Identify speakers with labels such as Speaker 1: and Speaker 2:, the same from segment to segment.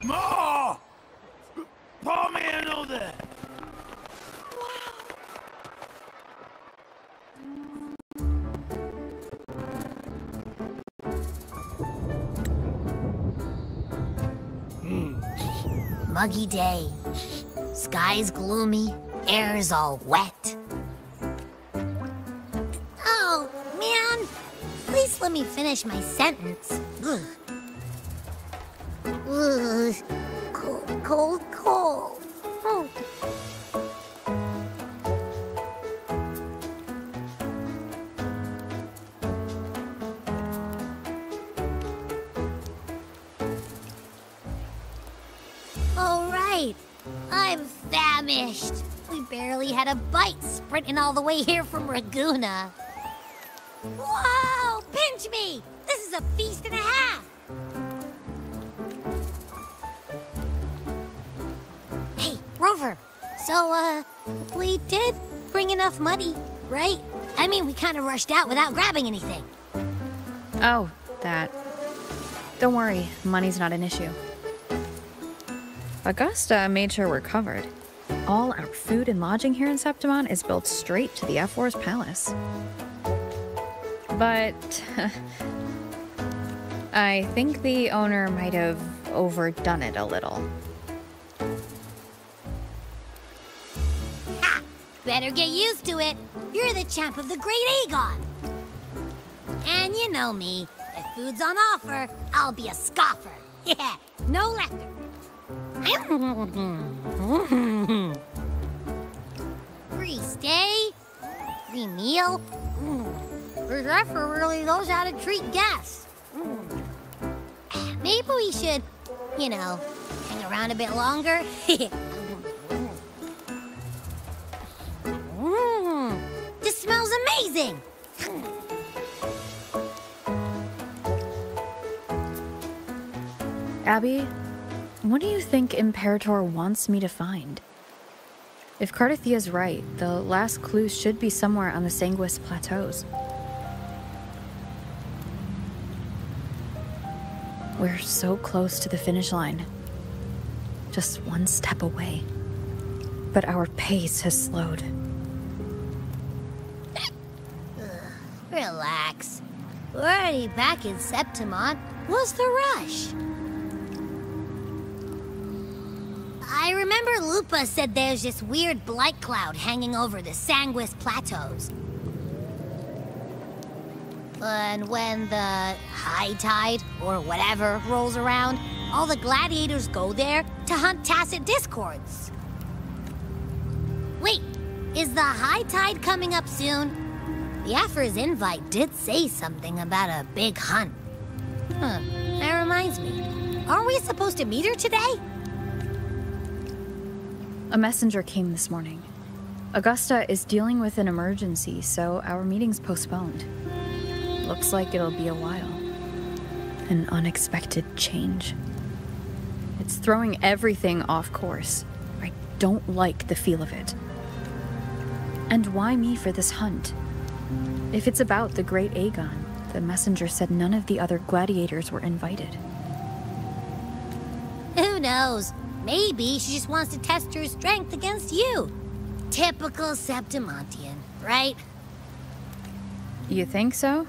Speaker 1: Ma! Pour me another!
Speaker 2: Muggy day. Sky's gloomy, air's all wet. Oh, man! Please let me finish my sentence. Ugh. Ugh. Cold, cold, cold. Oh. All right. I'm famished. We barely had a bite sprinting all the way here from Raguna. Whoa! Pinch me! This is a feast and a half! Hey, Rover. So, we did bring enough money, right? I mean, we kind of rushed out without grabbing anything.
Speaker 3: Oh, that. Don't worry, money's not an issue. Augusta made sure we're covered. All our food and lodging here in Septimon is built straight to the F4's palace. But I think the owner might have overdone it a little.
Speaker 2: Ha! Better get used to it. You're the champ of the Great Aegon. And you know me. If food's on offer, I'll be a scoffer. Yeah, no laughter. Free stay, free meal. The Zephyr really knows how to treat guests. Maybe we should, you know, hang around a bit longer. This smells amazing.
Speaker 3: Abby, what do you think Imperator wants me to find? If Cardathia's right, the last clues should be somewhere on the Sanguis Plateaus. We're so close to the finish line. Just one step away. But our pace has slowed.
Speaker 2: Relax. We're already back in Septimon. What's the rush? I remember Lupa said there's this weird blight cloud hanging over the Sanguis Plateaus. And when the high tide, or whatever, rolls around, all the gladiators go there to hunt tacit discords. Wait, is the high tide coming up soon? The Aphor's invite did say something about a big hunt. Huh, that reminds me. Aren't we supposed to meet her today?
Speaker 3: A messenger came this morning. Augusta is dealing with an emergency, so our meeting's postponed. Looks like it'll be a while. An unexpected change. It's throwing everything off course. I don't like the feel of it. And why me for this hunt? If it's about the Great Aegon, the messenger said none of the other gladiators were invited.
Speaker 2: Who knows? Maybe she just wants to test her strength against you. Typical Septimontian, right?
Speaker 3: You think so?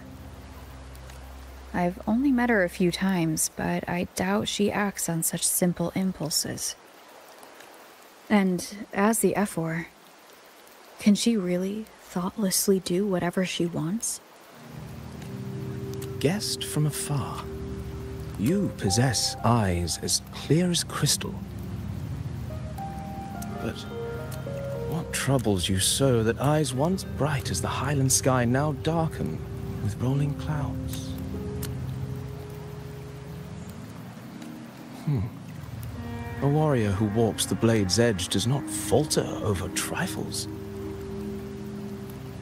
Speaker 3: I've only met her a few times, but I doubt she acts on such simple impulses. And as the F4, can she really thoughtlessly do whatever she wants?
Speaker 4: Guessed from afar, you possess eyes as clear as crystal. But what troubles you so that eyes once bright as the highland sky now darken with rolling clouds? A warrior who walks the blade's edge does not falter over trifles.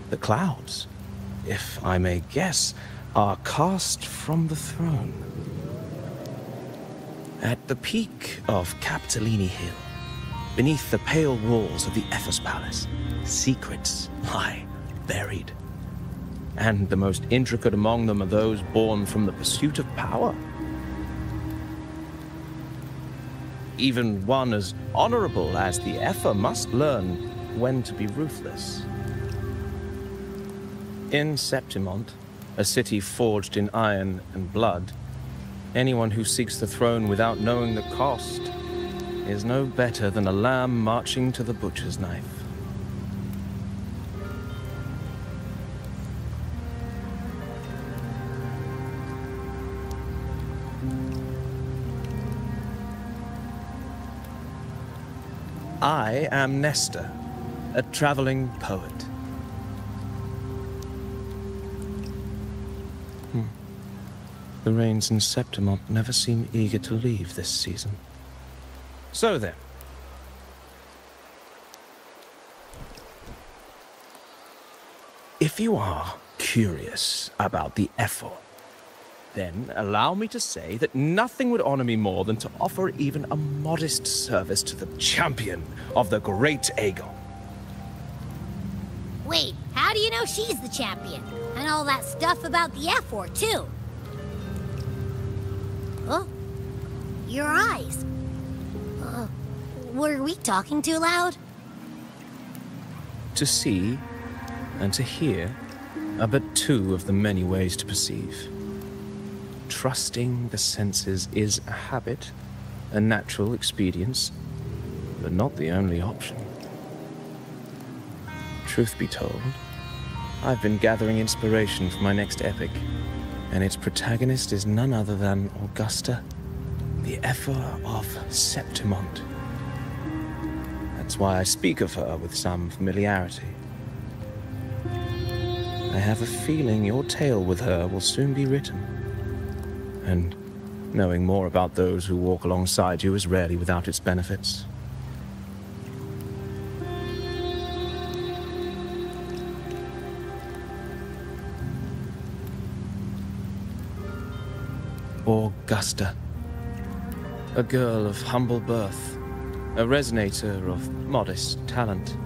Speaker 4: The clouds, if I may guess, are cast from the throne. At the peak of Capitolini Hill, beneath the pale walls of the Ephes Palace, secrets lie buried. And the most intricate among them are those born from the pursuit of power. even one as honorable as the Effa must learn when to be ruthless. In Septimont, a city forged in iron and blood, anyone who seeks the throne without knowing the cost is no better than a lamb marching to the butcher's knife. I am Nestor, a traveling poet. The rains in Septimont never seem eager to leave this season. So then. If you are curious about the effort, then allow me to say that nothing would honor me more than to offer even a modest service to the champion of the great Aegon.
Speaker 2: Wait, how do you know she's the champion? And all that stuff about the F4, too? Oh, your eyes. Were we talking too loud?
Speaker 4: To see and to hear are but two of the many ways to perceive. Trusting the senses is a habit, a natural expedience, but not the only option. Truth be told, I've been gathering inspiration for my next epic, and its protagonist is none other than Augusta, the Effa of Septimont. That's why I speak of her with some familiarity. I have a feeling your tale with her will soon be written. And knowing more about those who walk alongside you is rarely without its benefits. Augusta, a girl of humble birth, a resonator of modest talent,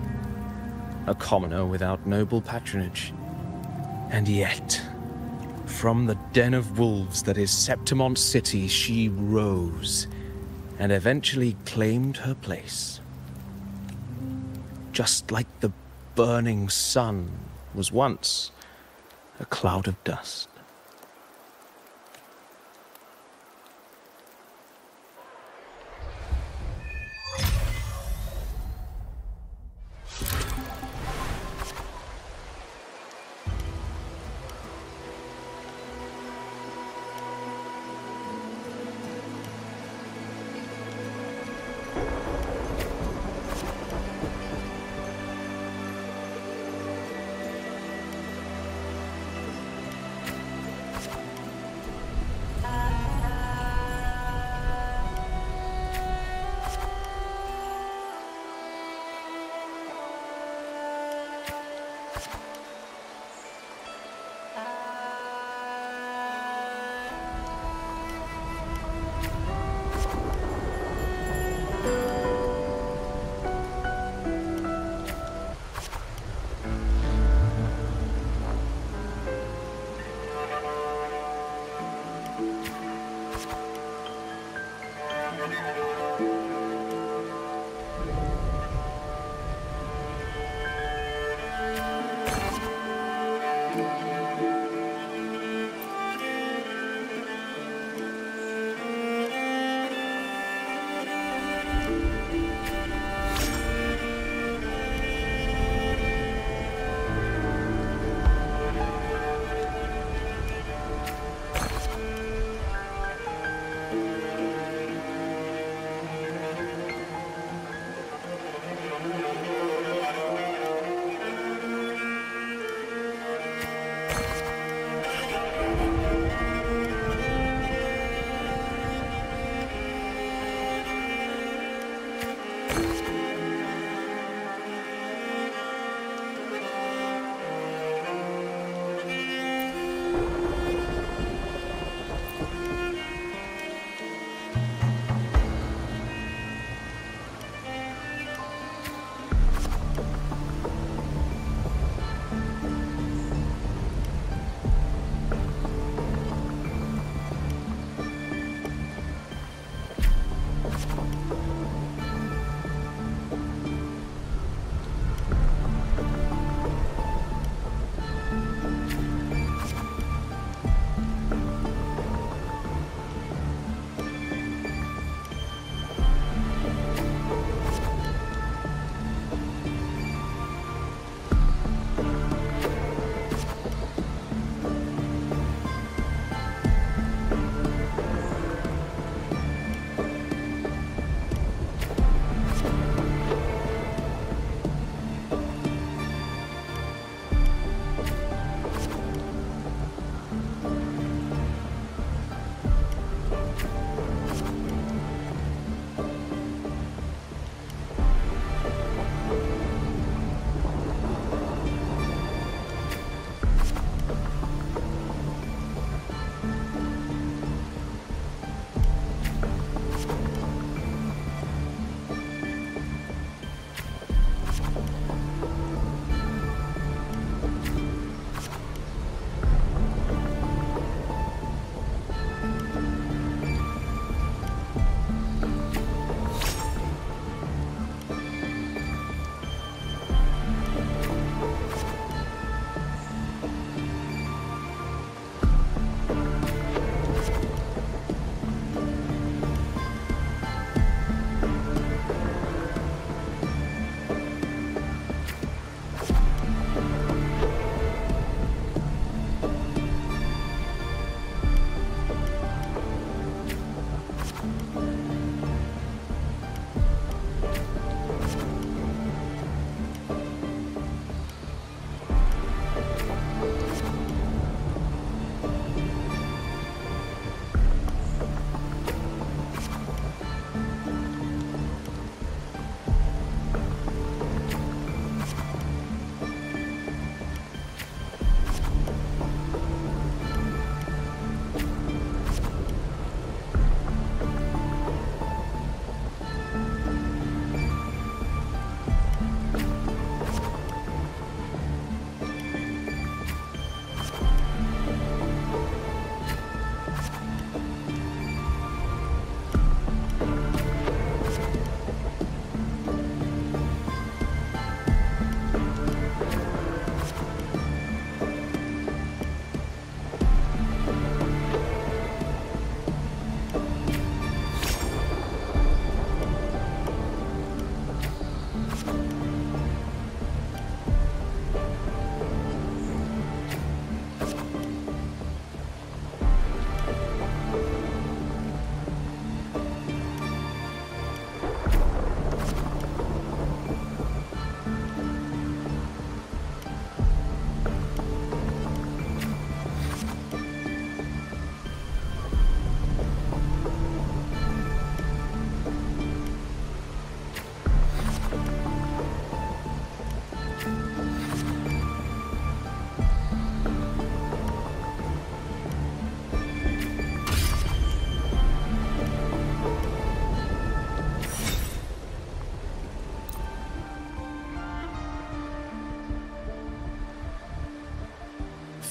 Speaker 4: a commoner without noble patronage, and yet, from the den of wolves that is Septimont City, she rose and eventually claimed her place. Just like the burning sun was once a cloud of dust.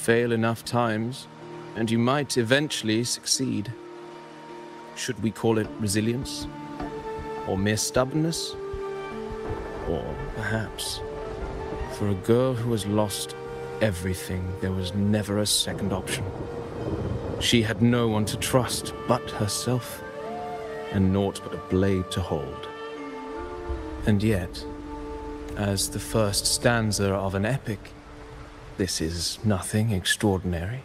Speaker 4: fail enough times, and you might eventually succeed. Should we call it resilience? Or mere stubbornness? Or perhaps, for a girl who has lost everything, there was never a second option. She had no one to trust but herself, and naught but a blade to hold. And yet, as the first stanza of an epic, this is nothing extraordinary.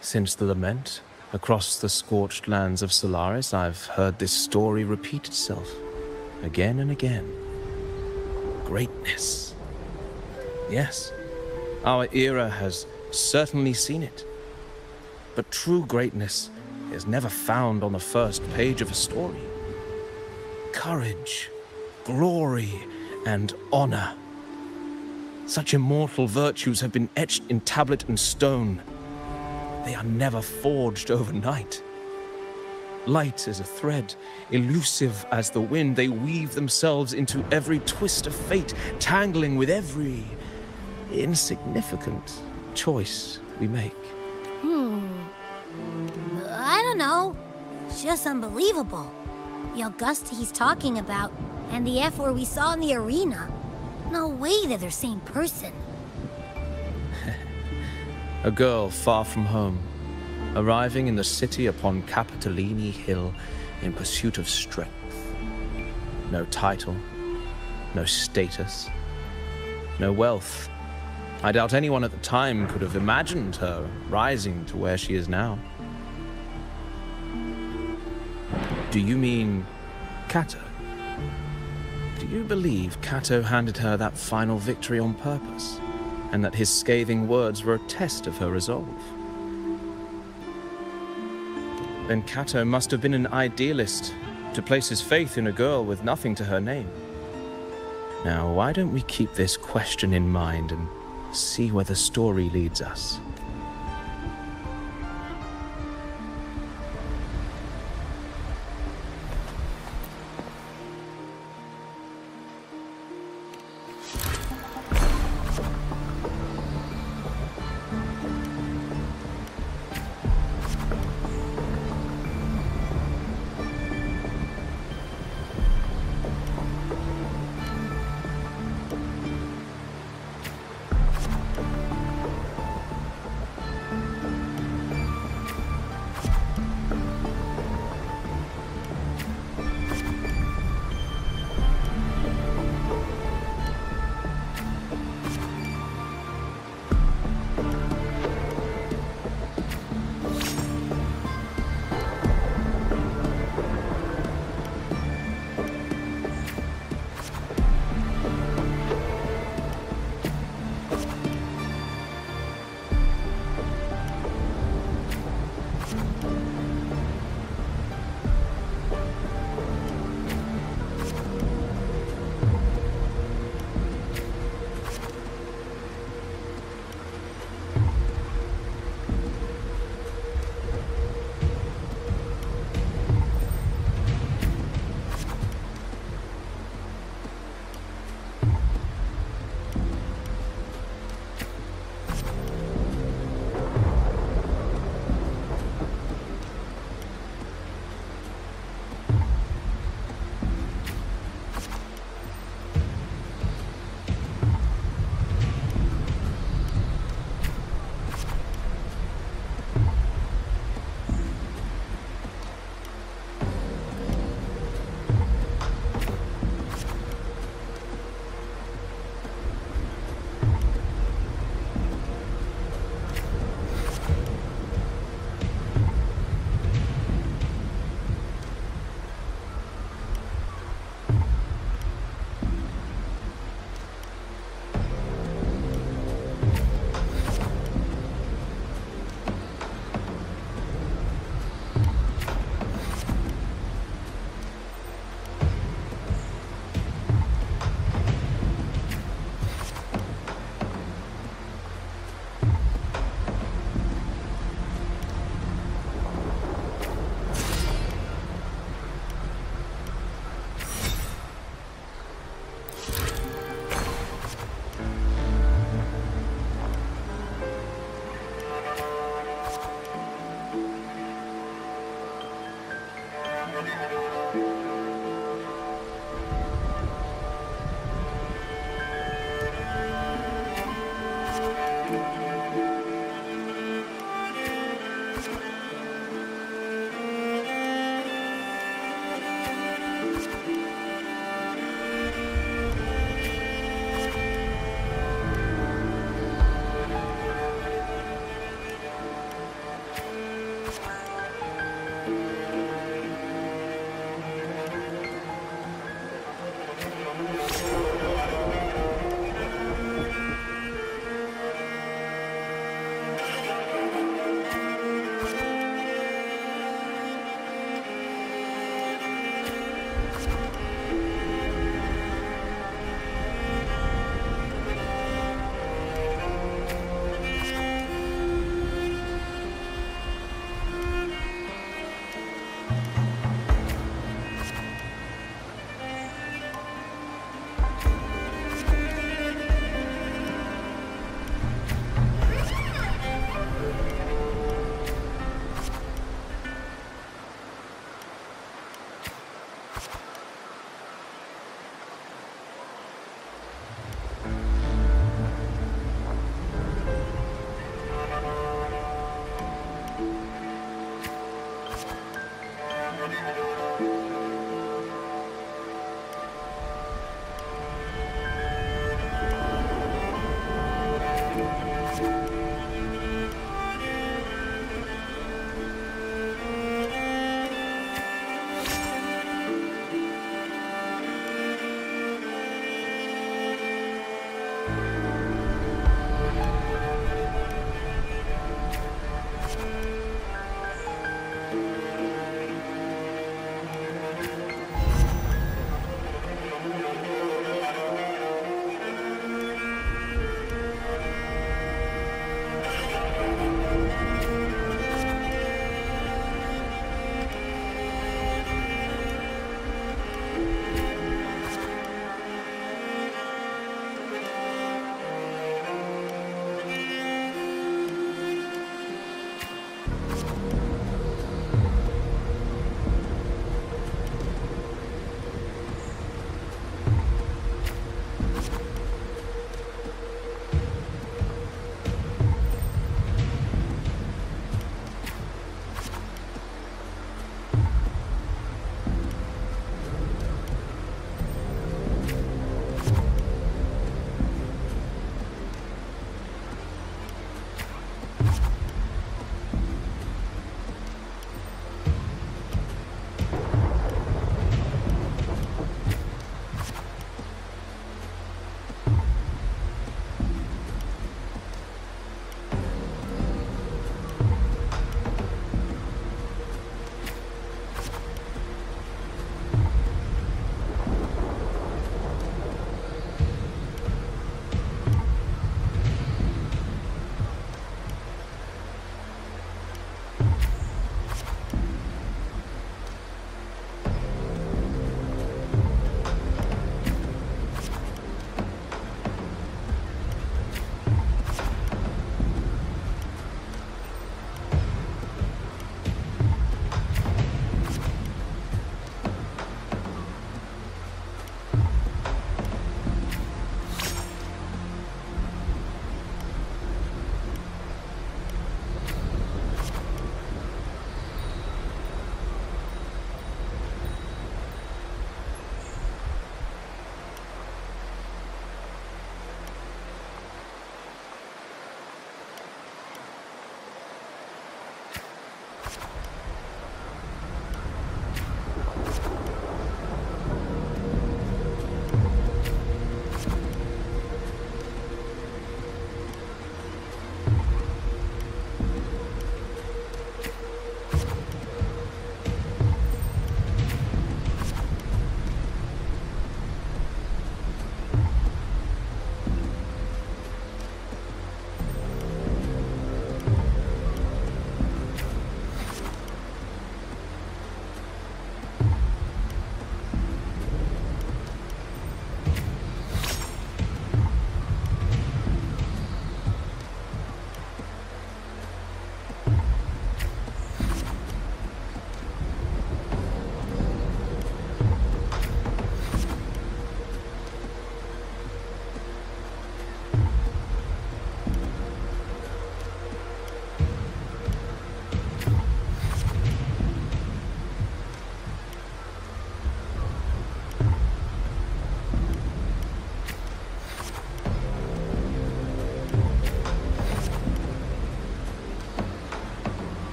Speaker 4: Since the lament, across the scorched lands of Solaris, I've heard this story repeat itself, again and again. Greatness. Yes, our era has certainly seen it. But true greatness is never found on the first page of a story. Courage, glory, and honor. Such immortal virtues have been etched in tablet and stone. They are never forged overnight. Light as a thread, elusive as the wind, they weave themselves into every twist of fate, tangling with every insignificant choice we make.
Speaker 2: I don't know. It's just unbelievable. The Augusta he's talking about, and the F-word we saw in the arena. No way they're the same person.
Speaker 4: A girl far from home, arriving in the city upon Capitolini Hill in pursuit of strength. No title, no status, no wealth. I doubt anyone at the time could have imagined her rising to where she is now. Do you mean Kato? Do you believe Kato handed her that final victory on purpose, and that his scathing words were a test of her resolve? Then Kato must have been an idealist, to place his faith in a girl with nothing to her name. Now, why don't we keep this question in mind and see where the story leads us?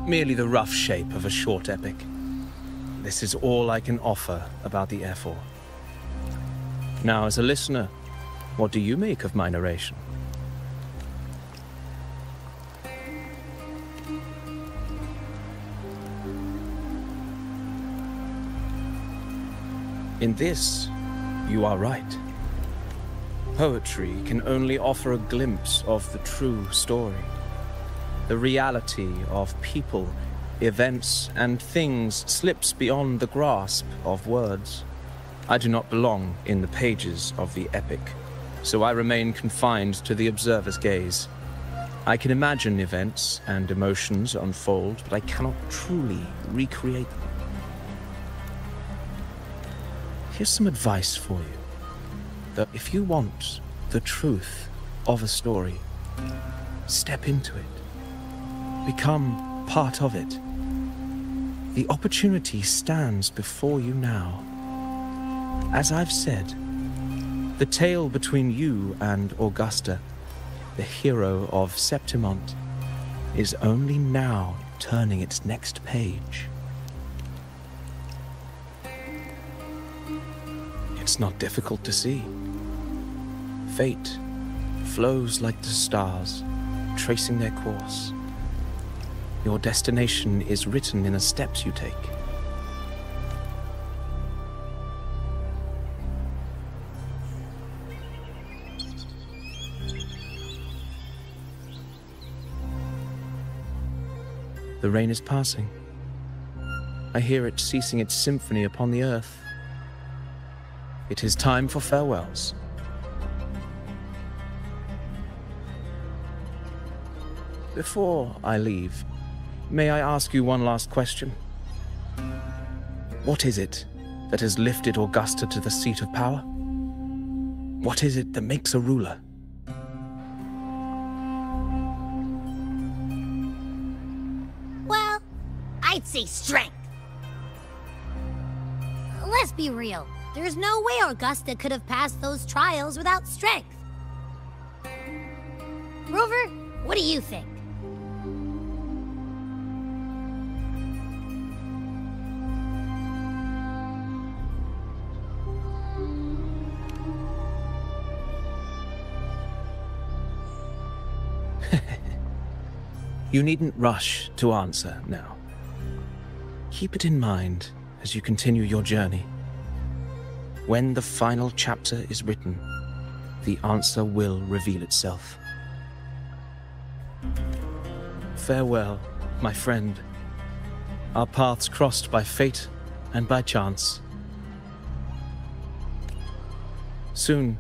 Speaker 4: merely the rough shape of a short epic. This is all I can offer about the F4. Now, as a listener, what do you make of my narration? In this, you are right. Poetry can only offer a glimpse of the true story. The reality of people, events, and things slips beyond the grasp of words. I do not belong in the pages of the epic, so I remain confined to the observer's gaze. I can imagine events and emotions unfold, but I cannot truly recreate them. Here's some advice for you. That if you want the truth of a story, step into it. Become part of it. The opportunity stands before you now. As I've said, the tale between you and Augusta, the hero of Septimont, is only now turning its next page. It's not difficult to see. Fate flows like the stars, tracing their course. Your destination is written in the steps you take. The rain is passing. I hear it ceasing its symphony upon the earth. It is time for farewells. Before I leave, may I ask you one last question? What is it that has lifted Augusta to the seat of power? What is it that makes a ruler?
Speaker 2: Well, I'd say strength. Let's be real. There's no way Augusta could have passed those trials without strength. Rover, what do you think?
Speaker 4: You needn't rush to answer now. Keep it in mind as you continue your journey. When the final chapter is written, the answer will reveal itself. Farewell, my friend. Our paths crossed by fate and by chance. Soon,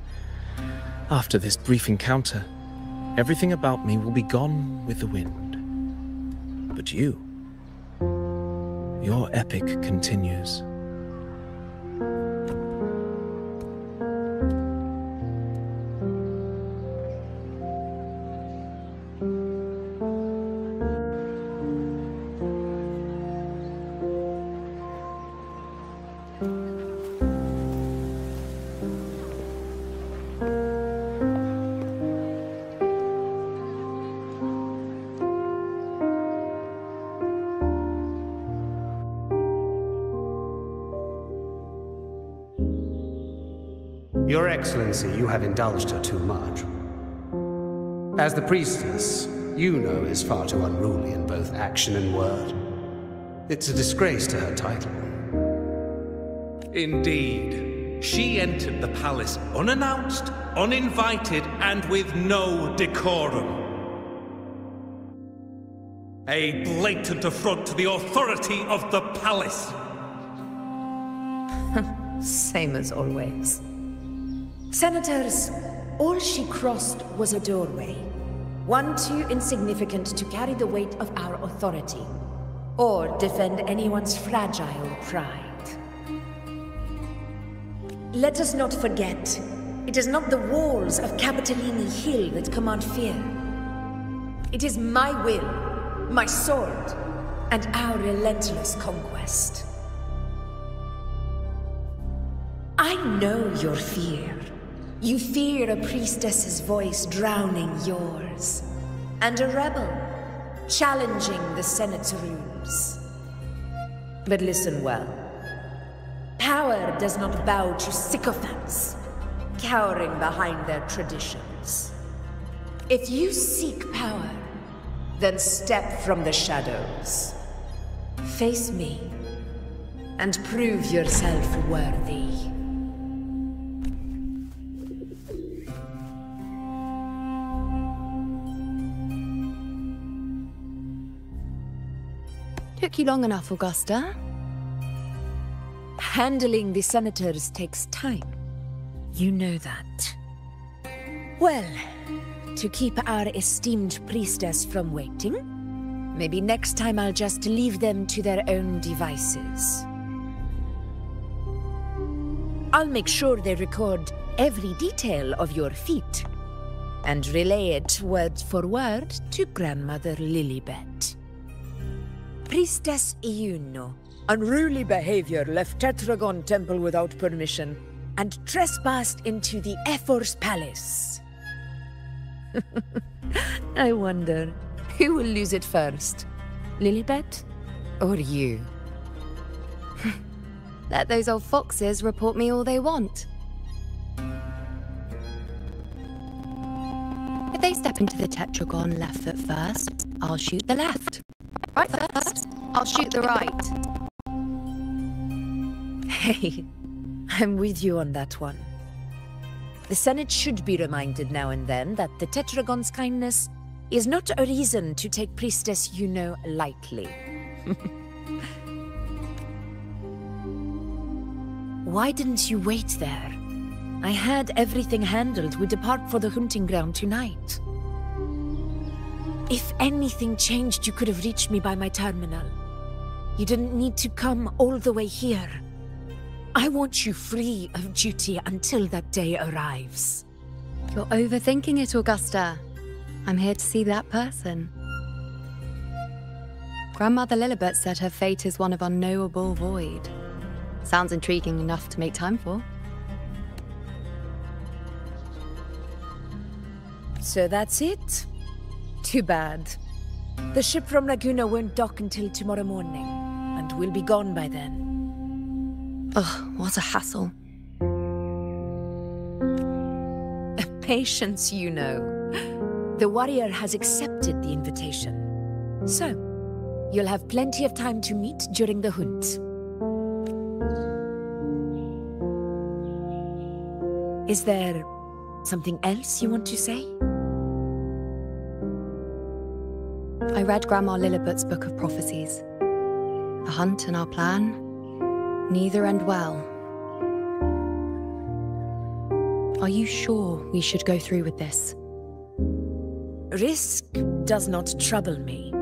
Speaker 4: after this brief encounter, everything about me will be gone with the wind. But you, your epic continues.
Speaker 5: Your Excellency, you have indulged her too much. As the priestess, you know is far too unruly in both action and word. It's a disgrace to her title.
Speaker 6: Indeed. She entered the palace unannounced, uninvited, and with no decorum. A blatant affront to the authority of the palace.
Speaker 7: Same as always. Senators, all she crossed was a doorway. One too insignificant to carry the weight of our authority, or defend anyone's fragile pride. Let us not forget, it is not the walls of Capitolini Hill that command fear. It is my will, my sword, and our relentless conquest. I know your fear. You fear a priestess's voice drowning yours. And a rebel, challenging the Senate's rules. But listen well. Power does not bow to sycophants, cowering behind their traditions. If you seek power, then step from the shadows. Face me, and prove yourself worthy.
Speaker 8: Took you long enough, Augusta.
Speaker 7: Handling the senators takes time. You know that. Well, to keep our esteemed priestess from waiting, maybe next time I'll just leave them to their own devices. I'll make sure they record every detail of your feat, and relay it word for word to Grandmother Lilibet. Priestess Iuno, unruly behavior, left Tetragon Temple without permission, and trespassed into the Ephor's palace. I wonder, who will lose it first? Lilibet? Or you?
Speaker 8: Let those old foxes report me all they want. If they step into the Tetragon left foot first, I'll shoot the left. Right first, I'll shoot the right.
Speaker 7: Hey, I'm with you on that one. The Senate should be reminded now and then that the Tetragon's kindness is not a reason to take Priestess Yuno lightly. Why didn't you wait there? I had everything handled. We depart for the hunting ground tonight. If anything changed, you could have reached me by my terminal. You didn't need to come all the way here. I want you free of duty until that day arrives.
Speaker 8: You're overthinking it, Augusta. I'm here to see that person. Grandmother Lilibet said her fate is one of unknowable void. Sounds intriguing enough to make time for.
Speaker 7: So that's it? Too bad. The ship from Laguna won't dock until tomorrow morning, and we'll be gone by then.
Speaker 8: Ugh, what a hassle.
Speaker 7: Patience, you know. The warrior has accepted the invitation. So, you'll have plenty of time to meet during the hunt. Is there something else you want to say?
Speaker 8: I read Grandma Lilibet's book of prophecies. The hunt and our plan, neither end well. Are you sure we should go through with this?
Speaker 7: Risk does not trouble me.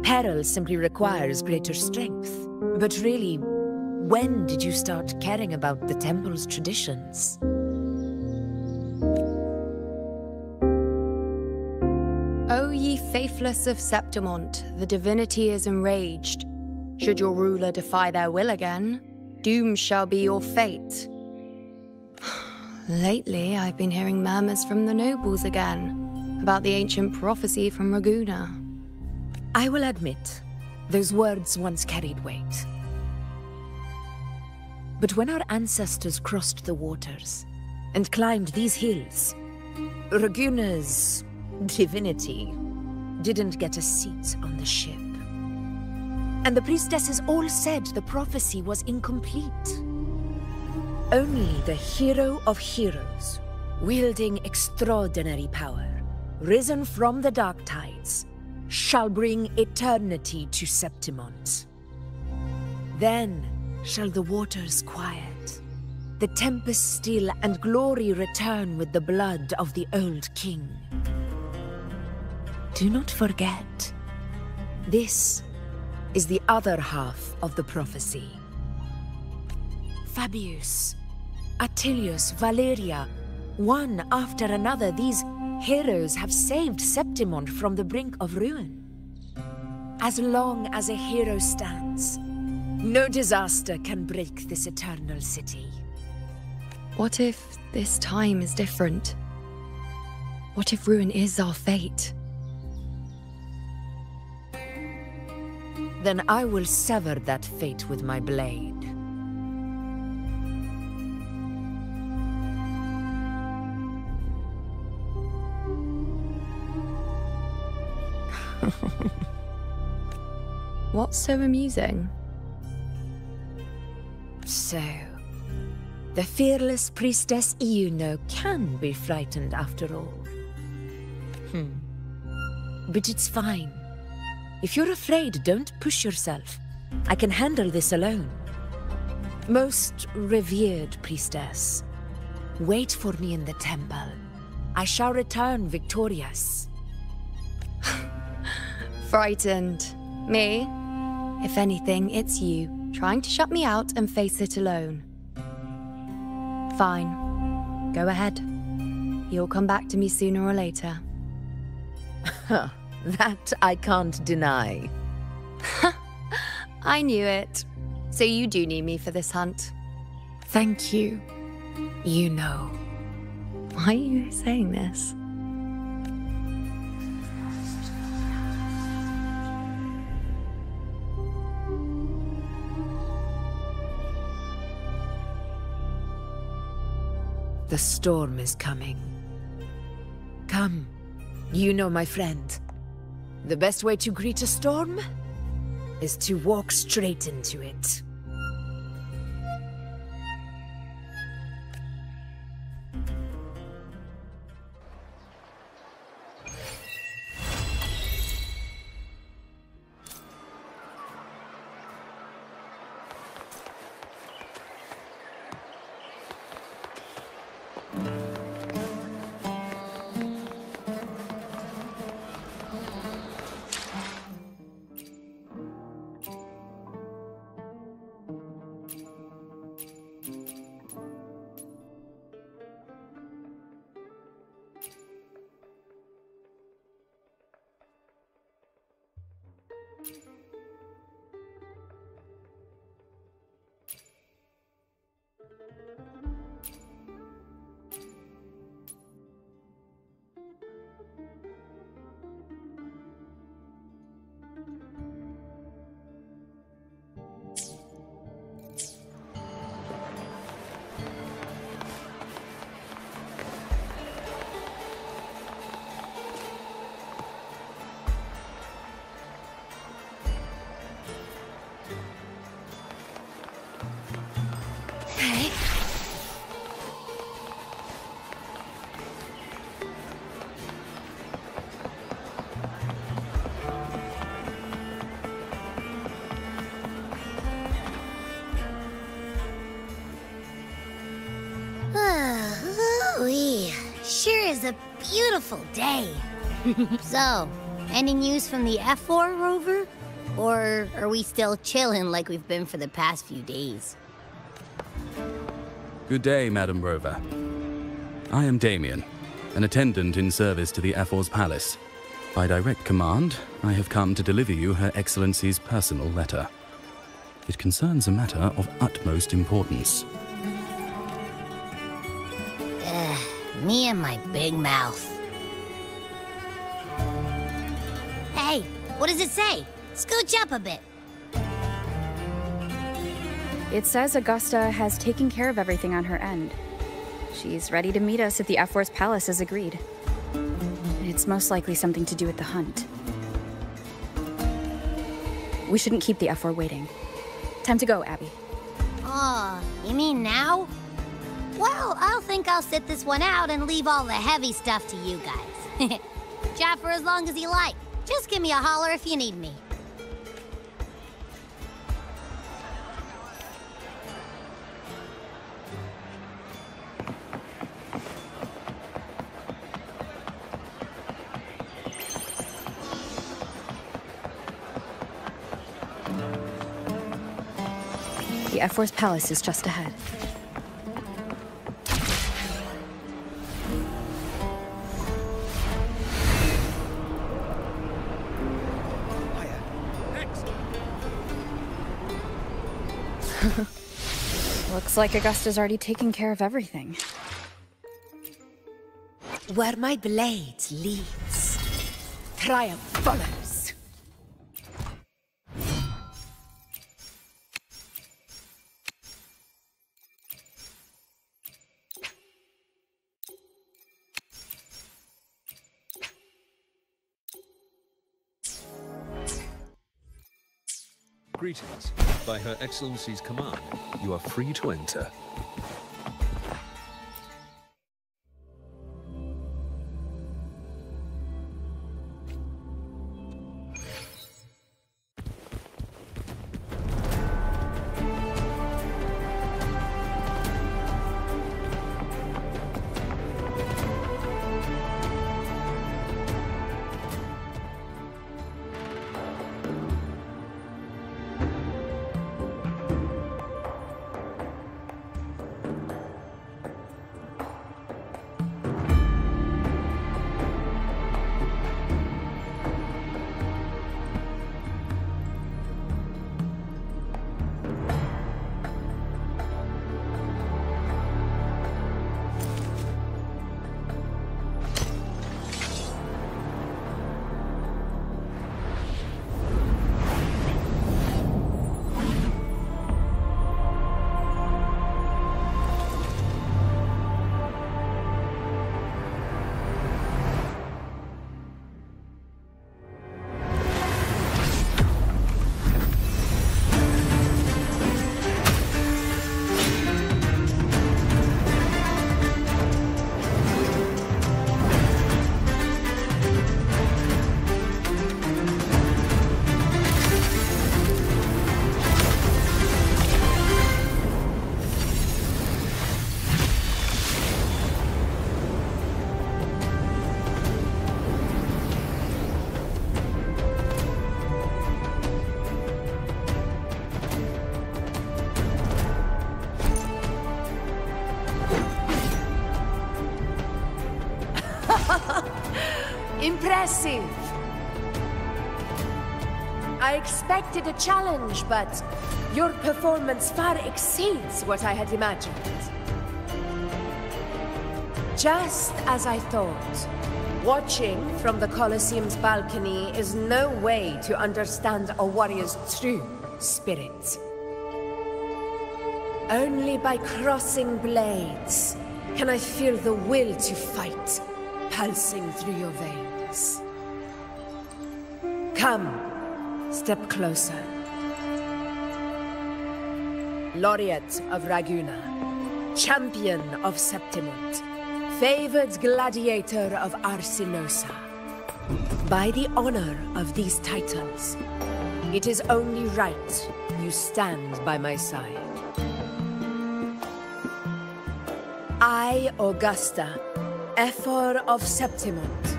Speaker 7: Peril simply requires greater strength. But really, when did you start caring about the temple's traditions?
Speaker 8: O ye faithless of Septimont, the divinity is enraged. Should your ruler defy their will again, doom shall be your fate. Lately, I've been hearing murmurs from the nobles again, about the ancient prophecy from Raguna.
Speaker 7: I will admit, those words once carried weight. But when our ancestors crossed the waters and climbed these hills, Raguna's divinity didn't get a seat on the ship. And the priestesses all said the prophecy was incomplete. Only the hero of heroes, wielding extraordinary power, risen from the dark tides, shall bring eternity to Septimont. Then shall the waters quiet, the tempest still, and glory return with the blood of the old king. Do not forget, this is the other half of the prophecy. Fabius, Attilius, Valeria, one after another, these heroes have saved Septimont from the brink of ruin. As long as a hero stands, no disaster can break this eternal city.
Speaker 8: What if this time is different? What if ruin is our fate?
Speaker 7: Then I will sever that fate with my blade.
Speaker 8: What's so amusing?
Speaker 7: So, the fearless priestess Iuno can be frightened after all. But it's fine. If you're afraid, don't push yourself. I can handle this alone. Most revered priestess, wait for me in the temple. I shall return victorious.
Speaker 8: Frightened. Me? If anything, it's you, trying to shut me out and face it alone. Fine. Go ahead. You'll come back to me sooner or later.
Speaker 7: That I can't deny.
Speaker 8: I knew it. So you do need me for this hunt.
Speaker 7: Thank you. You know.
Speaker 8: Why are you saying this?
Speaker 7: The storm is coming. Come, you know my friend. The best way to greet a storm is to walk straight into it.
Speaker 2: Sure is a beautiful day. So, any news from the F4 rover? Or are we still chilling like we've been for the past few days?
Speaker 9: Good day, Madam Rover. I am Damien, an attendant in service to the F4's palace. By direct command, I have come to deliver you Her Excellency's personal letter. It concerns a matter of utmost importance.
Speaker 2: Me and my big mouth. Hey, what does it say? Scooch up a bit.
Speaker 3: It says Augusta has taken care of everything on her end. She's ready to meet us at the F4's palace as agreed. It's most likely something to do with the hunt. We shouldn't keep the F4 waiting. Time to go, Abby.
Speaker 2: Oh, you mean now? Well, I'll think I'll sit this one out and leave all the heavy stuff to you guys. Chat for as long as you like. Just give me a holler if you need me.
Speaker 3: The F4's palace is just ahead. Looks like Augusta's already taken care of everything.
Speaker 7: Where my blade leads, triumph follows.
Speaker 10: Greetings. By Her Excellency's command, you are free to enter.
Speaker 7: Impressive! I expected a challenge, but your performance far exceeds what I had imagined. Just as I thought, watching from the Colosseum's balcony is no way to understand a warrior's true spirit. Only by crossing blades can I feel the will to fight pulsing through your veins. Come, step closer. Laureate of Raguna, champion of Septimont, favored gladiator of Arsinosa. By the honor of these titles, it is only right you stand by my side. I, Augusta, Ephor of Septimont,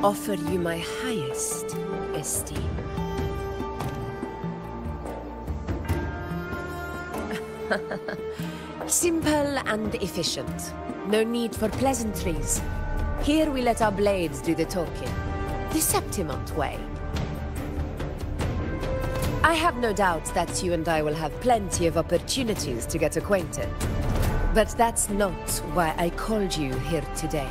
Speaker 7: offer you my highest esteem. Simple and efficient. No need for pleasantries. Here we let our blades do the talking. The Septimont way. I have no doubt that you and I will have plenty of opportunities to get acquainted. But that's not why I called you here today.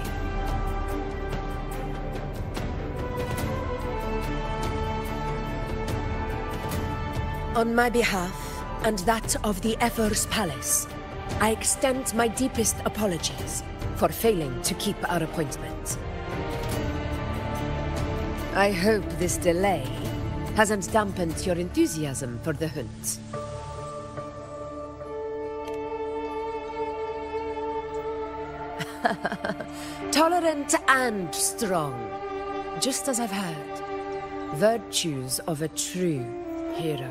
Speaker 7: On my behalf, and that of the Ephor's Palace, I extend my deepest apologies for failing to keep our appointment. I hope this delay hasn't dampened your enthusiasm for the hunt. Tolerant and strong, just as I've heard. Virtues of a true hero.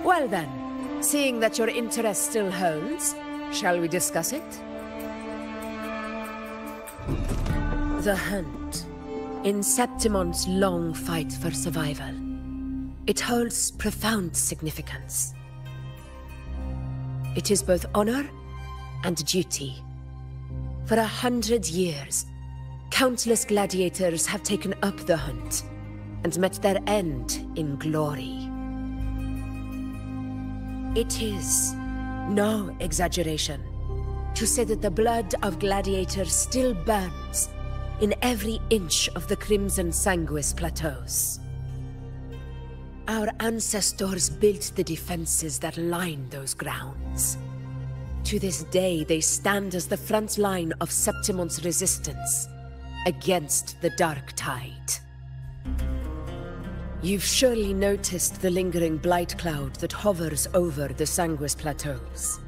Speaker 7: Well then, seeing that your interest still holds, shall we discuss it? The hunt. In Septimont's long fight for survival, it holds profound significance. It is both honor and duty. For 100 years, countless gladiators have taken up the hunt and met their end in glory. It is no exaggeration to say that the blood of gladiators still burns in every inch of the Crimson Sanguis plateaus. Our ancestors built the defenses that line those grounds. To this day, they stand as the front line of Septimont's resistance against the Dark Tide. You've surely noticed the lingering blight cloud that hovers over the Sanguis Plateaus.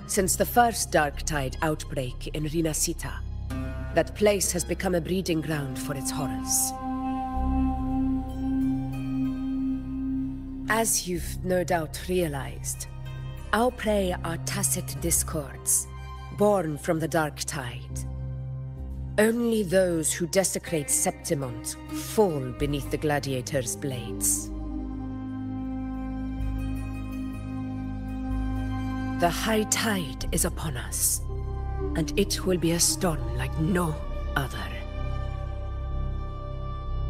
Speaker 7: Since the first dark tide outbreak in Rinasita, that place has become a breeding ground for its horrors. As you've no doubt realized, our prey are tacit discords, born from the dark tide. Only those who desecrate Septimont fall beneath the gladiators' blades. The high tide is upon us, and it will be a storm like no other.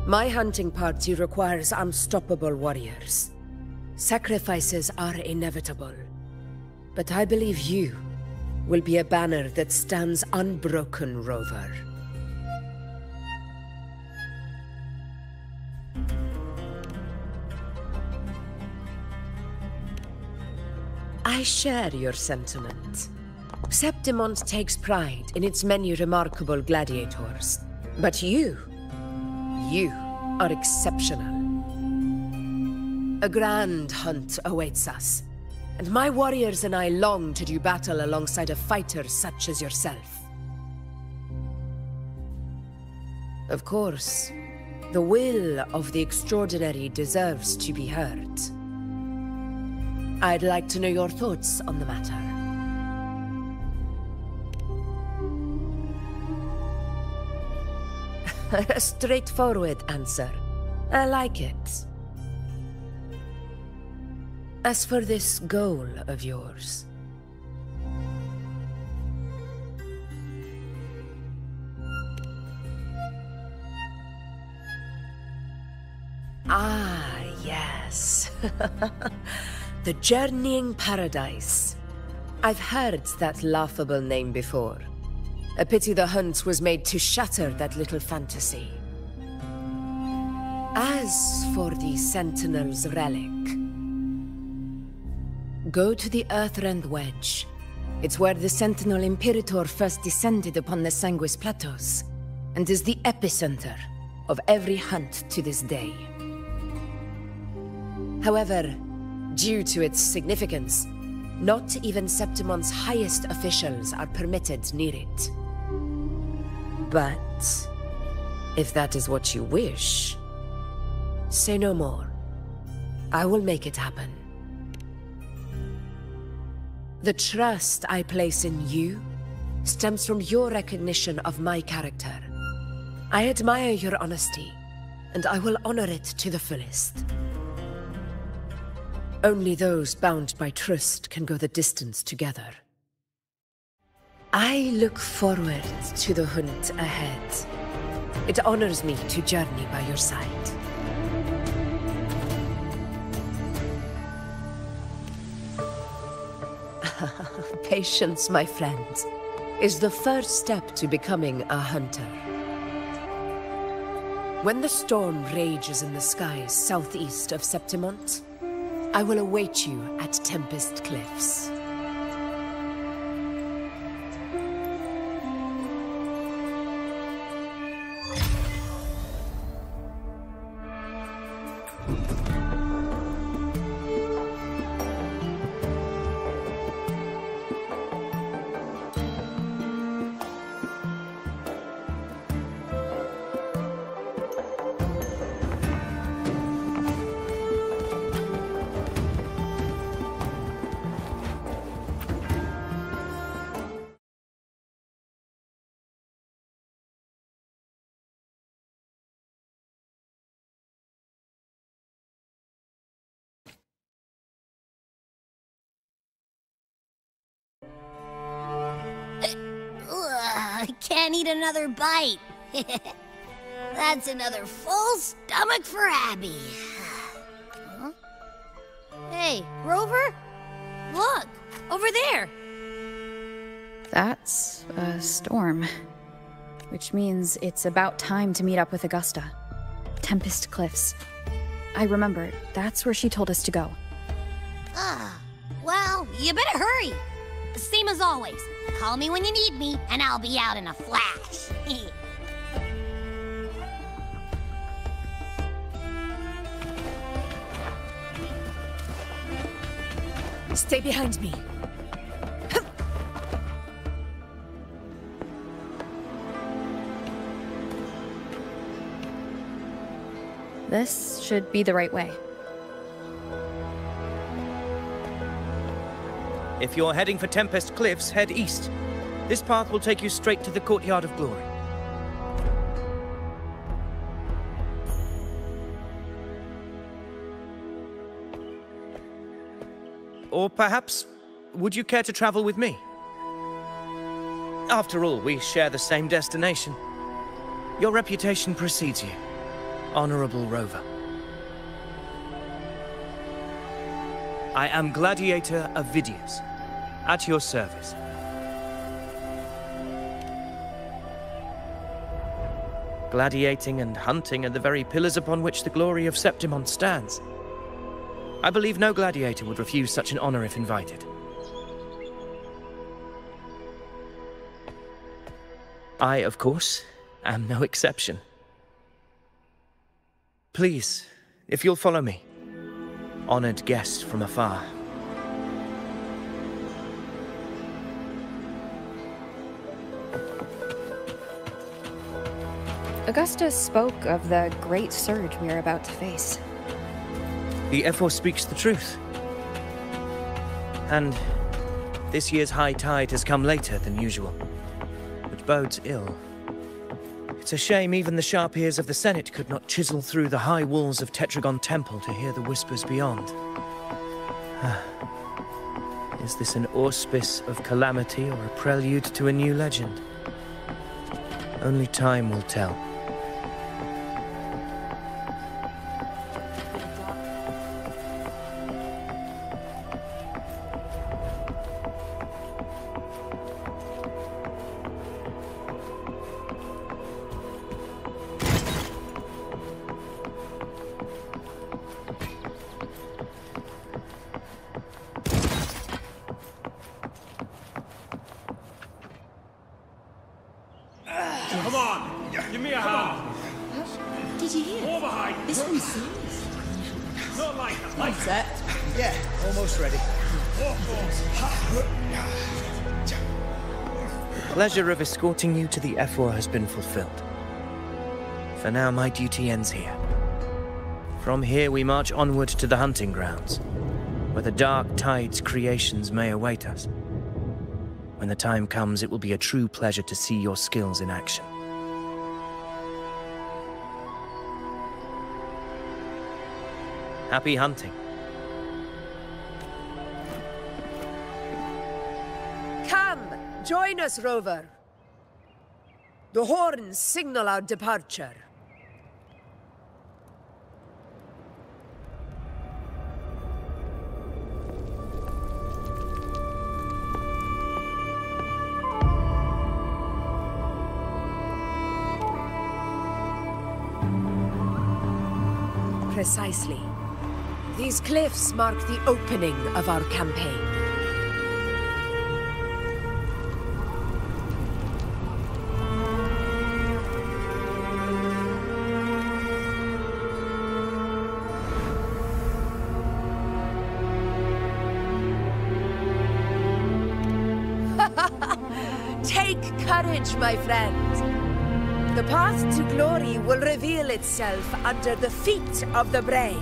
Speaker 7: My hunting party requires unstoppable warriors. Sacrifices are inevitable, but I believe you will be a banner that stands unbroken, Rover. I share your sentiment. Septimont takes pride in its many remarkable gladiators. But you are exceptional. A grand hunt awaits us, and my warriors and I long to do battle alongside a fighter such as yourself. Of course, the will of the extraordinary deserves to be heard. I'd like to know your thoughts on the matter. A straightforward answer. I like it. As for this goal of yours... Ah, yes. The Journeying Paradise. I've heard that laughable name before. A pity the hunt was made to shatter that little fantasy. As for the Sentinel's relic, go to the Earthrend Wedge. It's where the Sentinel Imperator first descended upon the Sanguis Plateaus, and is the epicenter of every hunt to this day. However, due to its significance, not even Septimont's highest officials are permitted near it. But if that is what you wish, say no more. I will make it happen. The trust I place in you stems from your recognition of my character. I admire your honesty, and I will honor it to the fullest. Only those bound by trust can go the distance together. I look forward to the hunt ahead. It honors me to journey by your side. Patience, my friend, is the first step to becoming a hunter. When the storm rages in the skies southeast of Septimont, I will await you at Tempest Cliffs.
Speaker 2: I can't eat another bite. That's another full stomach for Abby. Huh? Hey, Rover? Look, over there.
Speaker 3: That's a storm. Which means it's about time to meet up with Augusta. Tempest Cliffs. I remember, that's where she told us to go.
Speaker 2: Well, you better hurry. Same as always. Call me when you need me, and I'll be out in a flash.
Speaker 7: Stay behind me.
Speaker 3: This should be the right way.
Speaker 4: If you're heading for Tempest Cliffs, head east. This path will take you straight to the Courtyard of Glory. Or perhaps, would you care to travel with me? After all, we share the same destination. Your reputation precedes you, Honorable Rover. I am Gladiator of Vidius, at your service. Gladiating and hunting are the very pillars upon which the glory of Septimont stands. I believe no gladiator would refuse such an honor if invited. I, of course, am no exception. Please, if you'll follow me, honored guest from afar.
Speaker 3: Augusta spoke of the great surge we are about to face.
Speaker 4: The Ephor speaks the truth. And this year's high tide has come later than usual, which bodes ill. It's a shame even the sharp ears of the Senate could not chisel through the high walls of Tetragon Temple to hear the whispers beyond. Is this an auspice of calamity or a prelude to a new legend? Only time will tell.
Speaker 1: Come on! Give me a hand!
Speaker 11: Did you hear?
Speaker 1: More behind!
Speaker 11: This one's serious.
Speaker 1: Not like that!
Speaker 11: Set?
Speaker 12: Yeah, almost ready.
Speaker 4: The pleasure of escorting you to the Ephor has been fulfilled. For now, my duty ends here. From here, we march onward to the hunting grounds, where the dark tide's creations may await us. When the time comes, it will be a true pleasure to see your skills in action. Happy hunting.
Speaker 7: Come, join us, Rover. The horns signal our departure. Precisely. These cliffs mark the opening of our campaign. Take courage, my friend. The path to glory will reveal itself under the feet of the brave.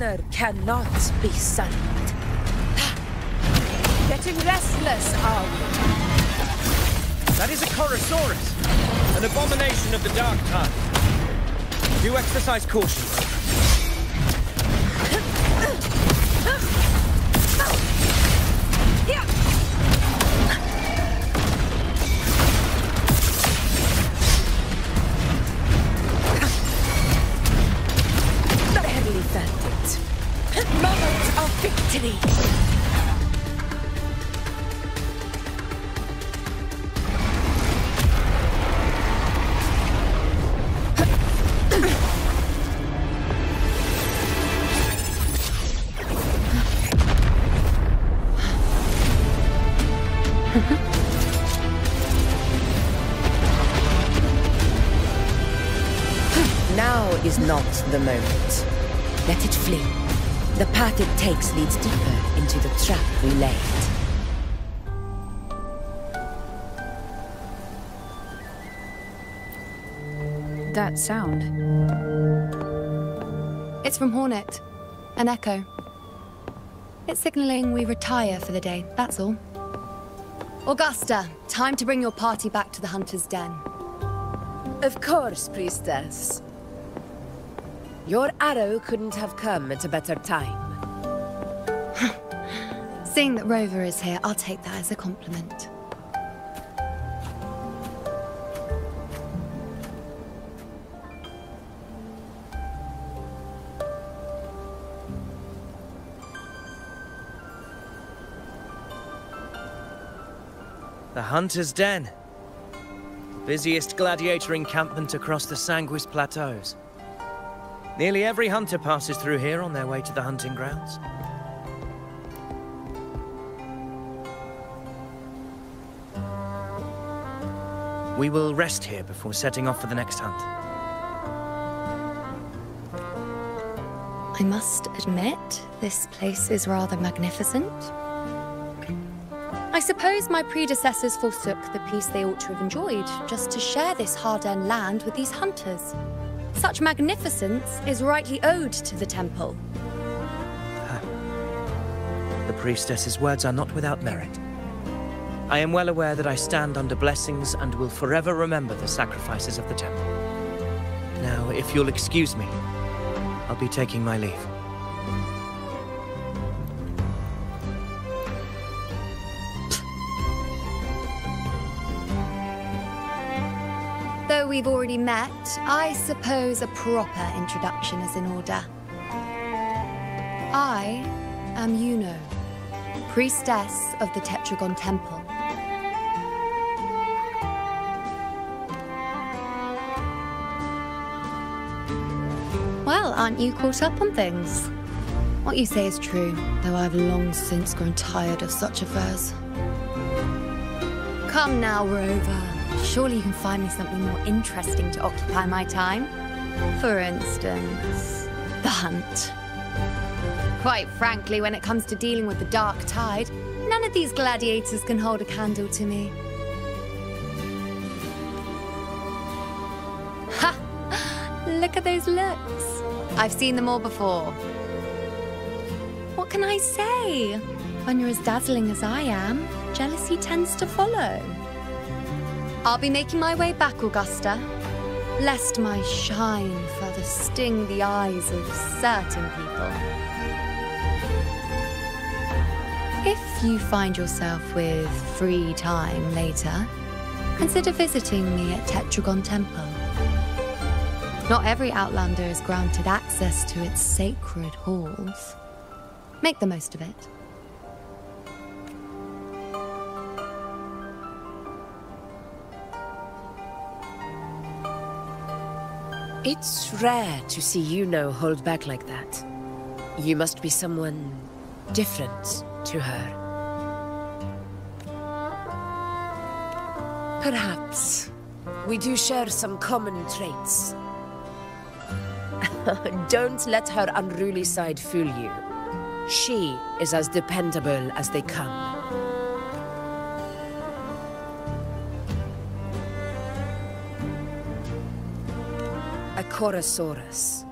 Speaker 7: honor cannot be sullied. Getting restless, are we?
Speaker 4: That is a Chorosaurus, an abomination of the dark tide. Do exercise caution.
Speaker 7: Barely felt it. Moment of victory. Now is not the moment. Let it flee. The path it takes leads deeper into the trap we laid.
Speaker 3: That sound.
Speaker 8: It's from Hornet. An echo. It's signaling we retire for the day, that's all. Augusta, time to bring your party back to the Hunter's Den.
Speaker 7: Of course, Priestess. Your arrow couldn't have come at a better time.
Speaker 8: Seeing that Rover is here, I'll take that as a compliment.
Speaker 4: The Hunter's Den. Busiest gladiator encampment across the Sanguis Plateaus. Nearly every hunter passes through here on their way to the hunting grounds. We will rest here before setting off for the next hunt.
Speaker 8: I must admit, this place is rather magnificent. I suppose my predecessors forsook the peace they ought to have enjoyed, just to share this hard-earned land with these hunters. Such magnificence is rightly owed to the temple.
Speaker 4: The priestess's words are not without merit. I am well aware that I stand under blessings and will forever remember the sacrifices of the temple. Now, if you'll excuse me, I'll be taking my leave.
Speaker 8: Though we've already met, I suppose a proper introduction is in order. I am Yuno, priestess of the Tetragon Temple. Well, aren't you caught up on things? What you say is true, though I've long since grown tired of such affairs. Come now, Rover. Surely you can find me something more interesting to occupy my time. For instance, the hunt. Quite frankly, when it comes to dealing with the dark tide, none of these gladiators can hold a candle to me. Ha! Look at those looks. I've seen them all before. What can I say? When you're as dazzling as I am, jealousy tends to follow. I'll be making my way back, Augusta, lest my shine further sting the eyes of certain people. If you find yourself with free time later, consider visiting me at Tetragon Temple. Not every Outlander is granted access to its sacred halls. Make the most of it.
Speaker 7: It's rare to see Yuno hold back like that. You must be someone different to her. Perhaps we do share some common traits. Don't let her unruly side fool you. She is as dependable as they come. A Chorosaurus.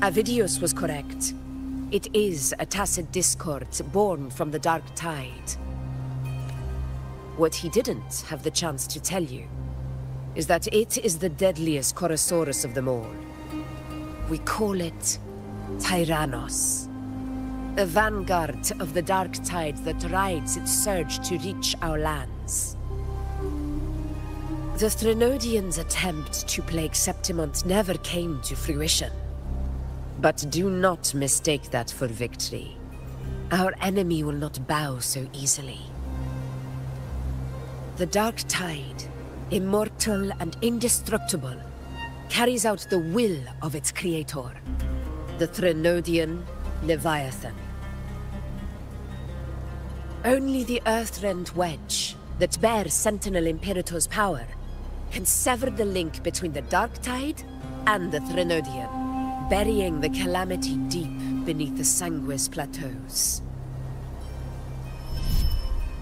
Speaker 7: Avidius was correct. It is a tacit discord born from the Dark Tide. What he didn't have the chance to tell you is that it is the deadliest Chorosaurus of them all. We call it Tyrannos. A vanguard of the Dark Tide that rides its surge to reach our lands. The Threnodians' attempt to plague Septimont never came to fruition. But do not mistake that for victory. Our enemy will not bow so easily. The Dark Tide, immortal and indestructible, carries out the will of its creator, the Threnodian Leviathan. Only the Earthrend Wedge, that bears Sentinel Imperator's power, can sever the link between the Dark Tide and the Threnodian, burying the calamity deep beneath the Sanguis plateaus.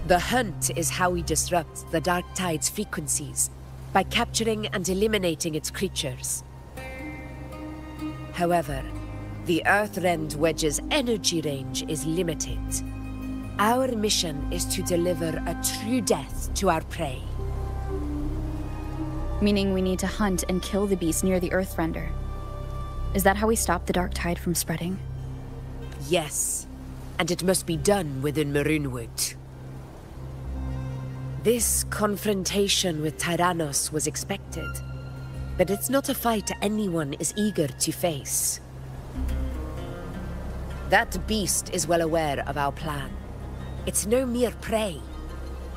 Speaker 7: The hunt is how we disrupt the Dark Tide's frequencies, by capturing and eliminating its creatures. However, the Earthrend Wedge's energy range is limited. Our mission is to deliver a true death to our prey.
Speaker 3: Meaning we need to hunt and kill the beast near the Earthrender. Is that how we stop the Dark Tide from spreading?
Speaker 7: Yes, and it must be done within Maroonwood. This confrontation with Tyrannos was expected, but it's not a fight anyone is eager to face. That beast is well aware of our plan. It's no mere prey.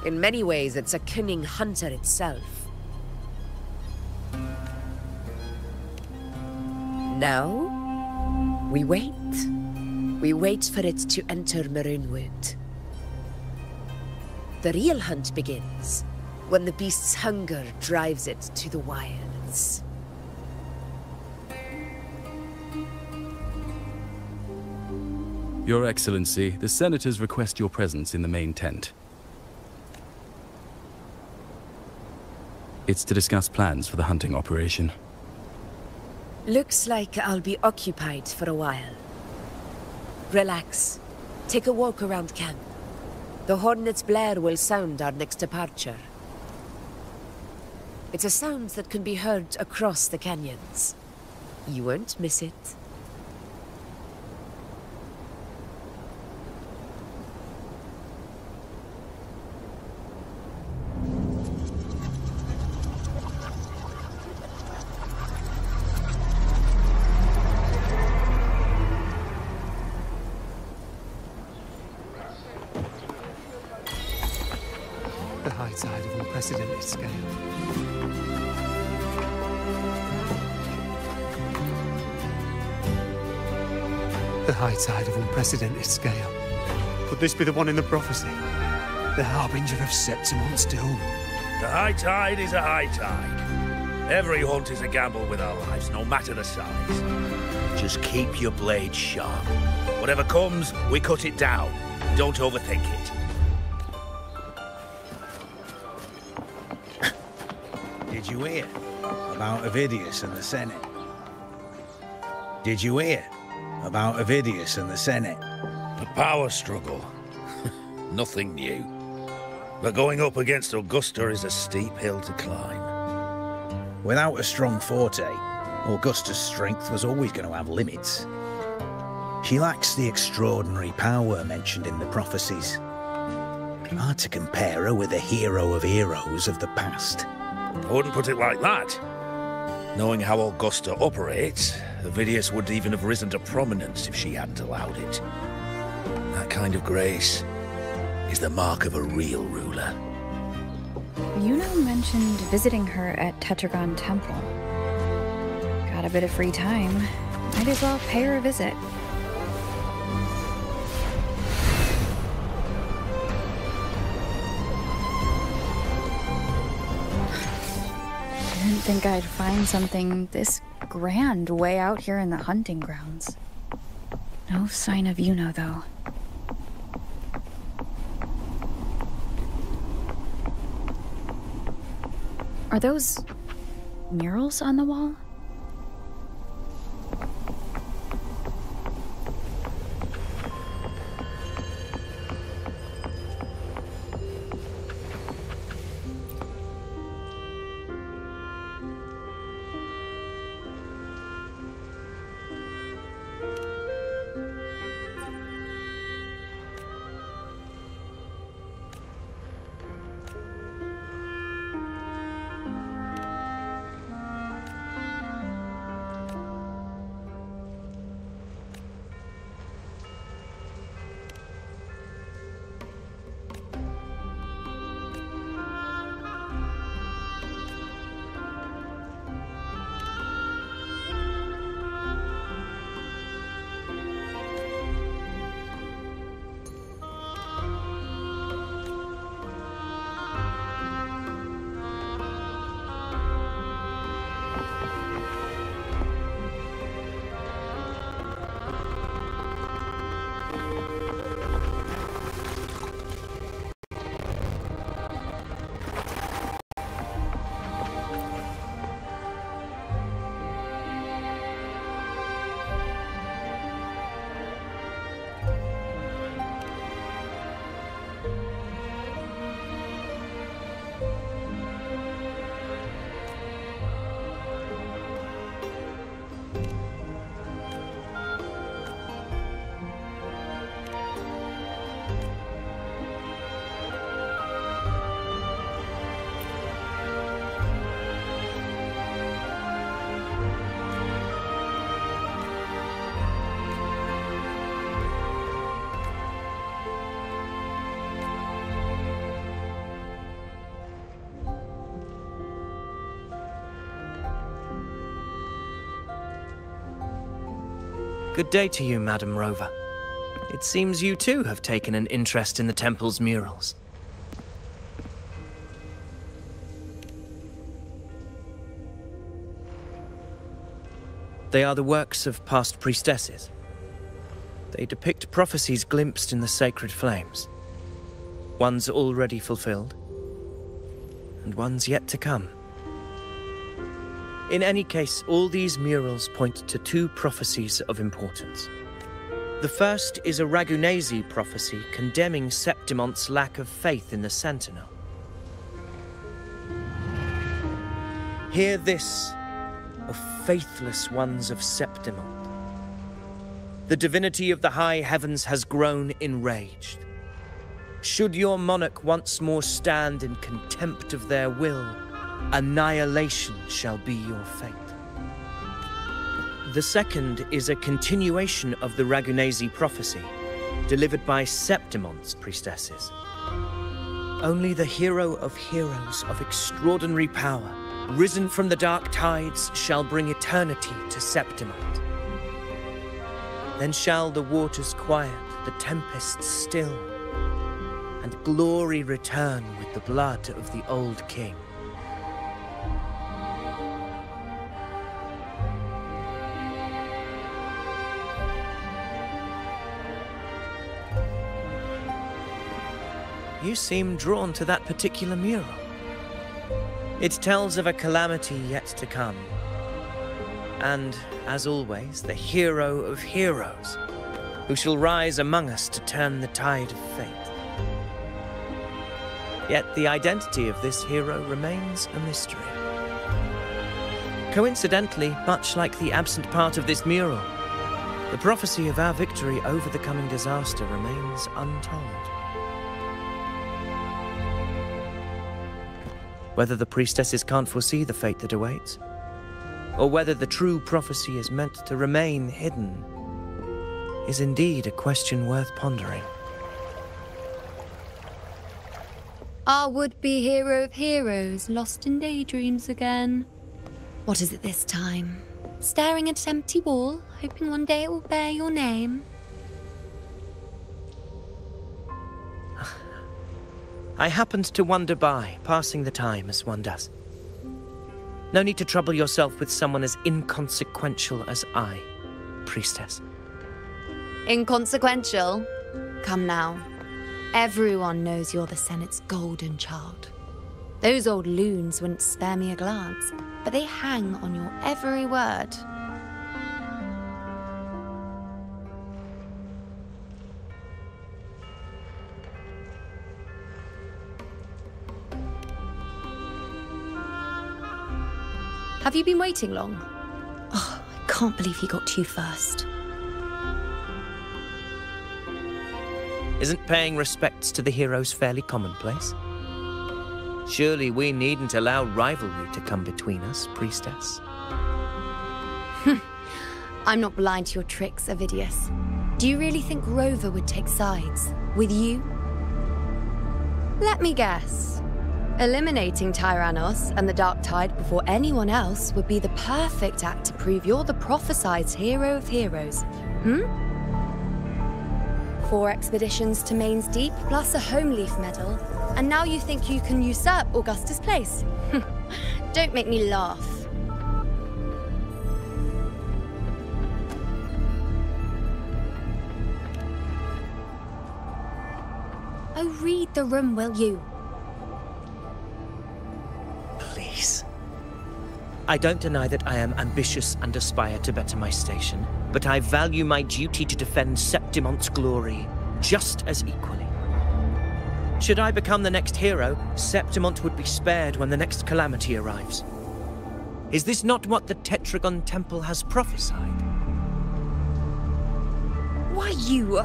Speaker 7: In many ways, it's a cunning hunter itself. Now, we wait. We wait for it to enter Maroonwood. The real hunt begins when the beast's hunger drives it to the wilds.
Speaker 9: Your Excellency, the Senators request your presence in the main tent. It's to discuss plans for the hunting operation.
Speaker 7: Looks like I'll be occupied for a while. Relax. Take a walk around camp. The Hornet's blare will sound our next departure. It's a sound that can be heard across the canyons. You won't miss it.
Speaker 5: The high tide of unprecedented scale. The high tide of unprecedented scale. Could this be the one in the prophecy? The harbinger of Septimon's doom.
Speaker 13: The high tide is a high tide. Every hunt is a gamble with our lives, no matter the size. Just keep your blade sharp. Whatever comes, we cut it down. Don't overthink it.
Speaker 14: Did you hear about Avidius and the Senate? Did you hear about Avidius and the Senate?
Speaker 13: A power struggle. Nothing new. But going up against Augusta is a steep hill to climb.
Speaker 14: Without a strong forte, Augusta's strength was always going to have limits. She lacks the extraordinary power mentioned in the prophecies. Hard to compare her with a hero of heroes of the past.
Speaker 13: I wouldn't put it like that. Knowing how Augusta operates, Avidius would even have risen to prominence if she hadn't allowed it. That kind of grace is the mark of a real ruler.
Speaker 3: Yuno mentioned visiting her at Tetragon Temple. Got a bit of free time. Might as well pay her a visit. Didn't think I'd find something this grand way out here in the hunting grounds. No sign of Yuno, though. Are those murals on the wall?
Speaker 15: Good day to you, Madam Rover. It seems you too have taken an interest in the temple's murals. They are the works of past priestesses. They depict prophecies glimpsed in the sacred flames. Ones already fulfilled, and ones yet to come. In any case, all these murals point to two prophecies of importance. The first is a Ragunesi prophecy condemning Septimonte's lack of faith in the Sentinel. Hear this, O faithless ones of Septimont. The divinity of the high heavens has grown enraged. Should your monarch once more stand in contempt of their will, annihilation shall be your fate. The second is a continuation of the Ragunesi prophecy, delivered by Septimonte's priestesses. Only the hero of heroes of extraordinary power, risen from the dark tides, shall bring eternity to Septimont. Then shall the waters quiet, the tempests still, and glory return with the blood of the old king. You seem drawn to that particular mural. It tells of a calamity yet to come. And, as always, the hero of heroes, who shall rise among us to turn the tide of fate. Yet the identity of this hero remains a mystery. Coincidentally, much like the absent part of this mural, the prophecy of our victory over the coming disaster remains untold. Whether the priestesses can't foresee the fate that awaits, or whether the true prophecy is meant to remain hidden, is indeed a question worth pondering.
Speaker 8: Our would-be hero of heroes, lost in daydreams again. What is it this time? Staring at an empty wall, hoping one day it will bear your name?
Speaker 15: I happened to wander by, passing the time as one does. No need to trouble yourself with someone as inconsequential as I, priestess.
Speaker 8: Inconsequential? Come now. Everyone knows you're the Senate's golden child. Those old loons wouldn't spare me a glance, but they hang on your every word. Have you been waiting long? Oh, I can't believe he got to you first.
Speaker 15: Isn't paying respects to the heroes fairly commonplace? Surely we needn't allow rivalry to come between us, priestess.
Speaker 8: I'm not blind to your tricks, Avidius. Do you really think Rover would take sides with you? Let me guess. Eliminating Tyrannos and the Dark Tide before anyone else would be the perfect act to prove you're the prophesied hero of heroes. 4 expeditions to Main's Deep, plus a Home Leaf medal, and now you think you can usurp Augustus' place? Don't make me laugh. Oh, read the room, will you?
Speaker 15: Please. I don't deny that I am ambitious and aspire to better my station, but I value my duty to defend Septimonte's glory just as equally. Should I become the next hero, Septimonte would be spared when the next calamity arrives. Is this not what the Tetragon Temple has prophesied?
Speaker 8: Why, you...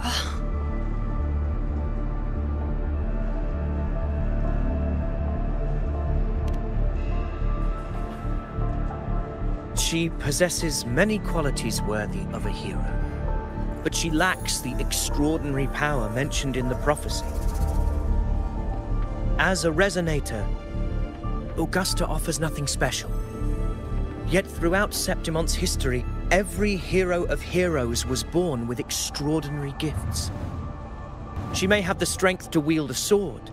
Speaker 15: She possesses many qualities worthy of a hero, but she lacks the extraordinary power mentioned in the prophecy. As a resonator, Augusta offers nothing special. Yet throughout Septimonte's history, Every hero of heroes was born with extraordinary gifts. She may have the strength to wield a sword,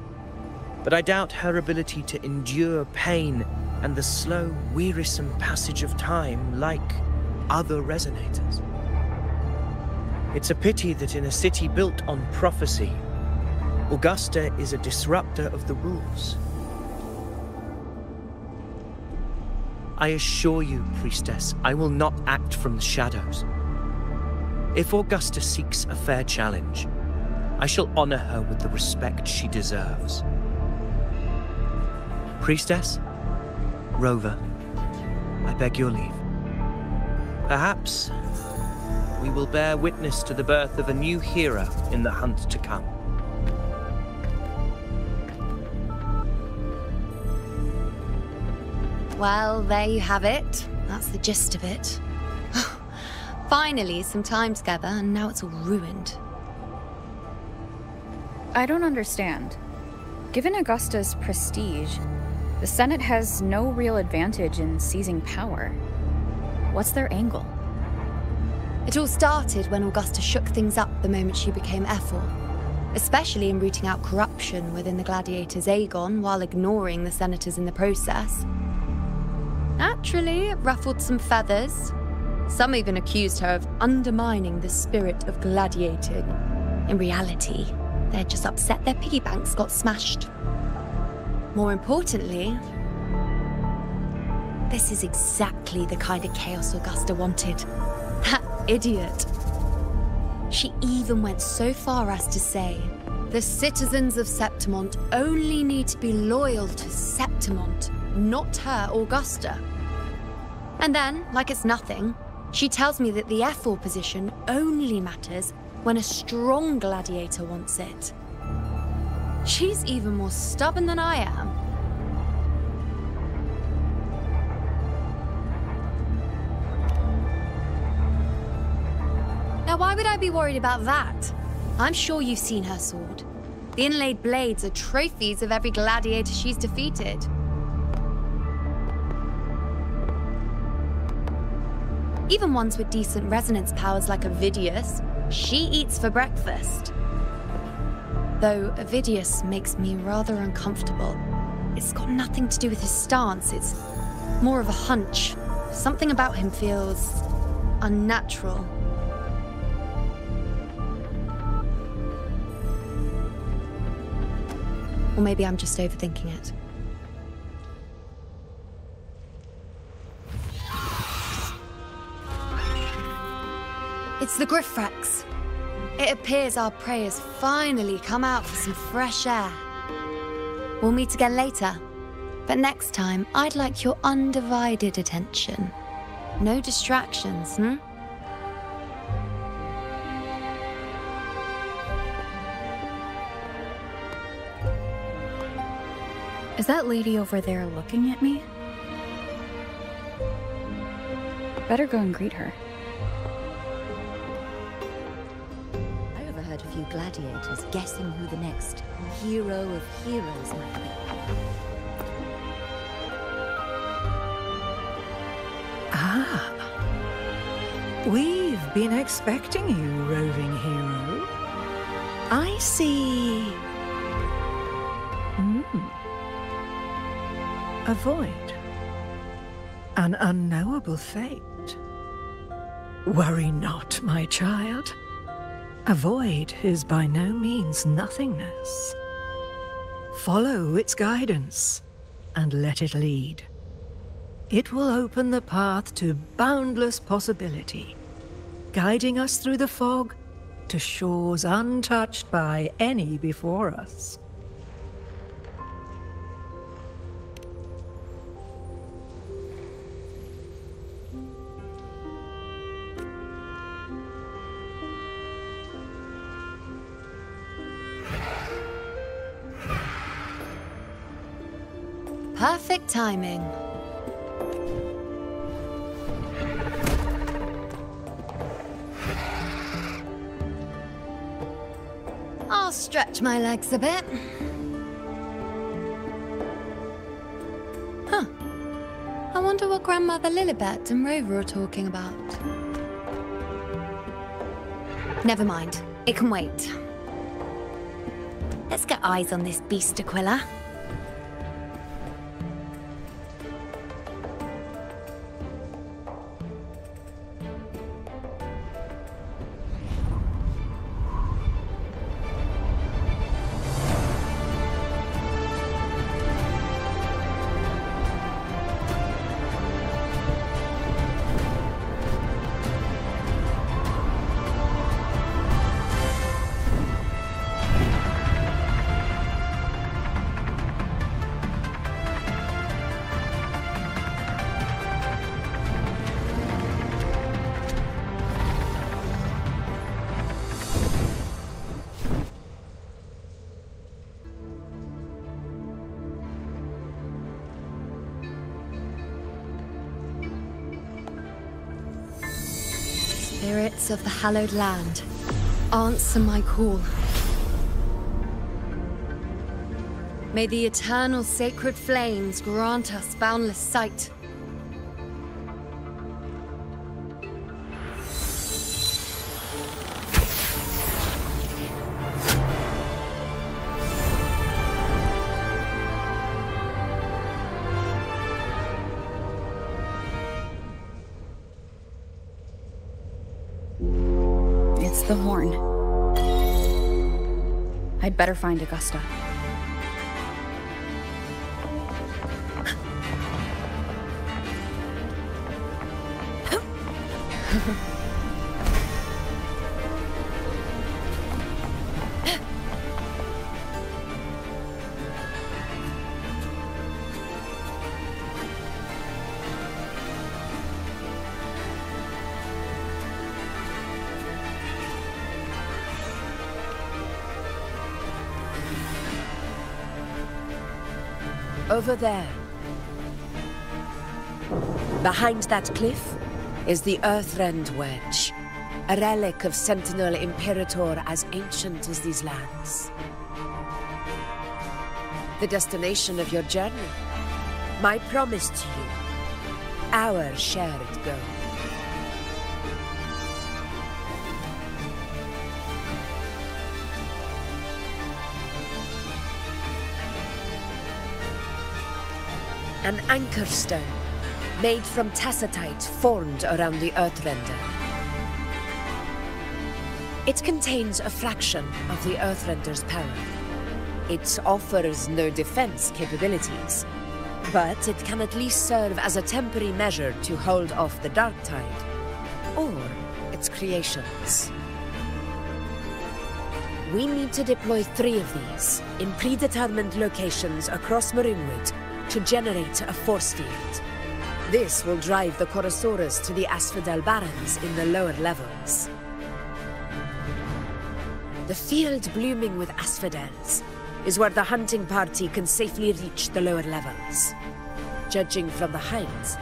Speaker 15: but I doubt her ability to endure pain and the slow, wearisome passage of time like other resonators. It's a pity that in a city built on prophecy, Augusta is a disruptor of the rules. I assure you, Priestess, I will not act from the shadows. If Augusta seeks a fair challenge, I shall honor her with the respect she deserves. Priestess, Rover, I beg your leave. Perhaps we will bear witness to the birth of a new hero in the hunt to come.
Speaker 8: Well, there you have it. That's the gist of it. Finally, some time together, and now it's all ruined.
Speaker 3: I don't understand. Given Augusta's prestige, the Senate has no real advantage in seizing power. What's their angle?
Speaker 8: It all started when Augusta shook things up the moment she became Ephor, especially in rooting out corruption within the gladiators' Aegon while ignoring the senators in the process. Naturally, it ruffled some feathers. Some even accused her of undermining the spirit of gladiating. In reality, they're just upset their piggy banks got smashed. More importantly, this is exactly the kind of chaos Augusta wanted. That idiot. She even went so far as to say, the citizens of Septimont only need to be loyal to Septimont, not her, Augusta. And then, like it's nothing, she tells me that the Ephor position only matters when a strong gladiator wants it. She's even more stubborn than I am. Now, why would I be worried about that? I'm sure you've seen her sword. The inlaid blades are trophies of every gladiator she's defeated. Even ones with decent resonance powers like Avidius, she eats for breakfast. Though Avidius makes me rather uncomfortable. It's got nothing to do with his stance, it's more of a hunch. Something about him feels unnatural. Or maybe I'm just overthinking it. It's the Griffrex. It appears our prey has finally come out for some fresh air. We'll meet again later, but next time I'd like your undivided attention. No distractions,
Speaker 3: Is that lady over there looking at me? Better go and greet her.
Speaker 11: I overheard a few gladiators guessing who the next hero of heroes might be.
Speaker 16: Ah. We've been expecting you, roving hero. I see. A void. An unknowable fate. Worry not, my child. A void is by no means nothingness. Follow its guidance, and let it lead. It will open the path to boundless possibility, guiding us through the fog to shores untouched by any before us.
Speaker 8: Perfect timing. I'll stretch my legs a bit. Huh. I wonder what Grandmother Lilibet and Rover are talking about. Never mind. It can wait. Let's get eyes on this beast, Aquila. Spirits of the hallowed land, answer my call. May the eternal sacred flames grant us boundless sight.
Speaker 3: It's the horn. I'd better find Augusta.
Speaker 7: Over there. Behind that cliff is the Earthrend Wedge, a relic of Sentinel Imperator as ancient as these lands. The destination of your journey, my promise to you, our shared goal. An anchor stone, made from tacitite formed around the Earthrender. It contains a fraction of the Earthrender's power. It offers no defense capabilities, but it can at least serve as a temporary measure to hold off the dark tide, or its creations. We need to deploy 3 of these in predetermined locations across Maroonwood to generate a force field. This will drive the Chorosaurus to the Asphodel Barrens in the lower levels. The field blooming with asphodels is where the hunting party can safely reach the lower levels. Judging from the height,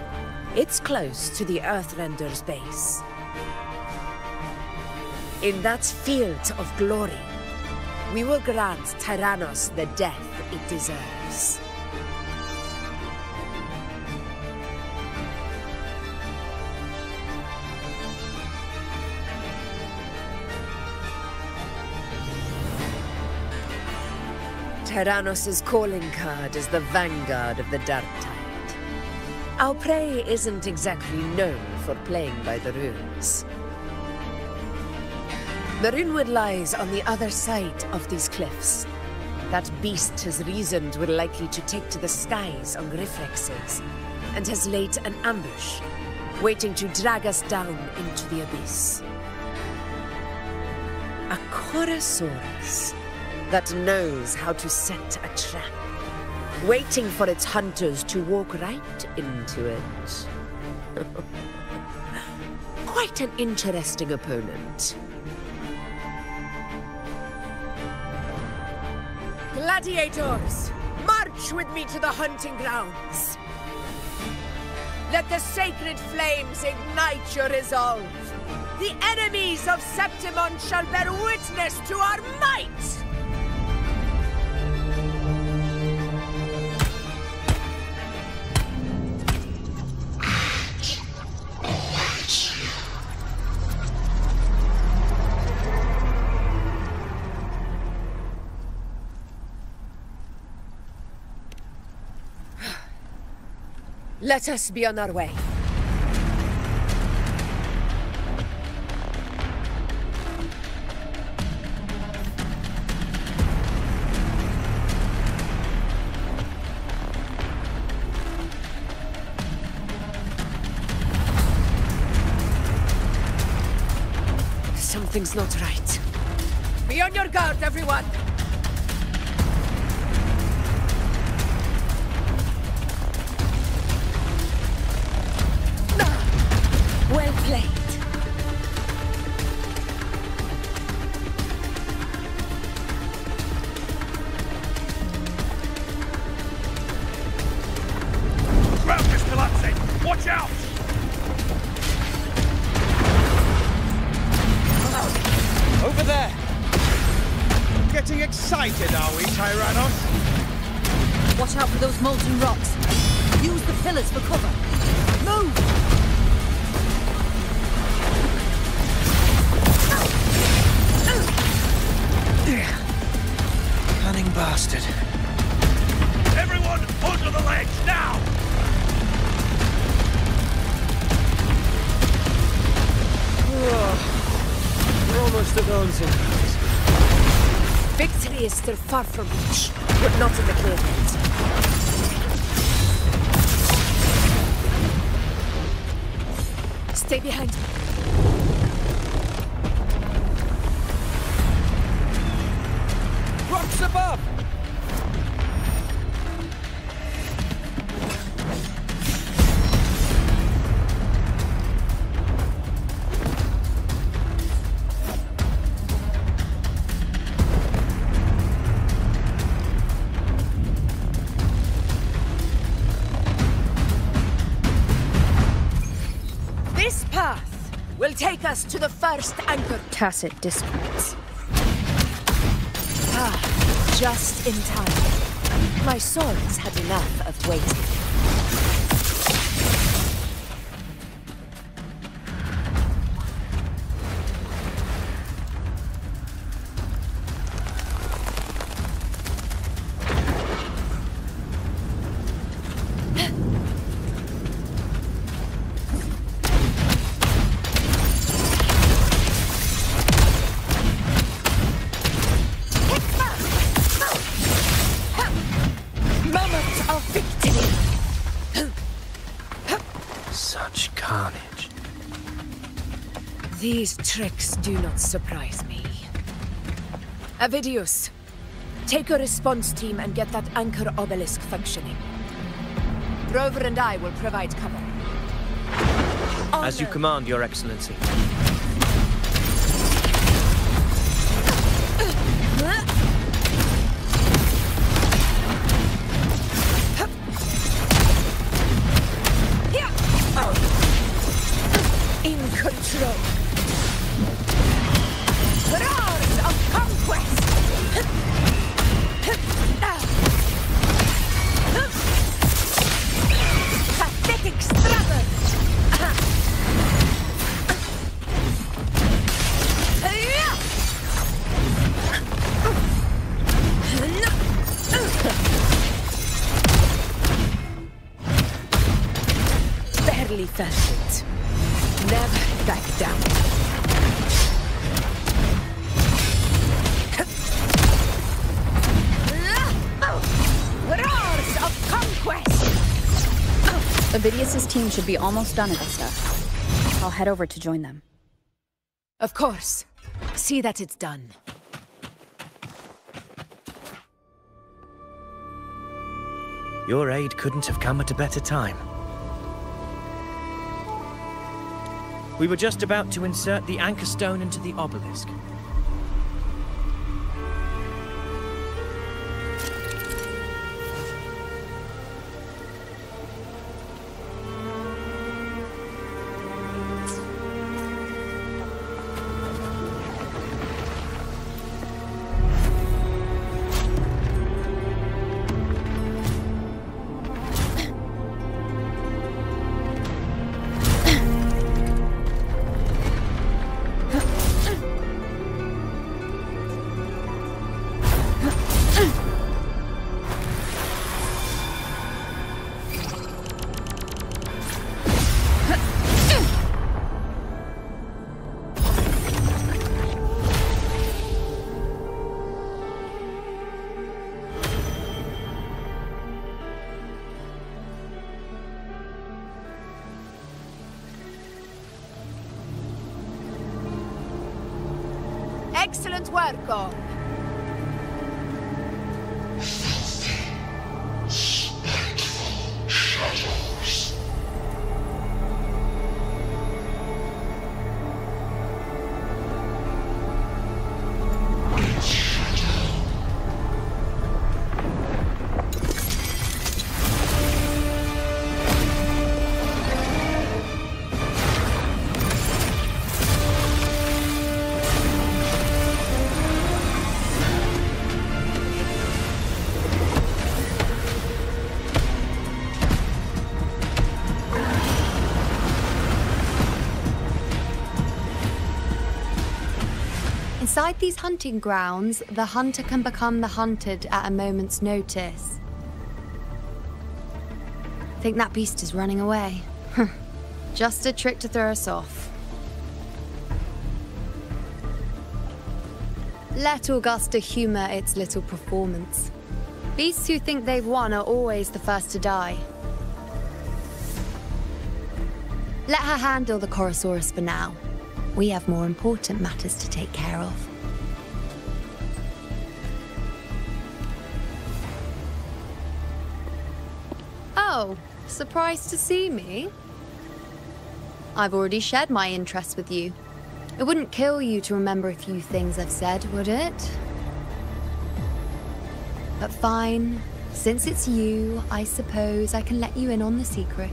Speaker 7: it's close to the Earthrender's base. In that field of glory, we will grant Tyrannos the death it deserves. Tyrannos' calling card is the vanguard of the Dark Tide. Our prey isn't exactly known for playing by the rules. Maroonwood lies on the other side of these cliffs. That beast has reasoned we're likely to take to the skies on reflexes, and has laid an ambush, waiting to drag us down into the abyss. A Chorosaurus that knows how to set a trap, waiting for its hunters to walk right into it. Quite an interesting opponent. Gladiators, march with me to the hunting grounds. Let the sacred flames ignite your resolve. The enemies of Septimon shall bear witness to our might! Let us be on our way. Something's not right. Be on your guard, everyone! Well played.
Speaker 1: Ground is collapsing! Watch out!
Speaker 12: Over there! Getting excited, are we, Tyrannos?
Speaker 11: Watch out for those molten rocks. Use the pillars for cover. Move!
Speaker 12: Cunning bastard.
Speaker 1: Everyone, onto the ledge, now!
Speaker 12: We're almost at Owens.
Speaker 7: Victory is still far from reach, but not in the clear hands. Stay behind me.
Speaker 12: Rocks above!
Speaker 7: This path will take us to the first anchor.
Speaker 3: Tacit discords.
Speaker 7: Just in time. My swords had enough of waiting.
Speaker 12: Such carnage.
Speaker 7: These tricks do not surprise me. Avidius, take a response team and get that anchor obelisk functioning. Grover and I will provide cover.
Speaker 15: As you command, Your Excellency.
Speaker 7: In control. Roars of conquest! Pathetic struggle! Barely felt it. Never back down. Roars of conquest!
Speaker 3: Avidius's team should be almost done, Augusta. I'll head over to join them.
Speaker 7: Of course. See that it's done.
Speaker 15: Your aid couldn't have come at a better time. We were just about to insert the anchor stone into the obelisk.
Speaker 7: Excellent work, all.
Speaker 8: Inside these hunting grounds, the hunter can become the hunted at a moment's notice. Think that beast is running away. Just a trick to throw us off. Let Augusta humor its little performance. Beasts who think they've won are always the first to die. Let her handle the Chorosaurus for now. We have more important matters to take care of. Oh, surprised to see me? I've already shared my interest with you. It wouldn't kill you to remember a few things I've said, would it? But fine. Since it's you, I suppose I can let you in on the secret.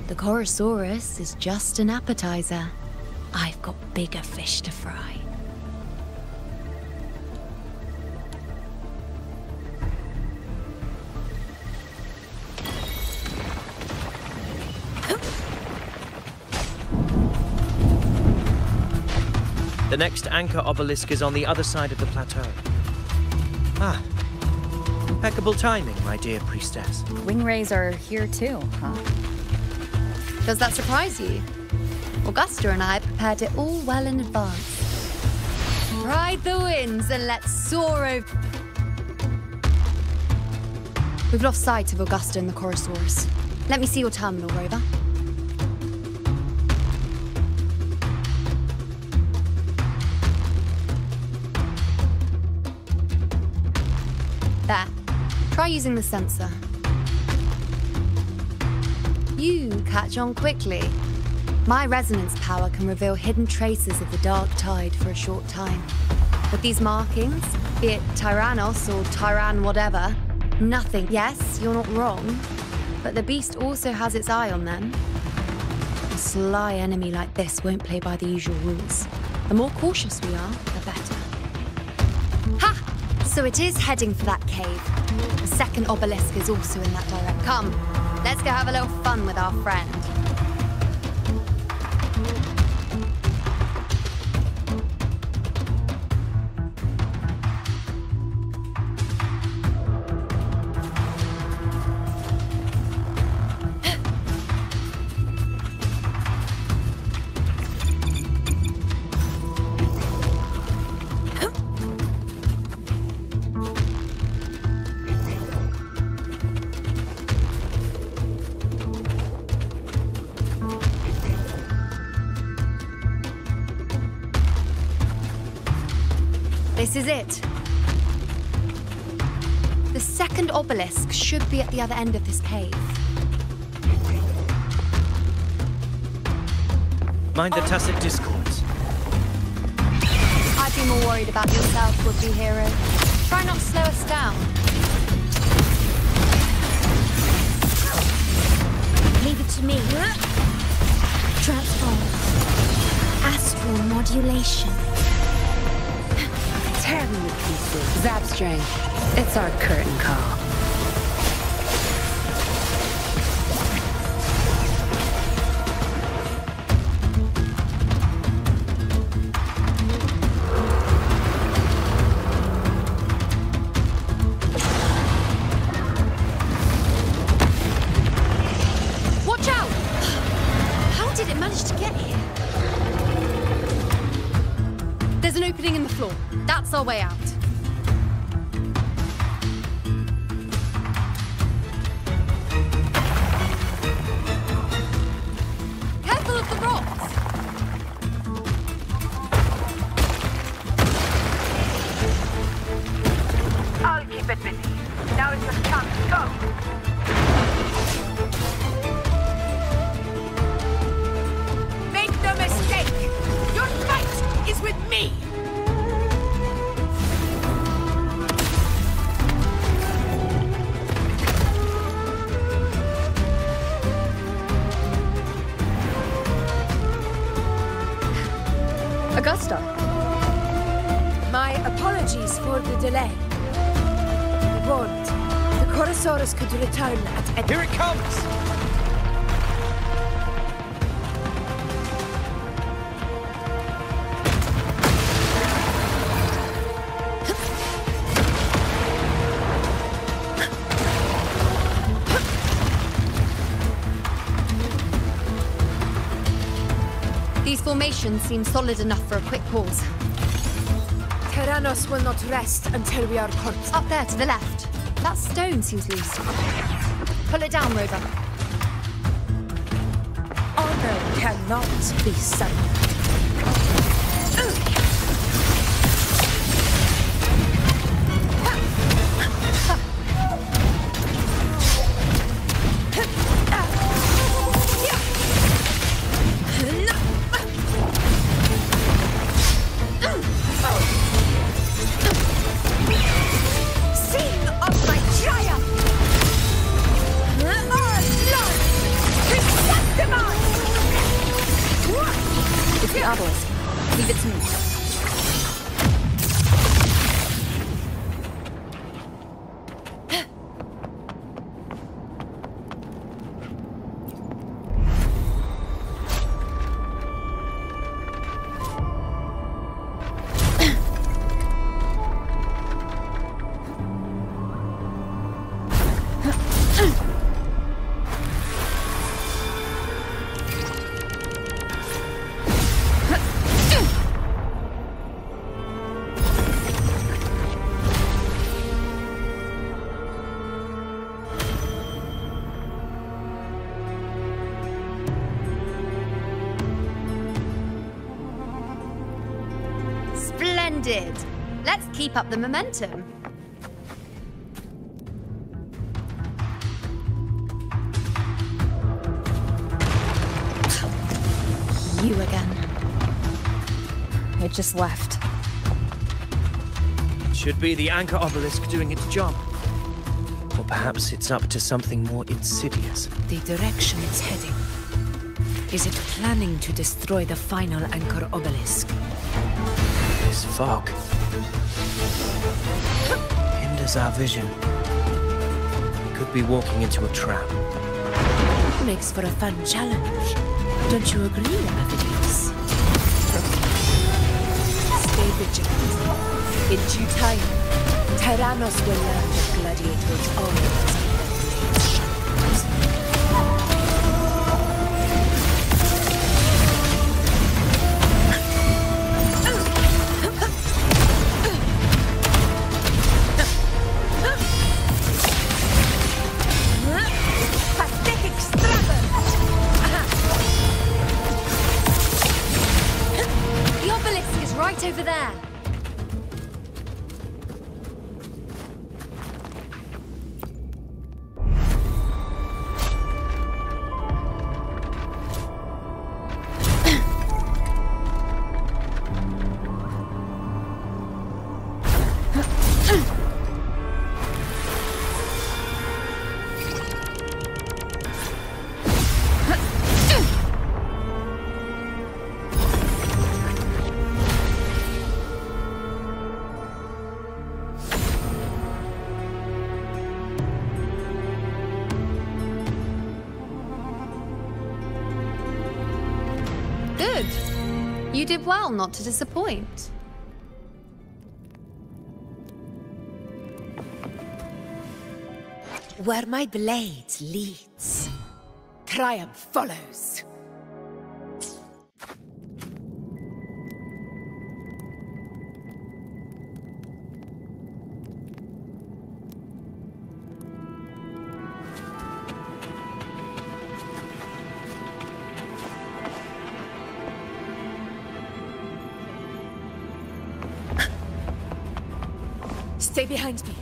Speaker 8: The Chorosaurus is just an appetizer. I've got bigger fish to fry.
Speaker 15: The next anchor obelisk is on the other side of the plateau. Ah. Impeccable timing, my dear priestess.
Speaker 3: Wingrays are here too, huh?
Speaker 8: Does that surprise you? Augusta and I prepared it all well in advance. Ride the winds and let's soar over. We've lost sight of Augusta and the Chorosaurus. Let me see your terminal, Rover. There. Try using the sensor. You catch on quickly. My resonance power can reveal hidden traces of the dark tide for a short time. With these markings, be it Tyrannos or Tyran whatever, nothing. Yes, you're not wrong, but the beast also has its eye on them. A sly enemy like this won't play by the usual rules. The more cautious we are, the better. Ha! So it is heading for that cave. The second obelisk is also in that direction. Come. Let's go have a little fun with our friend. This is it. The second obelisk should be at the other end of this cave.
Speaker 15: Mind the tacit discords.
Speaker 8: I'd be more worried about yourself, would-be hero. Try not to slow us down.
Speaker 17: Leave it to me. Transform. Astral modulation.
Speaker 7: Tear me to pieces. Zap string. It's our curtain call.
Speaker 8: Watch out! How did it manage to get here? There's an opening in the floor. That's our way out. Careful of the rocks!
Speaker 18: keep it busy. Now is your chance. Go! Make no mistake! Your fight is with me!
Speaker 3: Augusta.
Speaker 7: My apologies for the delay. We warned. The Chorosaurus could return at any...
Speaker 12: Here it comes!
Speaker 8: These formations seem solid enough for a quick pause.
Speaker 7: Tyrannos will not rest until we are caught.
Speaker 8: Up there to the left. That stone seems loose. Pull it down, Rover.
Speaker 7: Honor cannot be sudden.
Speaker 3: Leave it to me.
Speaker 8: Splendid! Let's keep up the momentum.
Speaker 3: You again. It just left.
Speaker 15: Should be the anchor obelisk doing its job. Or perhaps it's up to something more insidious.
Speaker 7: The direction it's heading. Is it planning to destroy the final anchor obelisk?
Speaker 15: This fog hinders our vision. Could be walking into a trap.
Speaker 7: Makes for a fun challenge. Don't you agree, Amadeus? Stay vigilant. In due time, Tyrannos will learn that gladiators always keep their blades sharp.
Speaker 8: Right over there. Good. You did well not to disappoint.
Speaker 7: Where my blade leads, triumph follows. Stay behind me.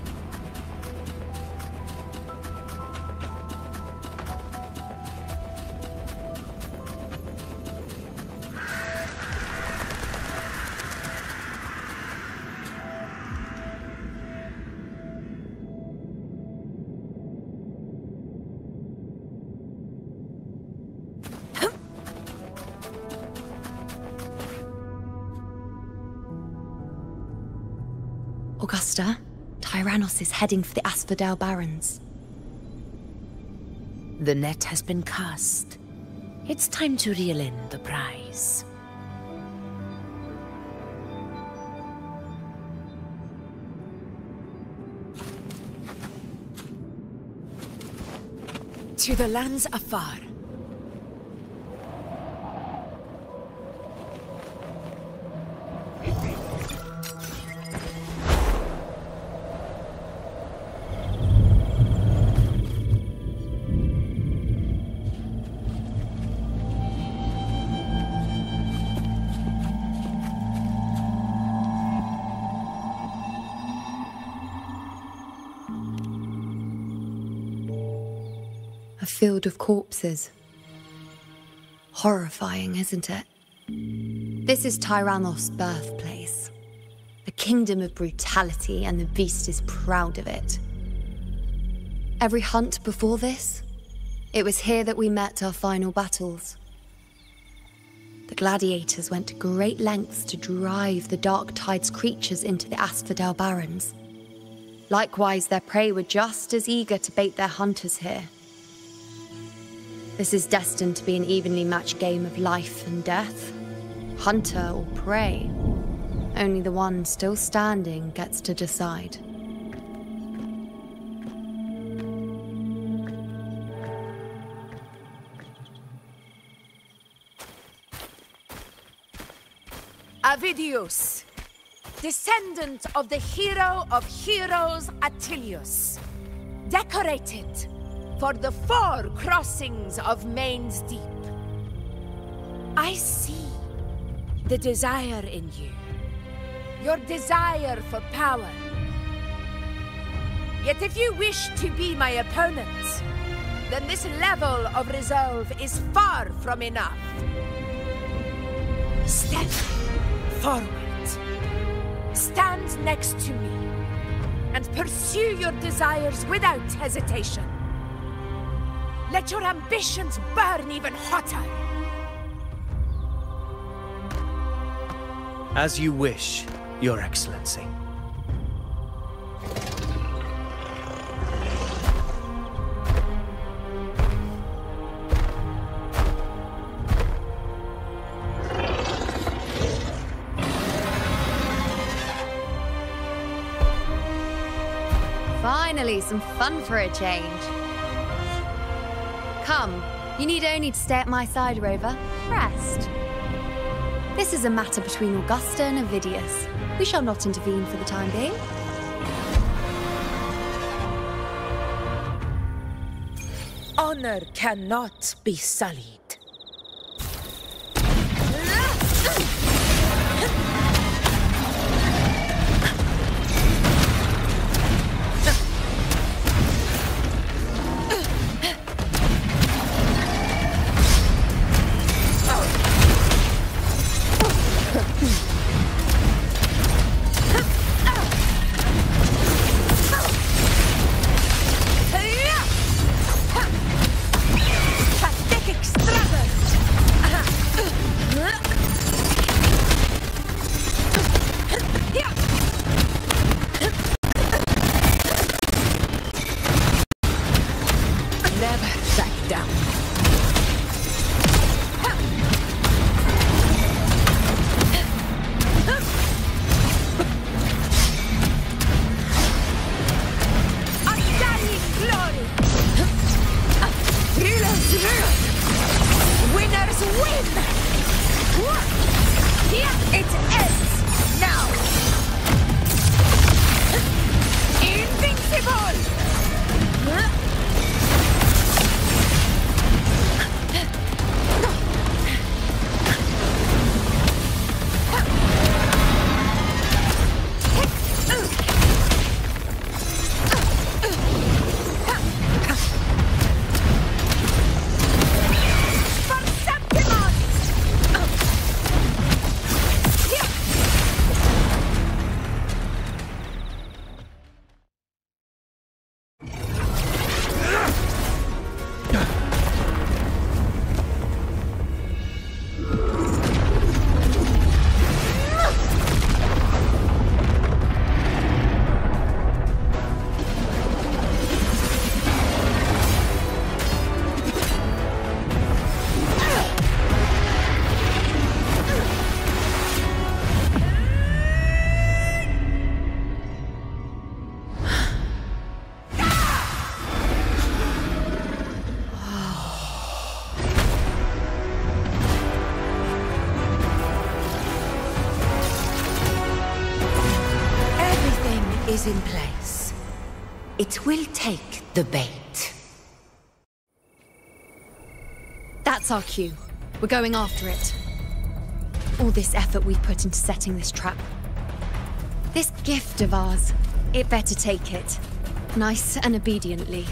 Speaker 8: Augusta, Tyrannos is heading for the Asphodel Barrens.
Speaker 18: The net has been cast. It's time to reel in the prize. To the lands afar.
Speaker 8: A field of corpses. Horrifying, isn't it? This is Tyrannos' birthplace. A kingdom of brutality, and the beast is proud of it. Every hunt before this, it was here that we met our final battles. The gladiators went to great lengths to drive the Dark Tide's creatures into the Asphodel Barrens. Likewise, their prey were just as eager to bait their hunters here. This is destined to be an evenly matched game of life and death. Hunter or prey. Only the one still standing gets to decide.
Speaker 18: Avidius, descendant of the hero of heroes Attilius, decorated for the 4 crossings of Main's Deep. I see the desire in you, your desire for power. Yet if you wish to be my opponent, then this level of resolve is far from enough. Step forward, stand next to me, and pursue your desires without hesitation. Let your ambitions burn even hotter.
Speaker 15: As you wish, Your Excellency.
Speaker 8: Finally, some fun for a change. Come, you need only to stay at my side, Rover. Rest. This is a matter between Augusta and Avidius. We shall not intervene for the time being.
Speaker 18: Honor cannot be sullied. Pathetic strike! is in place. It will take the bait.
Speaker 8: That's our cue. We're going after it. All this effort we've put into setting this trap. This gift of ours, it better take it. Nice and obediently.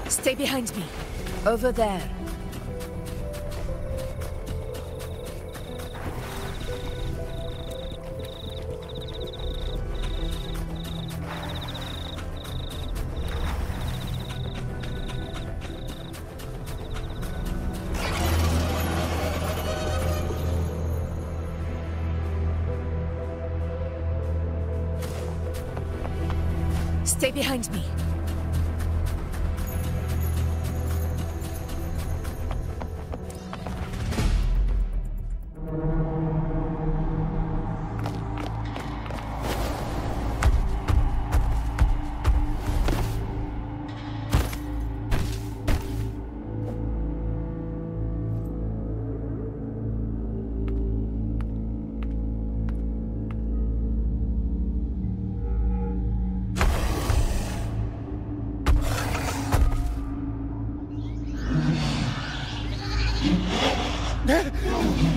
Speaker 18: Stay behind me. Over there. Stay behind me.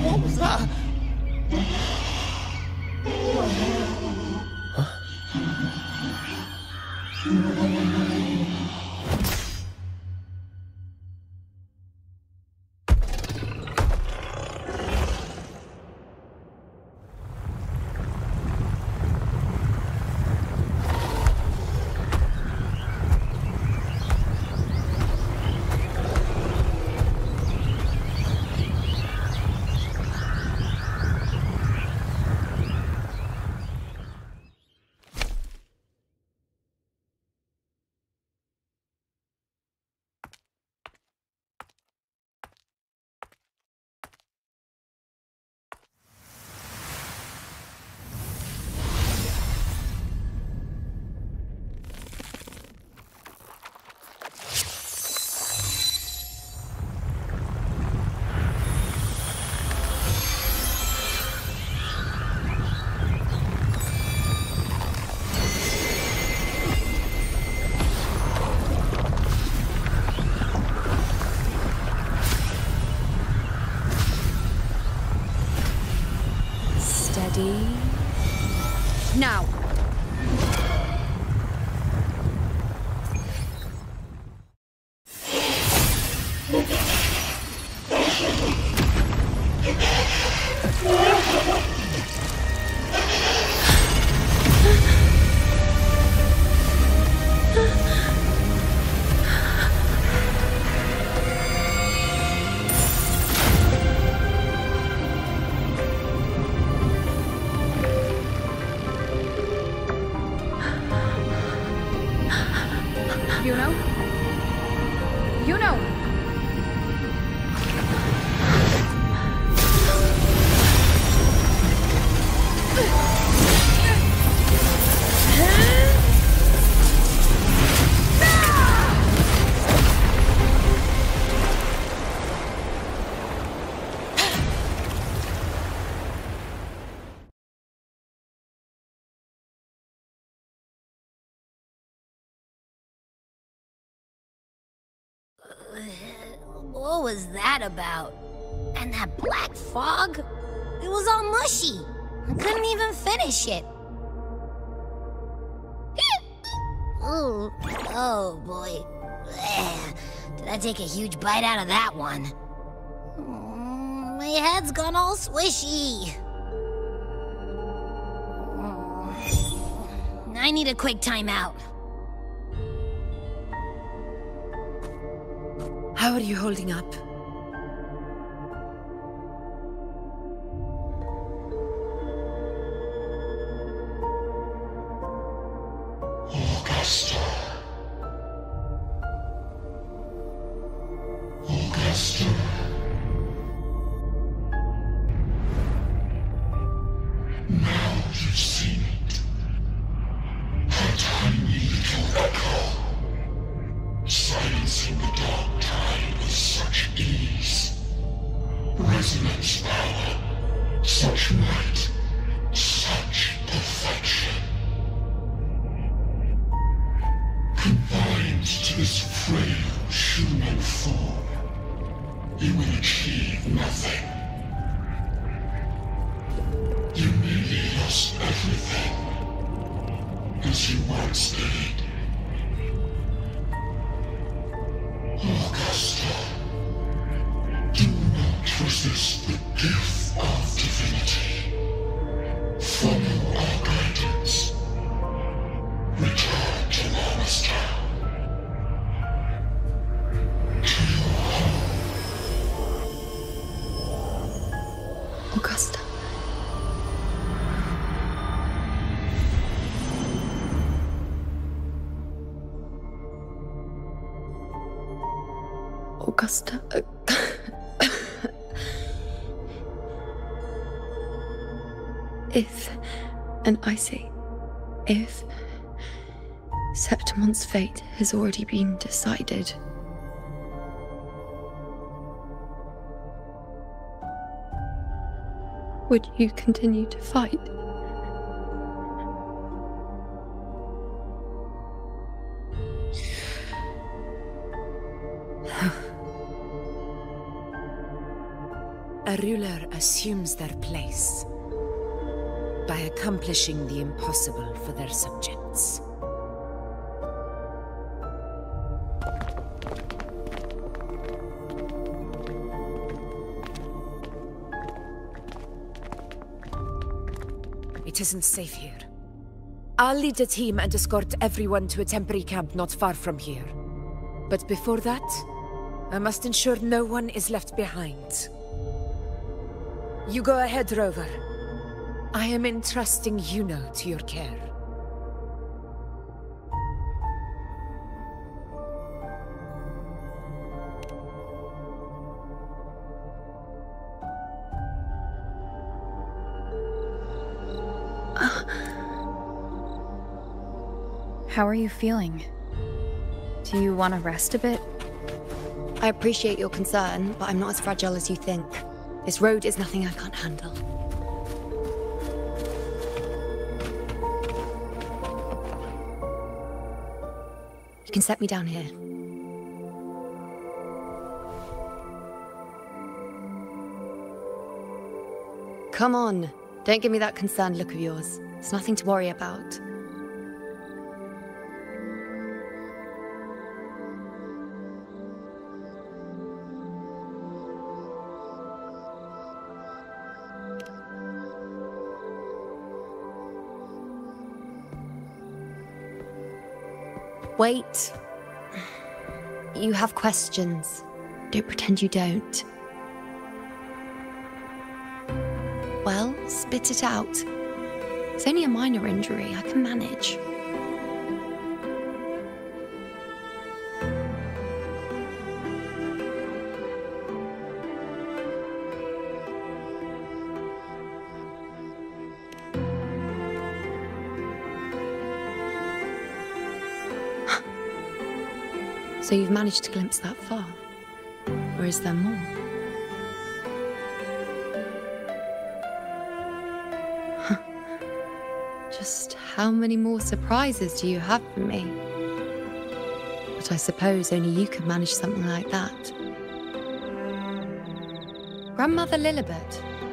Speaker 4: What was that?
Speaker 8: Now!
Speaker 2: What was that about? And that black fog? It was all mushy. I couldn't even finish it. Ooh, oh boy. Did I take a huge bite out of that one? My head's gone all swishy. I need a quick timeout.
Speaker 18: How are you holding up?
Speaker 19: Augusta. Augusta. Now you've seen With this frail human form, you will achieve nothing. You merely lost everything, as you once did. Augusta, do not resist the gift of divinity. Follow our guidance. Return to Lamastown. To your home.
Speaker 8: Augusta. Augusta. If, and I say, if Septimon's fate has already been decided, would you continue to fight?
Speaker 18: A ruler assumes their place by accomplishing the impossible for their subjects. It isn't safe here. I'll lead a team and escort everyone to a temporary camp not far from here. But before that, I must ensure no one is left behind. You go ahead, Rover. I am entrusting Yuno to your care.
Speaker 3: How are you feeling? Do you want to rest a bit?
Speaker 8: I appreciate your concern, but I'm not as fragile as you think. This road is nothing I can't handle. You can set me down here. Come on, don't give me that concerned look of yours. It's nothing to worry about. Wait. You have questions. Don't pretend you don't. Well, spit it out. It's only a minor injury. I can manage. So you've managed to glimpse that far? Or is there more? Just how many more surprises do you have for me? But I suppose only you could manage something like that. Grandmother Lilibet,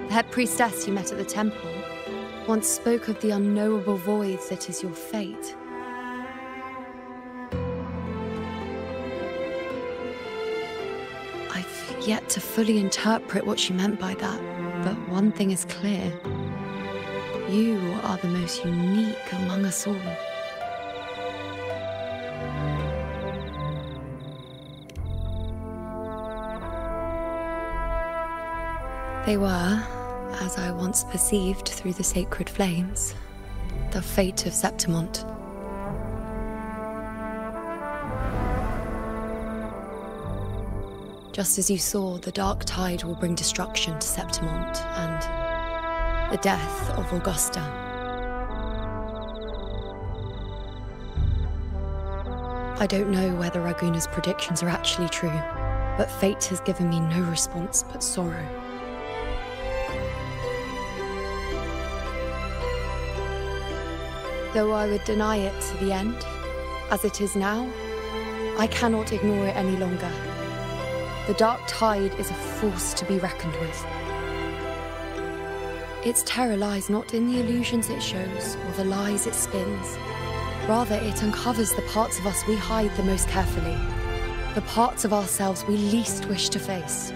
Speaker 8: the head priestess you met at the temple, once spoke of the unknowable void that is your fate. I've yet to fully interpret what she meant by that, but one thing is clear. You are the most unique among us all. They were, as I once perceived through the sacred flames, the fate of Septimont. Just as you saw, the dark tide will bring destruction to Septimont and the death of Augusta. I don't know whether Raguna's predictions are actually true, but fate has given me no response but sorrow. Though I would deny it to the end, as it is now, I cannot ignore it any longer. The dark tide is a force to be reckoned with. Its terror lies not in the illusions it shows or the lies it spins. Rather, it uncovers the parts of us we hide the most carefully, the parts of ourselves we least wish to face.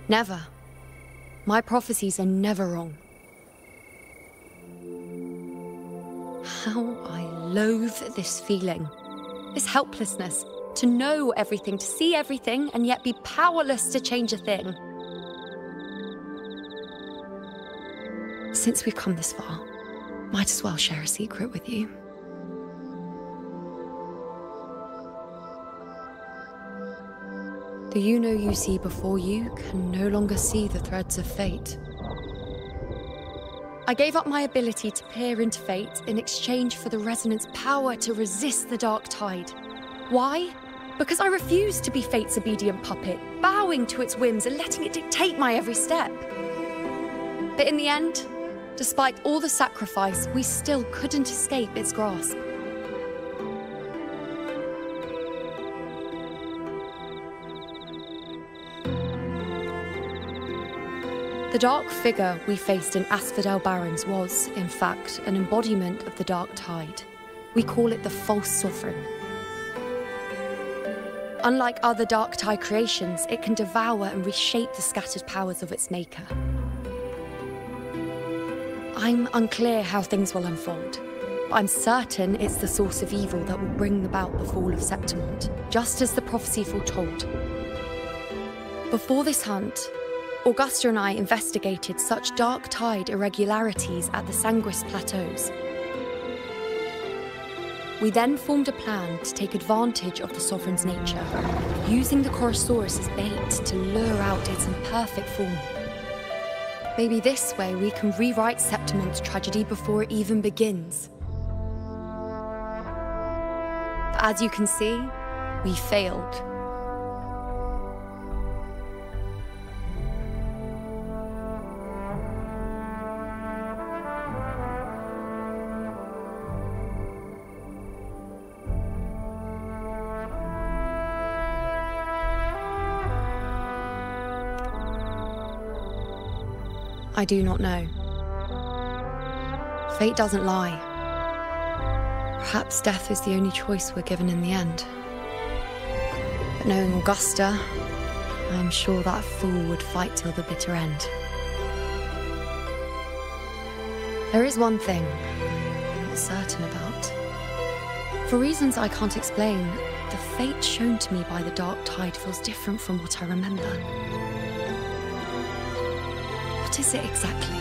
Speaker 8: Never. My prophecies are never wrong. How I loathe this feeling, this helplessness, to know everything, to see everything, and yet be powerless to change a thing. Since we've come this far, might as well share a secret with you. The you see before you can no longer see the threads of fate. I gave up my ability to peer into fate in exchange for the resonance power to resist the dark tide. Why? Because I refused to be fate's obedient puppet, bowing to its whims and letting it dictate my every step. But in the end, despite all the sacrifice, we still couldn't escape its grasp. The dark figure we faced in Asphodel Barrens was, in fact, an embodiment of the dark tide. We call it the false sovereign. Unlike other dark tide creations, it can devour and reshape the scattered powers of its maker. I'm unclear how things will unfold, but I'm certain it's the source of evil that will bring about the fall of Septimont, just as the prophecy foretold. Before this hunt, Augusta and I investigated such dark tide irregularities at the Sanguis Plateaus. We then formed a plan to take advantage of the Sovereign's nature, using the Chorosaurus as bait to lure out its imperfect form. Maybe this way we can rewrite Septimont's tragedy before it even begins. But as you can see, we failed. I do not know. Fate doesn't lie. Perhaps death is the only choice we're given in the end. But knowing Augusta, I'm sure that fool would fight till the bitter end. There is one thing I'm not certain about. For reasons I can't explain, the fate shown to me by the dark tide feels different from what I remember. What is it exactly?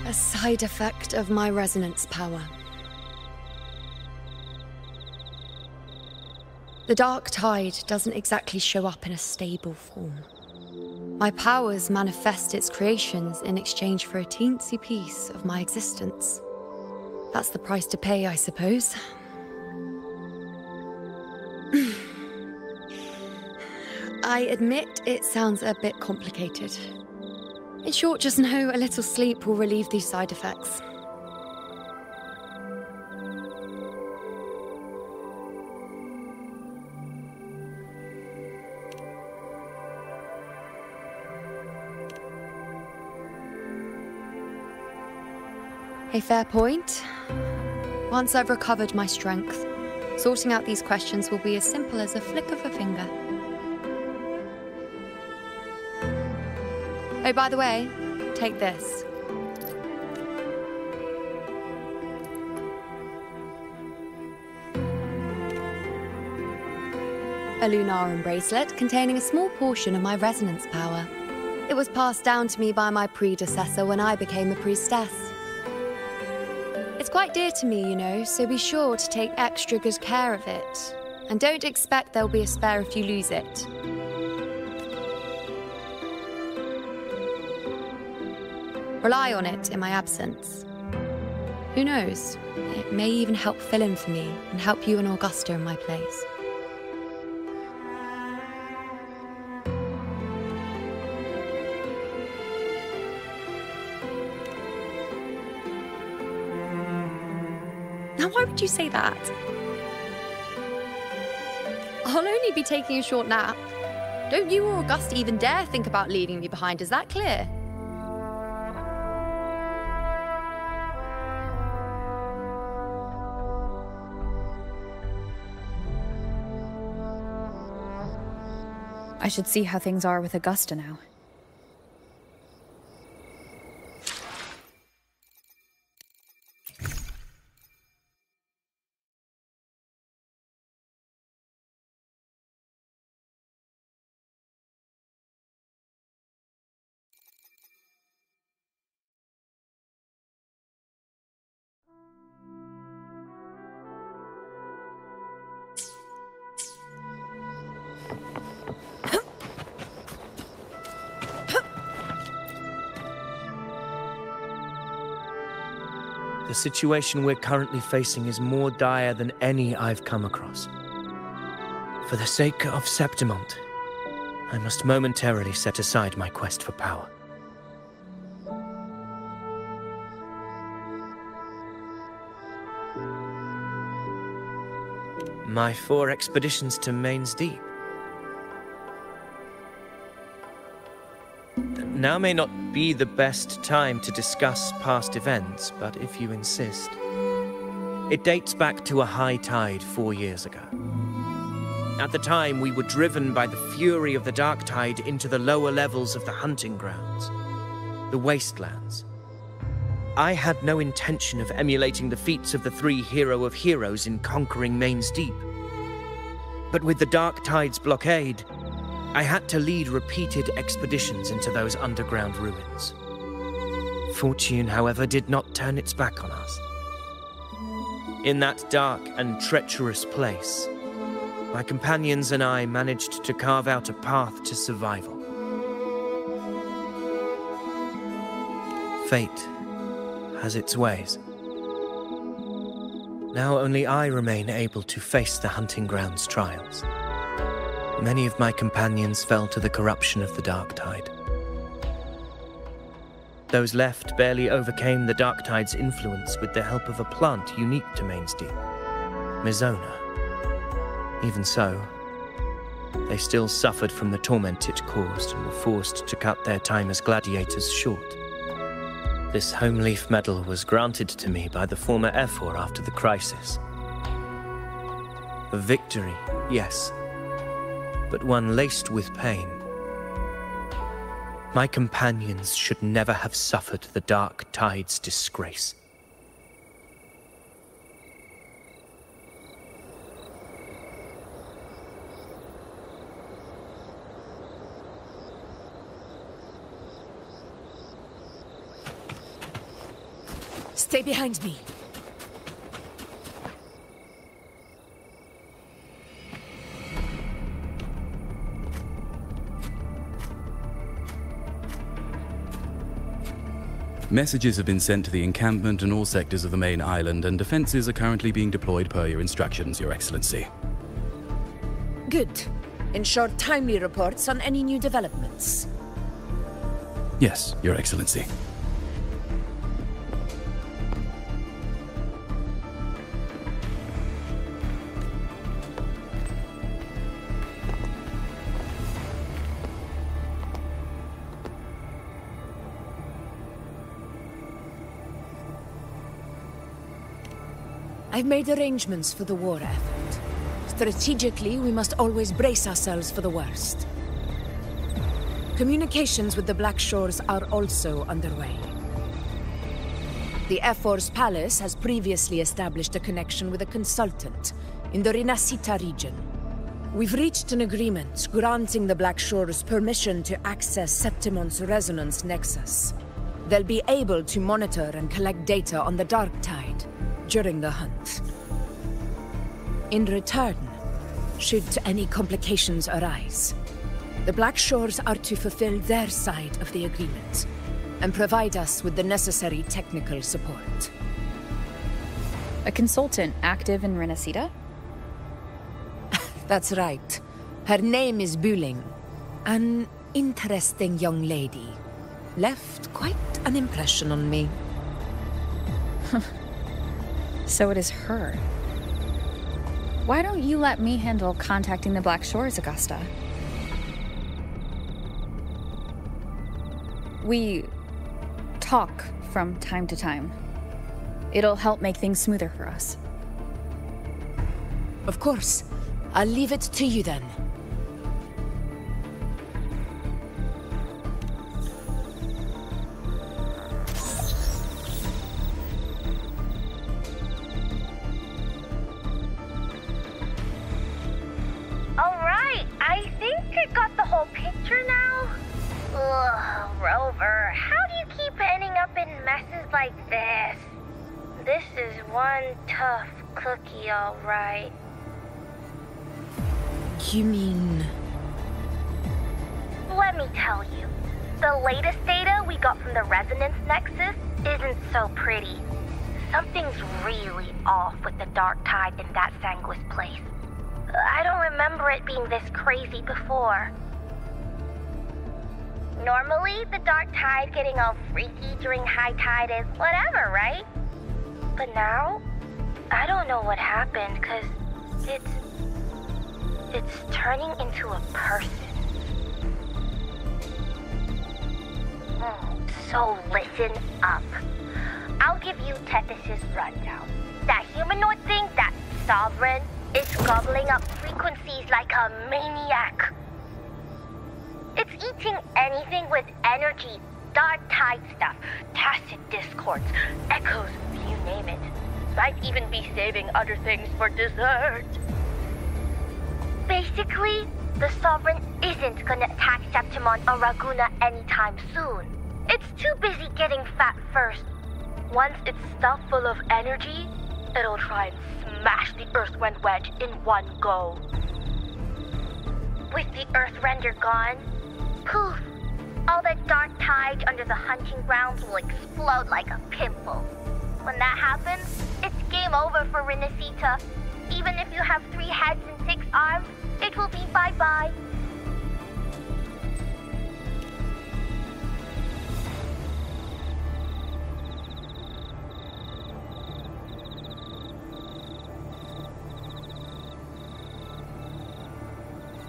Speaker 8: A side effect of my resonance power. The dark tide doesn't exactly show up in a stable form. My powers manifest its creations in exchange for a teensy piece of my existence. That's the price to pay, I suppose. I admit it sounds a bit complicated. In short, just know a little sleep will relieve these side effects. A fair point. Once I've recovered my strength, sorting out these questions will be as simple as a flick of a finger. Oh, by the way, take this. A Lunarum bracelet containing a small portion of my resonance power. It was passed down to me by my predecessor when I became a priestess. It's quite dear to me, you know, so be sure to take extra good care of it. And don't expect there'll be a spare if you lose it. Rely on it in my absence. Who knows? It may even help fill in for me and help you and Augusta in my place. Now, why would you say that? I'll only be taking a short nap. Don't you or Augusta even dare think about leaving me behind, is that clear?
Speaker 3: I should see how things are with Augusta now.
Speaker 15: The situation we're currently facing is more dire than any I've come across. For the sake of Septimont, I must momentarily set aside my quest for power. My 4 expeditions to Main's Deep. Now may not be the best time to discuss past events, but if you insist. It dates back to a high tide 4 years ago. At the time, we were driven by the fury of the dark tide into the lower levels of the hunting grounds, the wastelands. I had no intention of emulating the feats of the 3 hero of heroes in conquering Main's Deep. But with the dark tide's blockade, I had to lead repeated expeditions into those underground ruins. Fortune, however, did not turn its back on us. In that dark and treacherous place, my companions and I managed to carve out a path to survival. Fate has its ways. Now only I remain able to face the hunting grounds' trials. Many of my companions fell to the corruption of the dark tide. Those left barely overcame the dark tide's influence with the help of a plant unique to Main's Deep, Mizona. Even so, they still suffered from the torment it caused and were forced to cut their time as gladiators short. This home leaf medal was granted to me by the former Ephor after the crisis. A victory, yes, but one laced with pain. My companions should never have suffered the dark tide's disgrace.
Speaker 18: Stay behind me.
Speaker 9: Messages have been sent to the encampment and all sectors of the main island, and defenses are currently being deployed per your instructions, Your Excellency.
Speaker 7: Good. Ensure timely reports on any new developments.
Speaker 9: Yes, Your Excellency.
Speaker 7: I've made arrangements for the war effort. Strategically, we must always brace ourselves for the worst. Communications with the Black Shores are also underway. The Ephor's palace has previously established a connection with a consultant in the Rinascita region. We've reached an agreement granting the Black Shores permission to access Septimont's resonance nexus. They'll be able to monitor and collect data on the Dark Tide during the hunt. In return, should any complications arise. The Black Shores are to fulfill their side of the agreement and provide us with the necessary technical support.
Speaker 3: A consultant active in Renacita?
Speaker 7: That's right. Her name is Buling. An interesting young lady. Left quite an impression on me.
Speaker 3: So it is her. Why don't you let me handle contacting the Black Shores, Augusta? We talk from time to time. It'll help make things smoother for us.
Speaker 7: Of course. I'll leave it to you then.
Speaker 20: Alright, I think I got the whole picture now. Ugh, Rover, how do you keep ending up in messes like this? This is one tough cookie, alright.
Speaker 7: You mean...
Speaker 20: Let me tell you. The latest data we got from the Resonance Nexus isn't so pretty. Something's really off with the Dark Tide in that Sanguis place. I don't remember it being this crazy before. Normally, the Dark Tide getting all freaky during high tide is whatever, right? But now, I don't know what happened, cause it's turning into a person. So listen up. I'll give you Tethys' rundown. That humanoid thing, that Sovereign, is gobbling up frequencies like a maniac. It's eating anything with energy, dark tide stuff, tacit discords, echoes, you name it. Might even be saving other things for dessert. Basically, the Sovereign isn't gonna attack Septimon or Raguna anytime soon. It's too busy getting fat first. Once it's stuffed full of energy, it'll try and smash the Earthwind Wedge in one go. With the Earthrender gone, poof, all that dark tide under the hunting grounds will explode like a pimple. When that happens, it's game over for Renacita. Even if you have 3 heads and 6 arms, it will be bye-bye.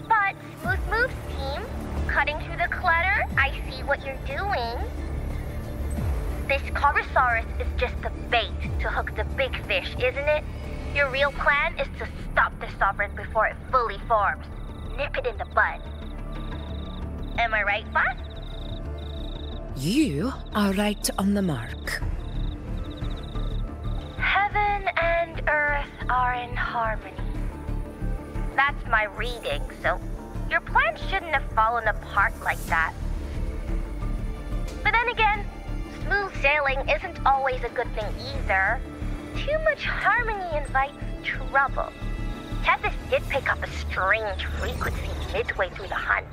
Speaker 20: But, Smooth Moves team, cutting through the clutter, I see what you're doing. This Corosaurus is just the bait to hook the big fish, isn't it? Your real plan is to stop the Sovereign before it fully forms. Nip it in the bud. Am I right, boss?
Speaker 7: You are right on the mark.
Speaker 20: Heaven and Earth are in harmony. That's my reading, so your plan shouldn't have fallen apart like that. But then again, smooth sailing isn't always a good thing either. Too much harmony invites trouble. Tethys did pick up a strange frequency midway through the hunt.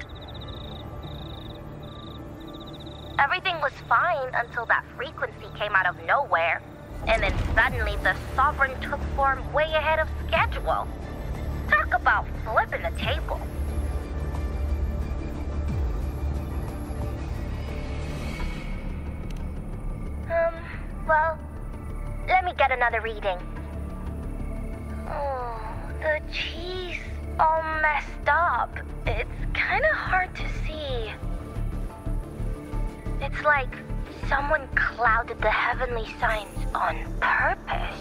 Speaker 20: Everything was fine until that frequency came out of nowhere, and then suddenly the Sovereign took form way ahead of schedule. Talk about flipping the table. Well, let me get another reading. Oh, the cheese all messed up. It's kind of hard to see. It's like someone clouded the heavenly signs on purpose.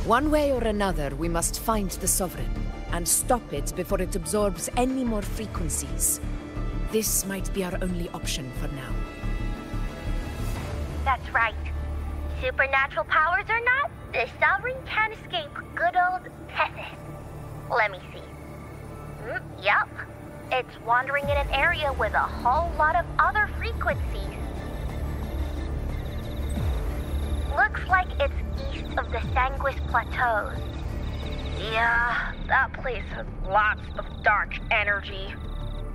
Speaker 7: One way or another, we must find the Sovereign and stop it before it absorbs any more frequencies. This might be our only option for now.
Speaker 20: That's right. Supernatural powers or not, the Sovereign can't escape good old Tethys. Let me see. Yup. It's wandering in an area with a whole lot of other frequencies. Looks like it's east of the Sanguis Plateaus. Yeah, that place has lots of dark energy.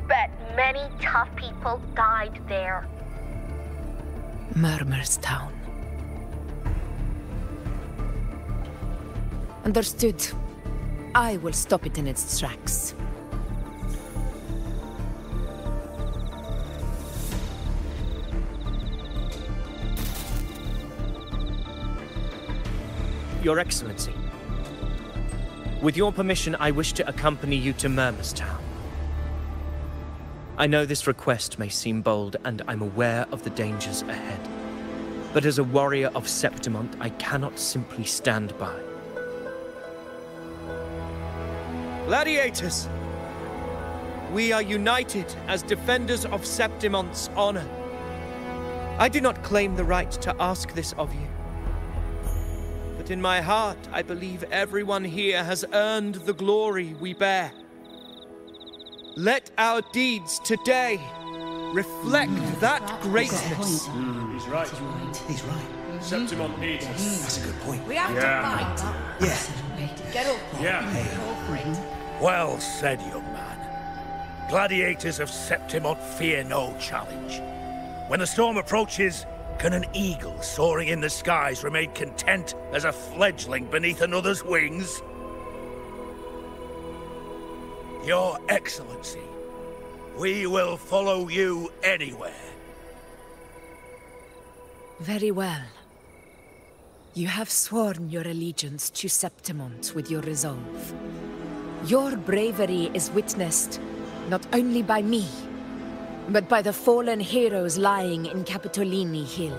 Speaker 20: Bet many tough people died there.
Speaker 18: Murmur's Town. Understood. I will stop it in its tracks.
Speaker 15: Your Excellency, with your permission, I wish to accompany you to Murmur's Town. I know this request may seem bold, and I'm aware of the dangers ahead. But as a warrior of Septimont, I cannot simply stand by. Gladiators! We are united as defenders of Septimont's honor. I do not claim the right to ask this of you. But in my heart, I believe everyone here has earned the glory we bear. Let our deeds today reflect that greatness.
Speaker 10: He's right.
Speaker 14: He's right.
Speaker 10: Septimont needs us.
Speaker 14: That's a good point.
Speaker 18: We have to fight.
Speaker 14: Yeah.
Speaker 18: Get up.
Speaker 10: Yeah.
Speaker 13: Well said, young man. Gladiators of Septimont fear no challenge. When the storm approaches, can an eagle soaring in the skies remain content as a fledgling beneath another's wings? Your Excellency, we will follow you anywhere.
Speaker 18: Very well. You have sworn your allegiance to Septimont with your resolve. Your bravery is witnessed not only by me, but by the fallen heroes lying in Capitolini Hill.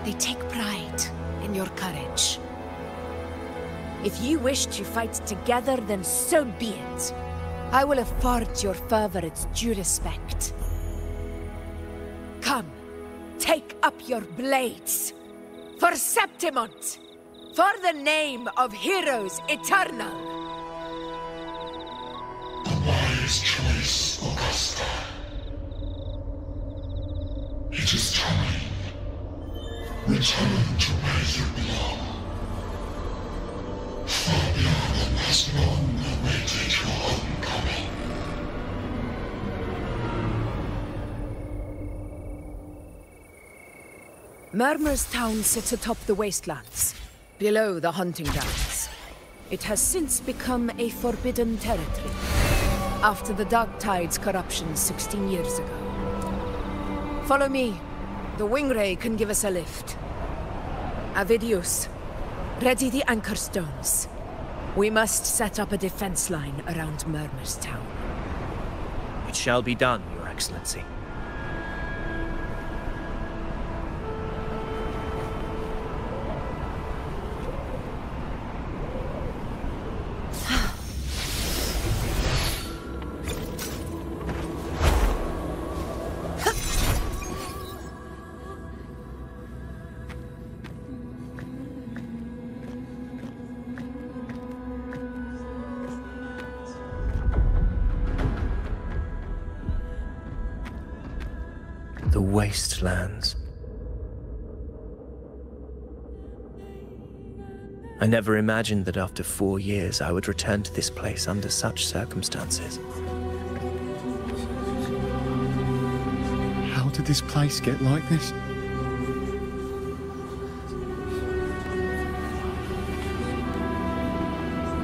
Speaker 18: They take pride in your courage. If you wish to fight together, then so be it. I will afford your fervor its due respect. Come, take up your blades. For Septimont! For the name of heroes eternal!
Speaker 19: A wise choice, Augusta. It is time. Return to where you belong. Fabian has long awaited your homecoming.
Speaker 18: Murmur's Town sits atop the wastelands, below the hunting grounds. It has since become a forbidden territory, after the Dark Tide's corruption 16 years ago. Follow me. The Wingray can give us a lift. Avidius, ready the anchor stones. We must set up a defense line around Murmur's Town.
Speaker 15: It shall be done, Your Excellency. The wastelands. I never imagined that after 4 years I would return to this place under such circumstances.
Speaker 21: How did this place get like this?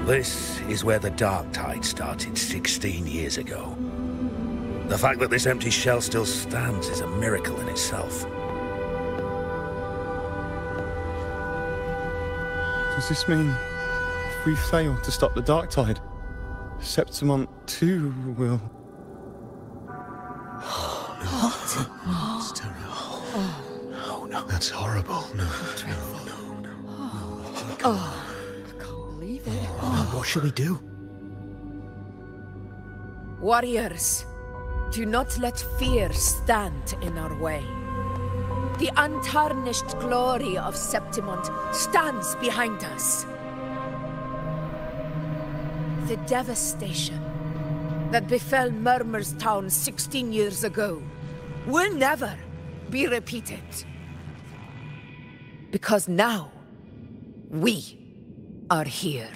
Speaker 13: This is where the Dark Tide started 16 years ago. The fact that this empty shell still stands is a miracle in itself.
Speaker 21: Does this mean if we fail to stop the Dark Tide, Septimont too will...
Speaker 14: That's terrible. Oh, no. That's horrible. No.
Speaker 18: Oh, I can't believe it.
Speaker 14: What shall we do?
Speaker 18: Warriors, do not let fear stand in our way. The untarnished glory of Septimont stands behind us. The devastation that befell Murmur's Town 16 years ago will never be repeated. Because now, we are here.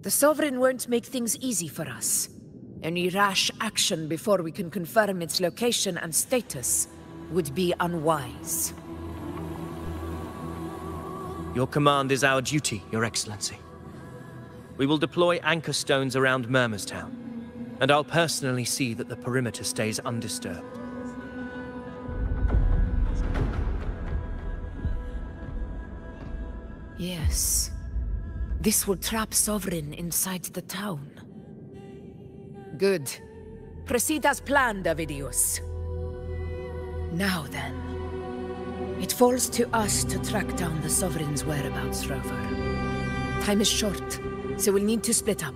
Speaker 7: The Sovereign won't make things easy for us. Any rash action before we can confirm its location and status would be unwise.
Speaker 15: Your command is our duty, Your Excellency. We will deploy anchor stones around Murmurstown, and I'll personally see that the perimeter stays undisturbed.
Speaker 7: Yes. This will trap Sovereign inside the town. Good. Proceed as planned, Avidius. Now then. It falls to us to track down the Sovereign's whereabouts, Rover. Time is short, so we'll need to split up.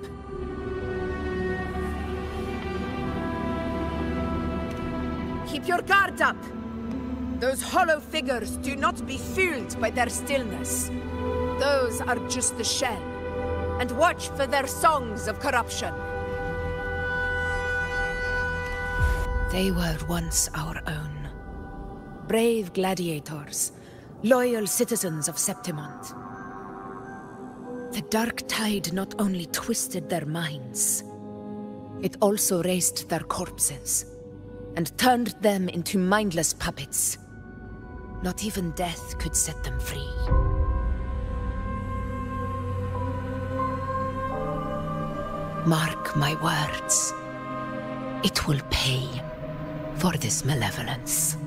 Speaker 7: Keep your guard up! Those hollow figures do not be fooled by their stillness. Those are just the shell. And watch for their songs of corruption. They were once our own. Brave gladiators, loyal citizens of Septimont. The dark tide not only twisted their minds, it also raised their corpses, and turned them into mindless puppets. Not even death could set them free. Mark my words. It will pay for this malevolence.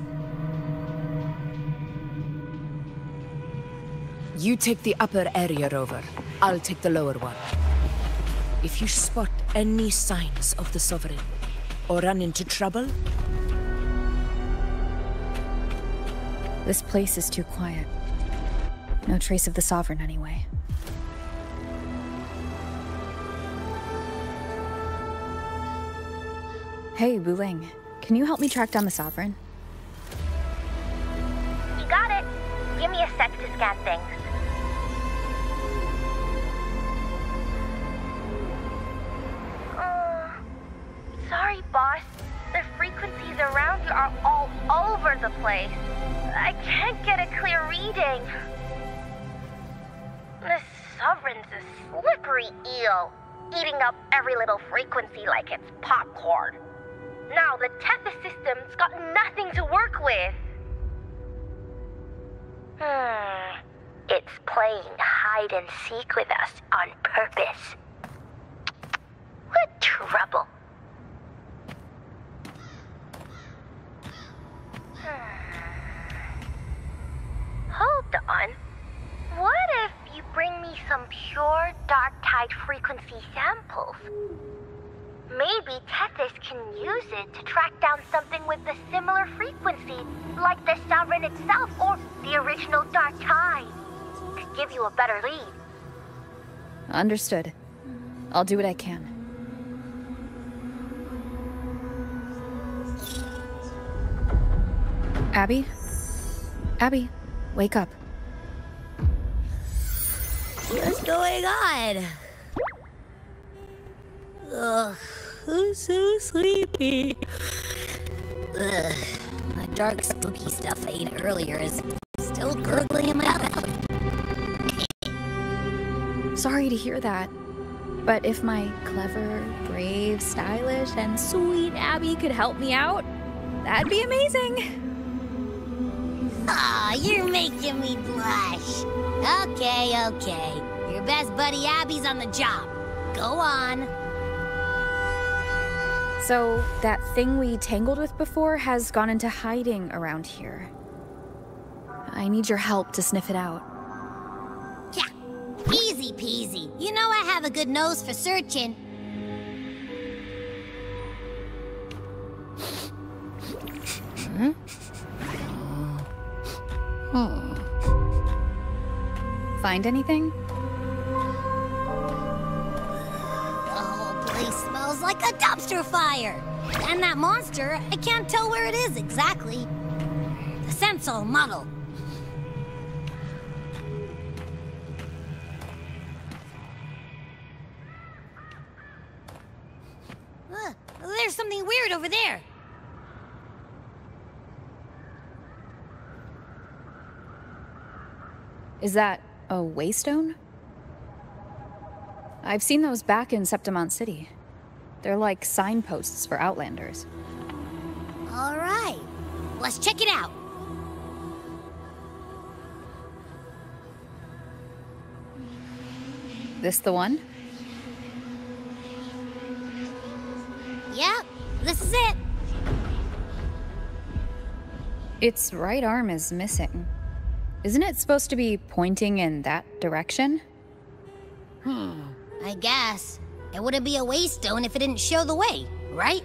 Speaker 7: You take the upper area, Rover. I'll take the lower one. If you spot any signs of the Sovereign, or run into trouble...
Speaker 3: This place is too quiet. No trace of the Sovereign anyway. Hey, Wuling. Can you help me track down the Sovereign?
Speaker 20: You got it. Give me a sec to scan things. Sorry, boss. The frequencies around you are all over the place. I can't get a clear reading. The Sovereign's a slippery eel, eating up every little frequency like it's popcorn. Now the Tethys system's got nothing to work with. It's playing hide and seek with us on purpose. What trouble? Hold on. What if you bring me some pure dark tide frequency samples? Maybe Tethys can use it to track down something with a similar frequency, like the Sovereign itself or the original dark tide. Could give you a better lead.
Speaker 3: Understood. I'll do what I can. Abby? Abby, wake up.
Speaker 2: What's going on? Ugh, I'm so sleepy. Ugh, that dark spooky stuff I ate earlier is still gurgling in my mouth.
Speaker 3: Sorry to hear that. But if my clever, brave, stylish, and sweet Abby could help me out, that'd be amazing.
Speaker 2: Aw, you're making me blush. Okay. Your best buddy Abby's on the job. Go on.
Speaker 3: So, that thing we tangled with before has gone into hiding around here. I need your help to sniff it out.
Speaker 2: Yeah, easy peasy. You know I have a good nose for searching.
Speaker 3: Find anything?
Speaker 2: The whole place smells like a dumpster fire. And that monster, I can't tell where it is exactly. The scent's all muddled. There's something weird over there.
Speaker 3: Is that a waystone? I've seen those back in Septimont City. They're like signposts for Outlanders.
Speaker 2: All right, let's check it out.
Speaker 3: This the one?
Speaker 2: Yep, this is it.
Speaker 3: Its right arm is missing. Isn't it supposed to be pointing in that direction?
Speaker 2: I guess. It wouldn't be a waystone if it didn't show the way, right?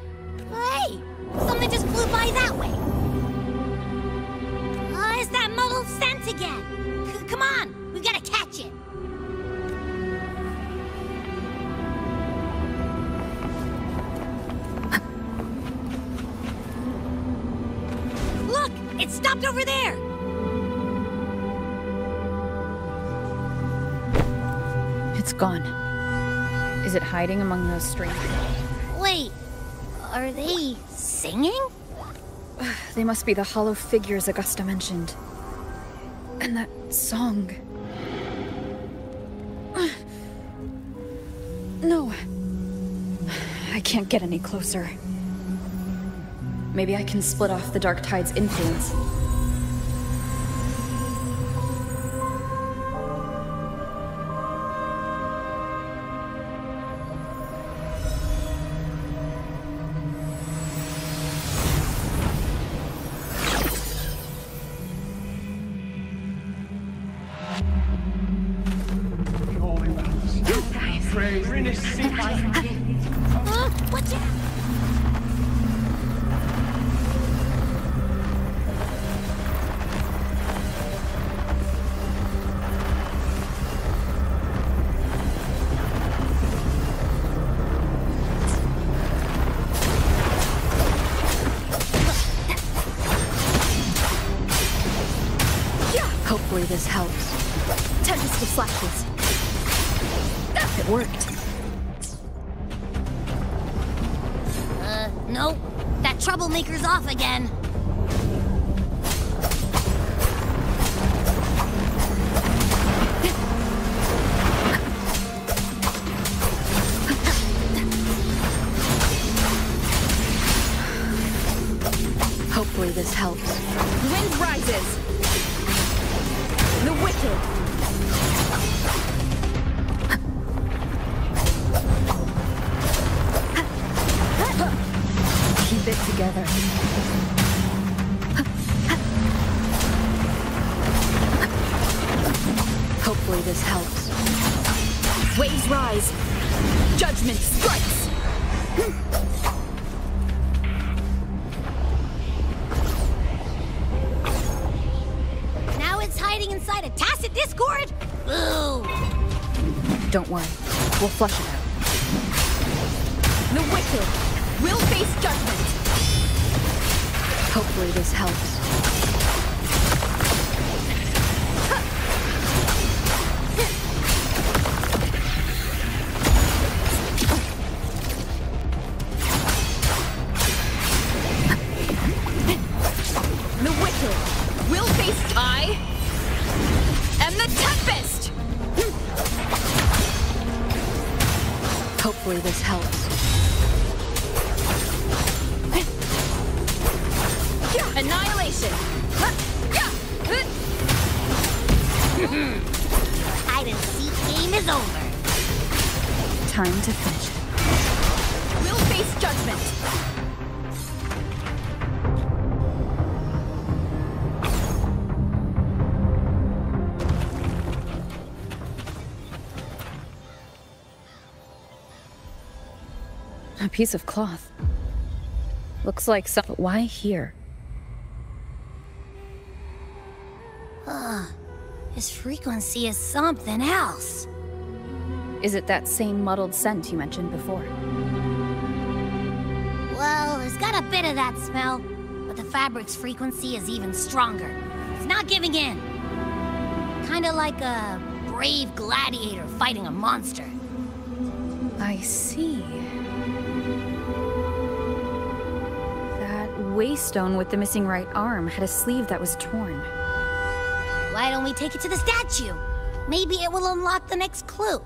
Speaker 2: Hey, something just flew by that way. Oh, it's that muddled scent again. Come on, we gotta catch it. Look, it stopped over there.
Speaker 3: It's gone. Is it hiding among those strangers?
Speaker 2: Wait, are they singing?
Speaker 3: They must be the hollow figures Augusta mentioned. And that song. No. I can't get any closer. Maybe I can split off the Dark Tide's influence.
Speaker 2: Watch out!
Speaker 3: Hopefully this helps. Tempest of flashes. It worked.
Speaker 2: Nope. That troublemaker's off again.
Speaker 3: Hopefully this helps.
Speaker 7: The wind rises. The wicked.
Speaker 3: Keep it together. Hopefully this helps.
Speaker 7: Waves rise. Judgment strikes.
Speaker 2: Now it's hiding inside a tacit discord? Ooh.
Speaker 3: Don't worry. We'll flush it out.
Speaker 7: The wicked will face judgment.
Speaker 3: Hopefully this helps.
Speaker 7: The wicked will face I and the tempest.
Speaker 3: Hopefully this helps.
Speaker 7: Annihilation!
Speaker 2: Hide and seek game is over.
Speaker 3: Time to finish it.
Speaker 7: We'll face judgment.
Speaker 3: A piece of cloth. Looks like some. But why here?
Speaker 2: His frequency is something else.
Speaker 3: Is it that same muddled scent you mentioned before?
Speaker 2: Well, it's got a bit of that smell, but the fabric's frequency is even stronger. It's not giving in. Kinda like a brave gladiator fighting a monster.
Speaker 3: I see. That waystone with the missing right arm had a sleeve that was torn.
Speaker 2: Why don't we take it to the statue? Maybe it will unlock the next clue.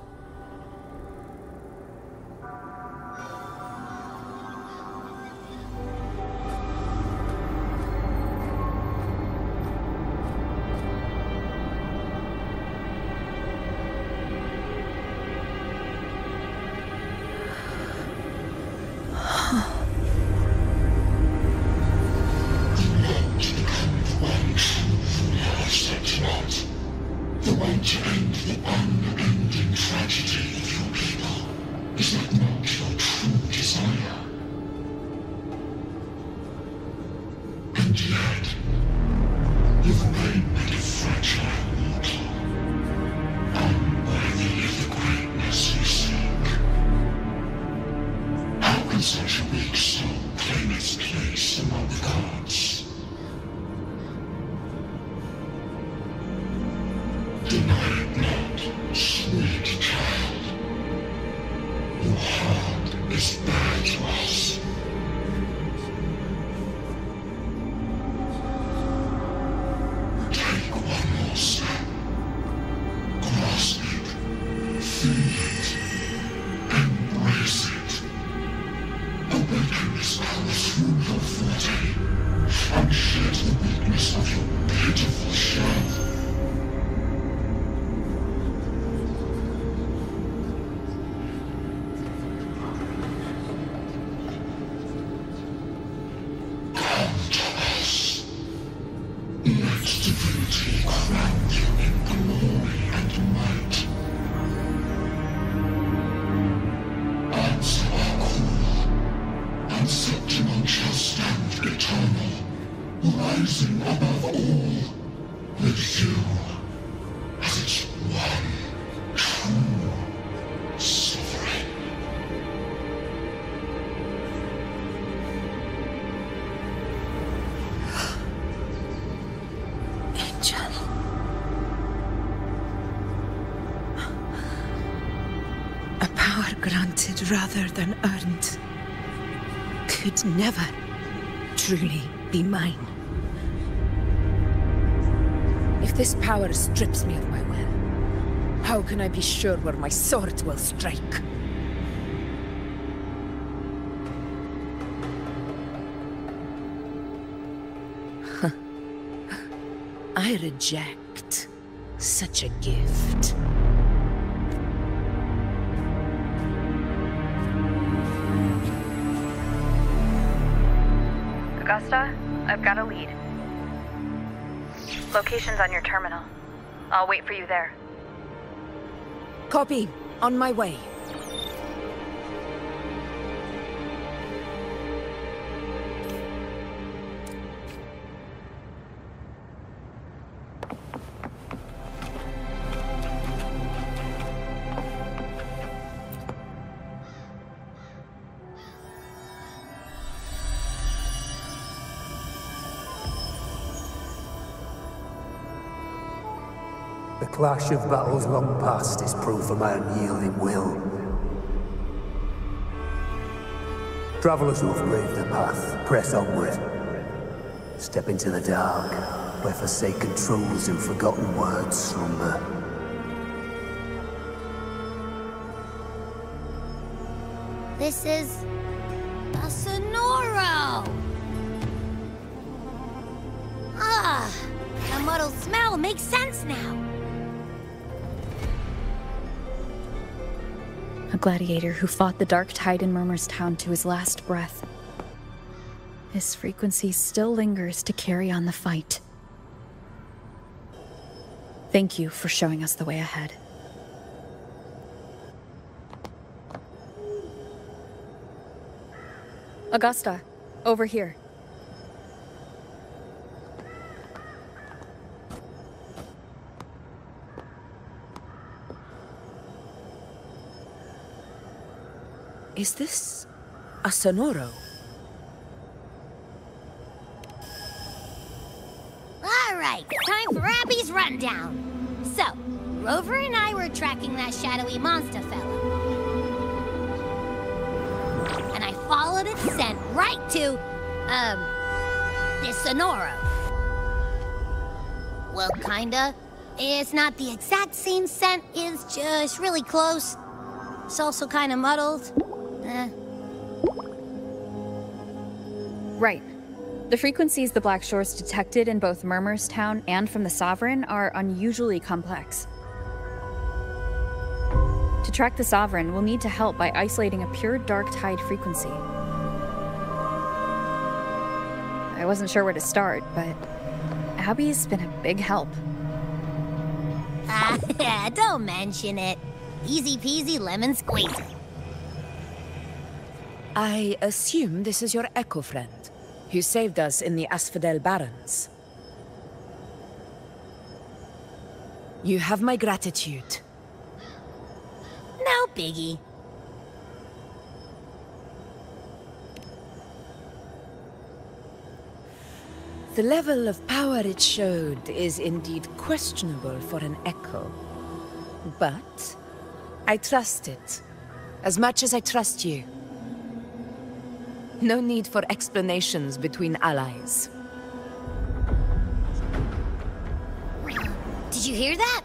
Speaker 19: And yet, you've made me a fragile mortal, unworthy of the greatness you seek. How can such a weak soul claim its place among the gods? Deny it not, sweet child. Your heart is bare to us. Take one more step. Grasp it. Feel it. Embrace it. Awaken this power through your forte, and shed the weakness of your pitiful shell. Divinity crown you in glory and might. Answer our call, and Septimon shall stand eternal, rising above all, with you as its one true sovereign.
Speaker 16: A power granted rather than earned could never truly be mine.
Speaker 7: If this power strips me of my will, how can I be sure where my sword will strike? I reject such a gift.
Speaker 3: Augusta, I've got a lead. Location's on your terminal. I'll wait for you there.
Speaker 7: Copy. On my way.
Speaker 5: The clash of battles long past is proof of my unyielding will. Travelers who have braved the path, press onward. Step into the dark, where forsaken truths and forgotten words slumber.
Speaker 2: This is a Sonoro! Ah, the muddled smell makes sense now.
Speaker 3: A gladiator who fought the dark tide in Murmur's Town to his last breath. His frequency still lingers to carry on the fight. Thank you for showing us the way ahead. Augusta, over here.
Speaker 7: Is this a Sonoro?
Speaker 2: All right, time for Abby's rundown. So, Rover and I were tracking that shadowy monster fellow. And I followed its scent right to, this Sonoro. Well, kinda. It's not the exact same scent, it's just really close. It's also kinda muddled.
Speaker 3: Right. The frequencies the Black Shores detected in both Murmur's Town and from the Sovereign are unusually complex. To track the Sovereign, we'll need to help by isolating a pure dark tide frequency. I wasn't sure where to start, but Abby's been a big help.
Speaker 2: Don't mention it. Easy peasy lemon squeezy.
Speaker 7: I assume this is your echo friend. who saved us in the Asphodel Barrens. You have my gratitude.
Speaker 2: No biggie.
Speaker 7: The level of power it showed is indeed questionable for an echo. But I trust it, as much as I trust you. No need for explanations between allies.
Speaker 2: Did you hear that?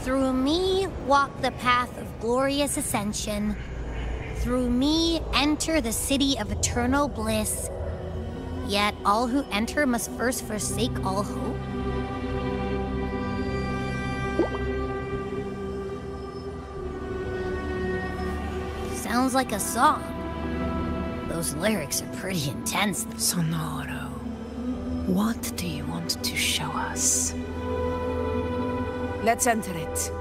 Speaker 2: Through me walk the path of glorious ascension. Through me enter the city of eternal bliss. Yet all who enter must first forsake all hope. Sounds like a song. Those lyrics are pretty intense.
Speaker 7: Sonoro, what do you want to show us? Let's enter it.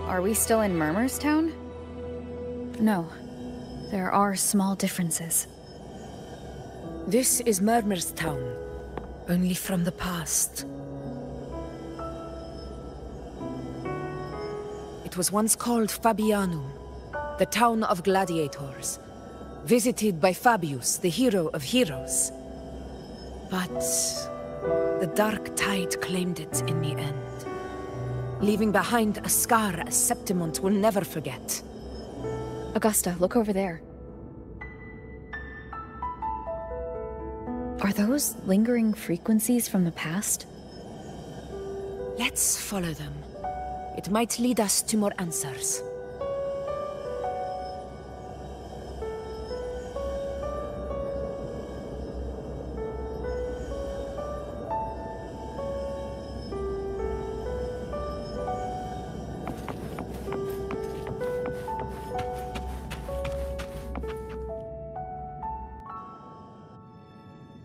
Speaker 3: Are we still in Murmur's Town? No. There are small differences.
Speaker 7: This is Murmur's Town, only from the past. It was once called Fabianum, the town of gladiators, visited by Fabius, the hero of heroes. But the dark tide claimed it in the end, leaving behind a scar Septimont will never forget.
Speaker 3: Augusta, look over there. Are those lingering frequencies from the past?
Speaker 7: Let's follow them. It might lead us to more answers.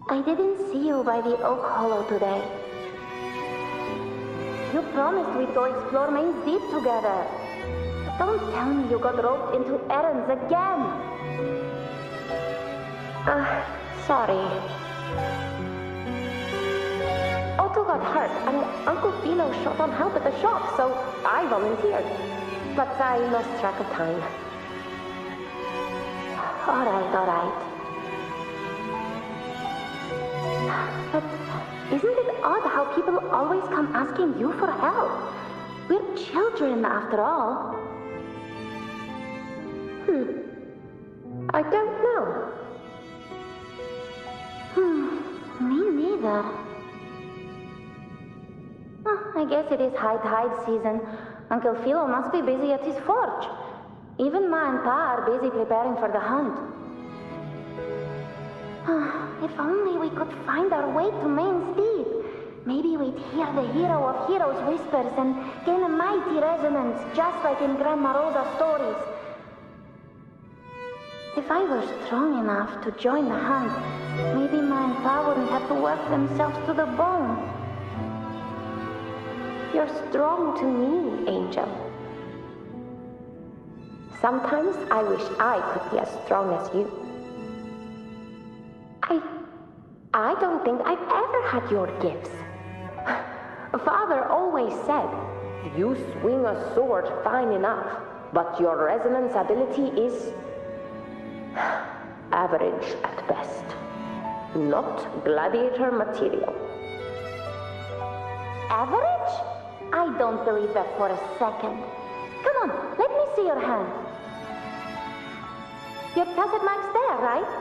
Speaker 20: I didn't see you by the Oak Hollow today. You promised we'd go explore Main's Deep together. But don't tell me you got roped into errands again. Sorry. Otto got hurt, and Uncle Philo shot on help at the shop, so I volunteered. But I lost track of time. Alright. But isn't it odd how people always come asking you for help? We're children, after all. I don't know. Me neither. I guess it is high tide season. Uncle Philo must be busy at his forge. Even Ma and Pa are busy preparing for the hunt. If only we could find our way to Main's Deep. Maybe we'd hear the hero of heroes whispers and gain a mighty resonance, just like in Grandma Rosa's stories. If I were strong enough to join the hunt, maybe Ma and Pa wouldn't have to work themselves to the bone. You're strong to me, Angel. Sometimes I wish I could be as strong as you. I don't think I've ever had your gifts. Father always said, you swing a sword fine enough, but your resonance ability is average at best. Not gladiator material. Average? I don't believe that for a second. Come on, let me see your hand. Your tacit mark's there, right?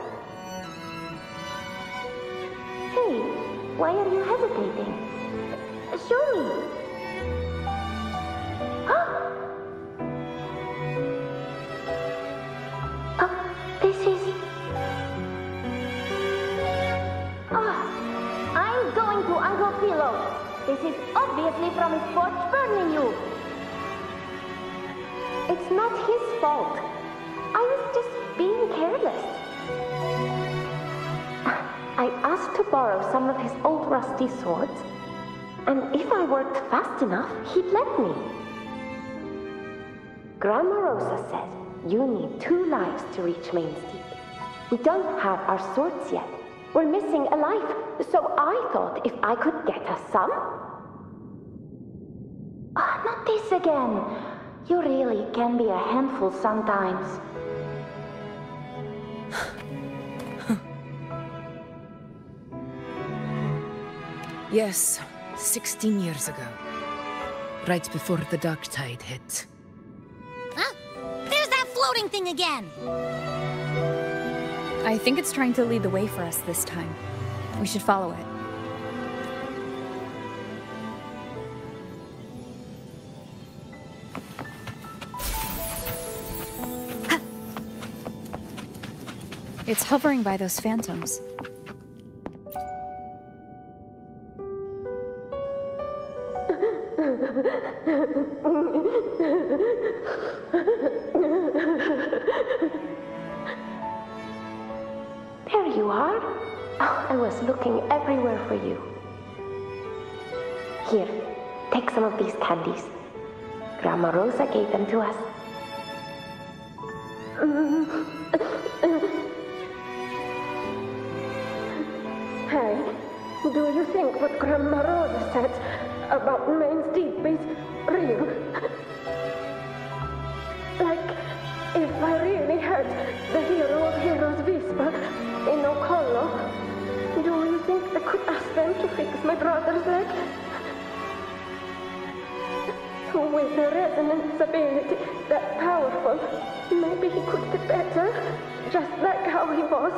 Speaker 20: Hey, why are you hesitating? Show me! This is... Uncle Philo. This is obviously from his forge burning you. It's not his fault. I was just being careless. I asked to borrow some of his old rusty swords, and if I worked fast enough, he'd let me. Grandma Rosa said you need 2 lives to reach Main's Deep. We don't have our swords yet. We're missing a life, so I thought if I could get us some... not this again. You really can be a handful sometimes.
Speaker 7: Yes, 16 years ago. Right before the dark tide hit.
Speaker 2: Huh? There's that floating thing again!
Speaker 3: I think it's trying to lead the way for us this time. We should follow it. It's hovering by those phantoms.
Speaker 20: There you are. Oh, I was looking everywhere for you. Here, take some of these candies. Grandma Rosa gave them to us. Hey, do you think what Grandma Rosa said about Main's Deep is real? Like, if I really had the hero of heroes whisper in Okollo, do you think I could ask them to fix my brother's leg? With a resonance ability that powerful, maybe he could get better, just like how he was.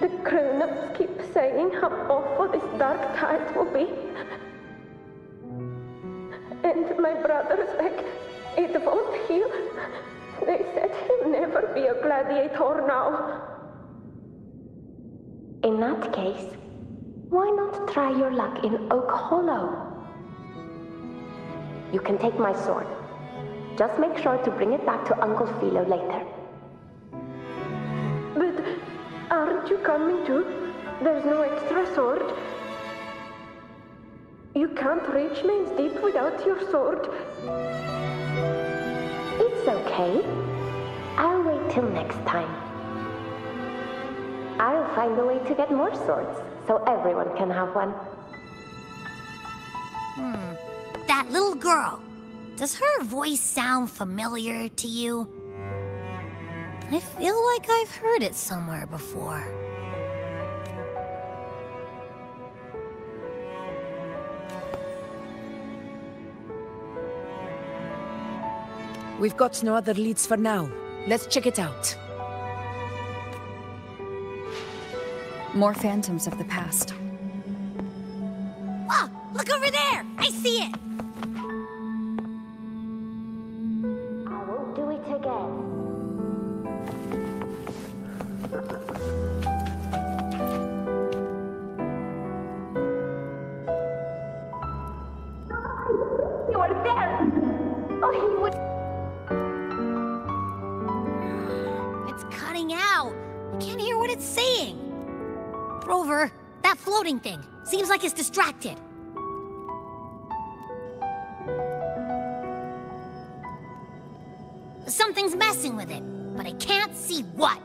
Speaker 20: The grown-ups keep saying how awful this dark tide will be. And my brother's leg, it won't heal. They said he'll never be a gladiator now. In that case, why not try your luck in Oak Hollow? You can take my sword. Just make sure to bring it back to Uncle Philo later. But aren't you coming too? There's no extra sword. You can't reach Main's Deep without your sword. It's okay. I'll wait till next time. I'll find a way to get more swords, so everyone can have one.
Speaker 2: That little girl. Does her voice sound familiar to you? I feel like I've heard it somewhere before.
Speaker 7: We've got no other leads for now. Let's check it out.
Speaker 3: More phantoms of the past.
Speaker 2: Whoa! Look over there! I see it!
Speaker 20: I won't do it again. You are there! Oh, he would...
Speaker 2: It's cutting out. I can't hear what it's saying. Rover, that floating thing. Seems like it's distracted. Something's messing with it, but I can't see what.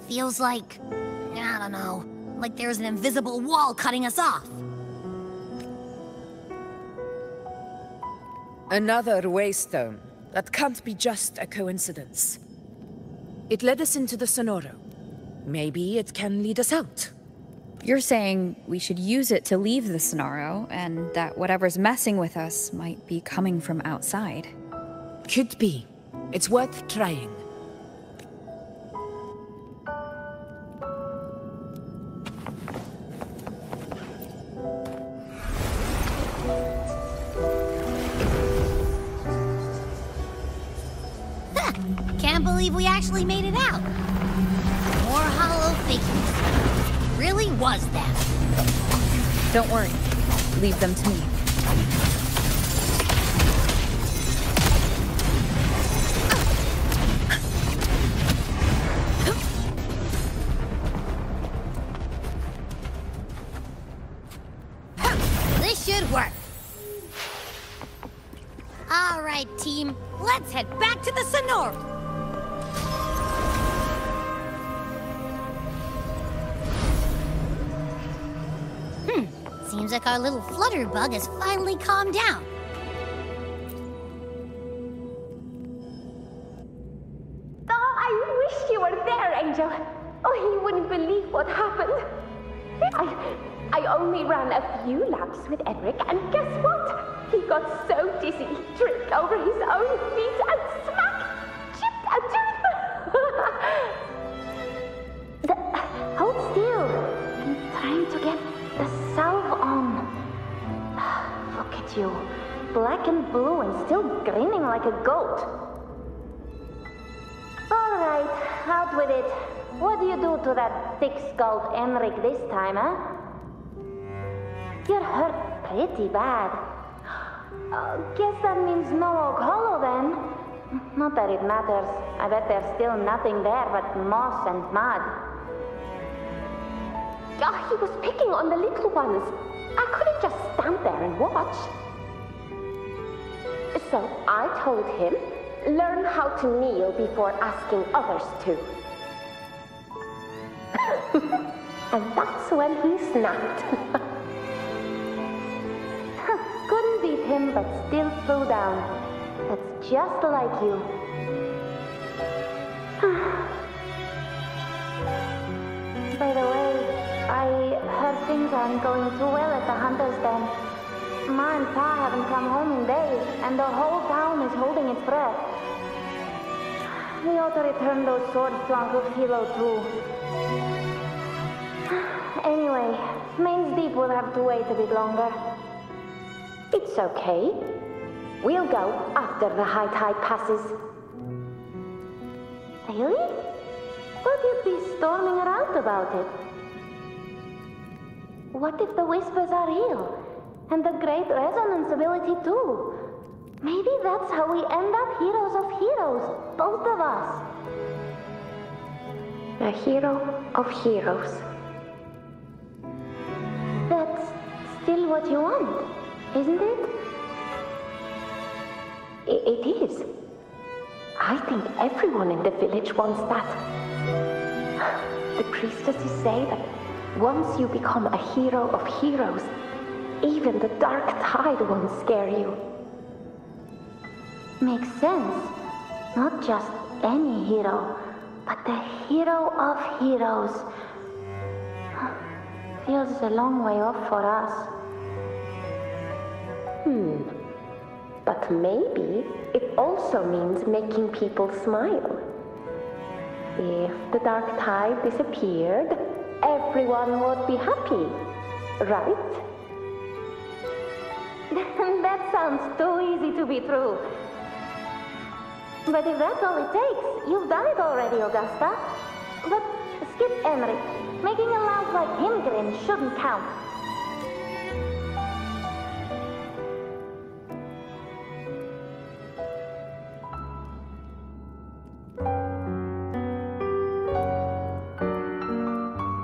Speaker 2: Feels like, I don't know, like there's an invisible wall cutting us off.
Speaker 7: Another waystone. That can't be just a coincidence. It led us into the Sonoro. Maybe it can lead us out.
Speaker 3: You're saying we should use it to leave the Sonoro, and that whatever's messing with us might be coming from outside.
Speaker 7: Could be. It's worth trying.
Speaker 2: Can't believe we actually made it out. More hollow figures. Really was that.
Speaker 3: Don't worry. Leave them to me.
Speaker 2: This should work. All right, team. Let's head back to the Sonora. Seems like our little flutterbug has finally calmed down.
Speaker 20: Oh, I wish you were there, Angel. Oh, you wouldn't believe what happened. I only ran a few laps with Edric, and guess what? He got so dizzy he tripped over his own feet and smack! Chipped a tooth! Hold still. I'm trying to get the salve on. Look at you. Black and blue and still grinning like a goat. Alright, out with it. What do you do to that thick-skulled Enric this time, huh? You're hurt pretty bad. Guess that means no Oak Hollow then. Not that it matters. I bet there's still nothing there but moss and mud. Oh, he was picking on the little ones. I couldn't just stand there and watch. So I told him, learn how to kneel before asking others to. And that's when he snapped. Couldn't beat him, but still flew down. That's just like you. By the way, I heard things aren't going too well at the Hunter's Den. Ma and Pa haven't come home in days, and the whole town is holding its breath. We ought to return those swords to Uncle Philo, too. Anyway, Main's Deep will have to wait a bit longer. It's okay. We'll go after the high tide passes. Really? Thought you'd be storming around about it. What if the whispers are real? And the great resonance ability too? Maybe that's how we end up heroes of heroes, both of us. A hero of heroes. That's still what you want, isn't it? It is. I think everyone in the village wants that. The priestesses say that once you become a hero of heroes, even the dark tide won't scare you. Makes sense. Not just any hero, but the hero of heroes. Feels a long way off for us. But maybe it also means making people smile. If the dark tide disappeared, everyone would be happy, right? That sounds too easy to be true. But if that's all it takes, you've done it already, Augusta. But skip Enric. Making a loud like him grin shouldn't count.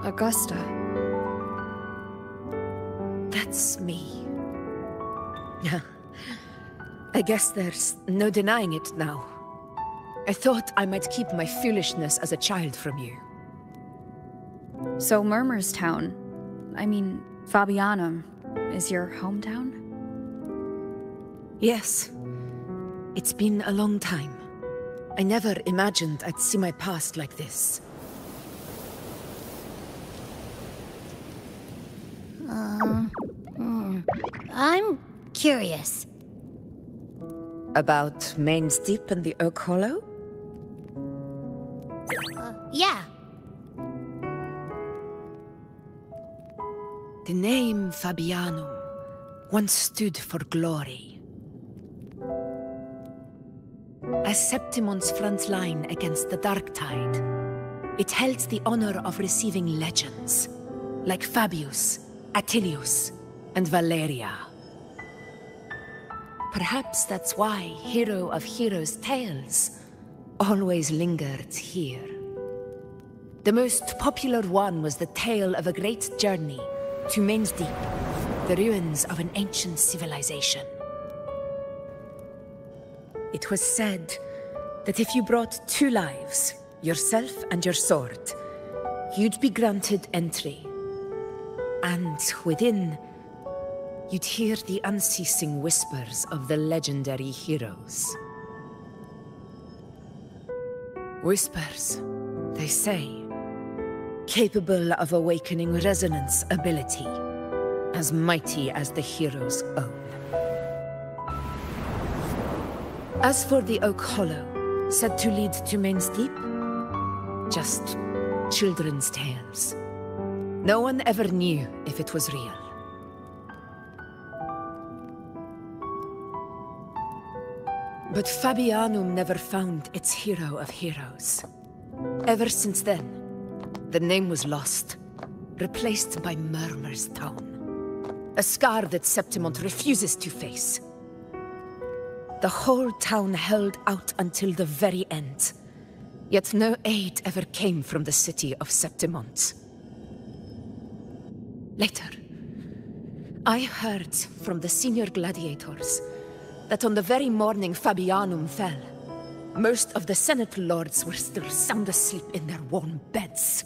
Speaker 7: Augusta. That's me. I guess there's no denying it now. I thought I might keep my foolishness as a child from you.
Speaker 3: So Murmur's town, I mean, Fabianum, is your hometown?
Speaker 7: Yes. It's been a long time. I never imagined I'd see my past like this.
Speaker 2: I'm curious.
Speaker 7: About Main's Deep and the Oak Hollow?
Speaker 2: Yeah.
Speaker 7: The name Fabianum once stood for glory. As Septimon's front line against the Dark Tide, it held the honor of receiving legends, like Fabius, Attilius, and Valeria. Perhaps that's why Hero of Heroes' tales always lingered here. The most popular one was the tale of a great journey to Main's Deep, the ruins of an ancient civilization. It was said that if you brought 2 lives, yourself and your sword, you'd be granted entry. And within, you'd hear the unceasing whispers of the legendary heroes. Whispers, they say, capable of awakening resonance ability, as mighty as the hero's own. As for the Oak Hollow, said to lead to Main's Deep, just children's tales. No one ever knew if it was real. But Fabianum never found its Hero of Heroes. Ever since then, the name was lost, replaced by Murmur's Town. A scar that Septimont refuses to face. The whole town held out until the very end, yet no aid ever came from the city of Septimont. Later, I heard from the senior gladiators that on the very morning Fabianum fell, most of the Senate lords were still sound asleep in their warm beds.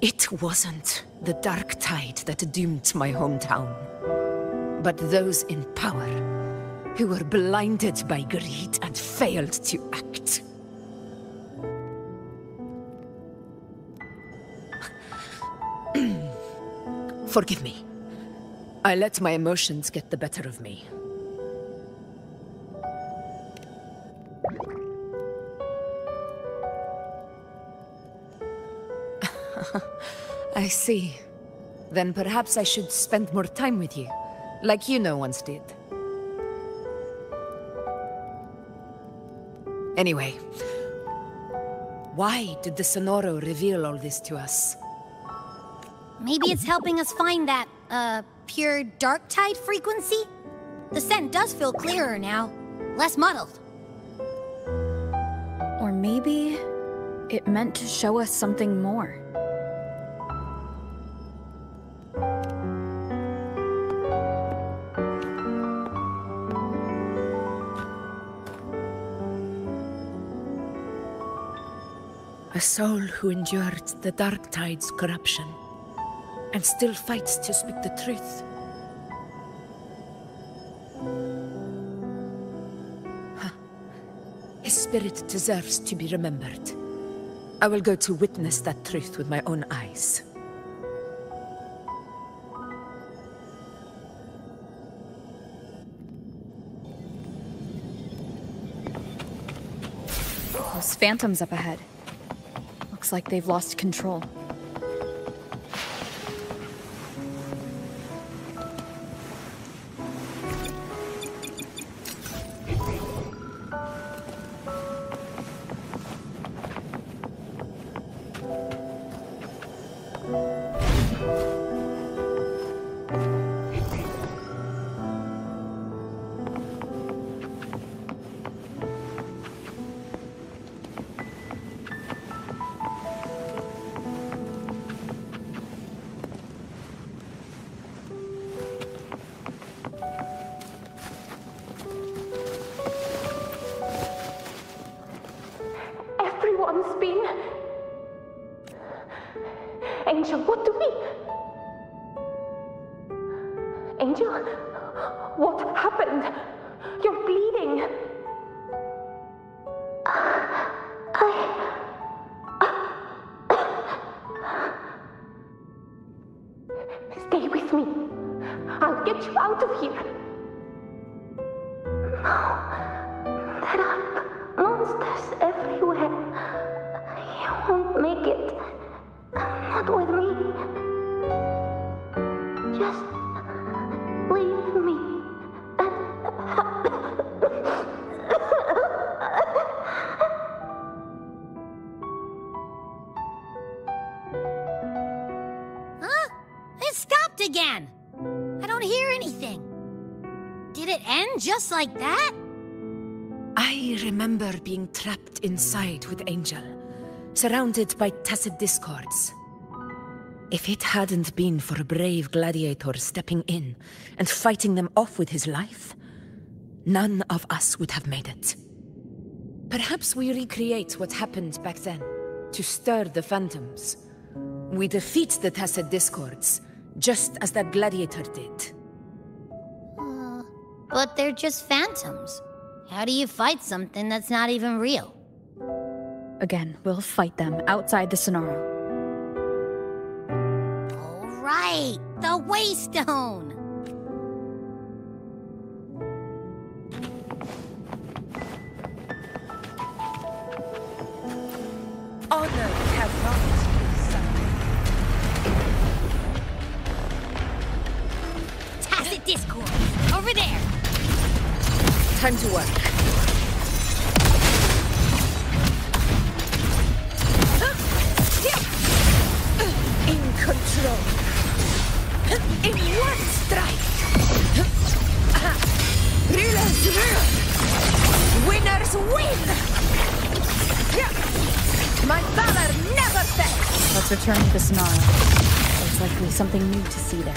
Speaker 7: It wasn't the dark tide that doomed my hometown, but those in power who were blinded by greed and failed to act. Forgive me. I let my emotions get the better of me. I see. Then perhaps I should spend more time with you, like you once did. Anyway, why did the Sonoro reveal all this to us?
Speaker 2: Maybe it's helping us find that, pure dark tide frequency? The scent does feel clearer now, less muddled.
Speaker 3: Or maybe it meant to show us something more.
Speaker 7: A soul who endured the dark tide's corruption and still fights to speak the truth. His spirit deserves to be remembered. I will go to witness that truth with my own eyes.
Speaker 3: Those phantoms up ahead. Looks like they've lost control.
Speaker 20: Everyone's been... Angel, what do we... Angel? What happened? You're bleeding. Stay with me. I'll get you out of here. No. There are monsters everywhere. You won't make it. Not with me. Just leave me.
Speaker 2: again! I don't hear anything. Did it end just like that?
Speaker 7: I remember being trapped inside with Angel, surrounded by tacit discords. If it hadn't been for a brave gladiator stepping in and fighting them off with his life, none of us would have made it. Perhaps we recreate what happened back then, to stir the phantoms. We defeat the tacit discords, just as that gladiator did.
Speaker 2: But they're just phantoms. How do you fight something that's not even real?
Speaker 3: Again, we'll fight them outside the Sonaro.
Speaker 2: All right, the Waystone!
Speaker 7: Honor cannot be something.
Speaker 2: Tacit discord! Over there!
Speaker 7: Time to work. In control. In one strike. Rulers rule. Winners win. My valor never fails.
Speaker 3: Let's return to the Sonaro. There's likely something new to see there.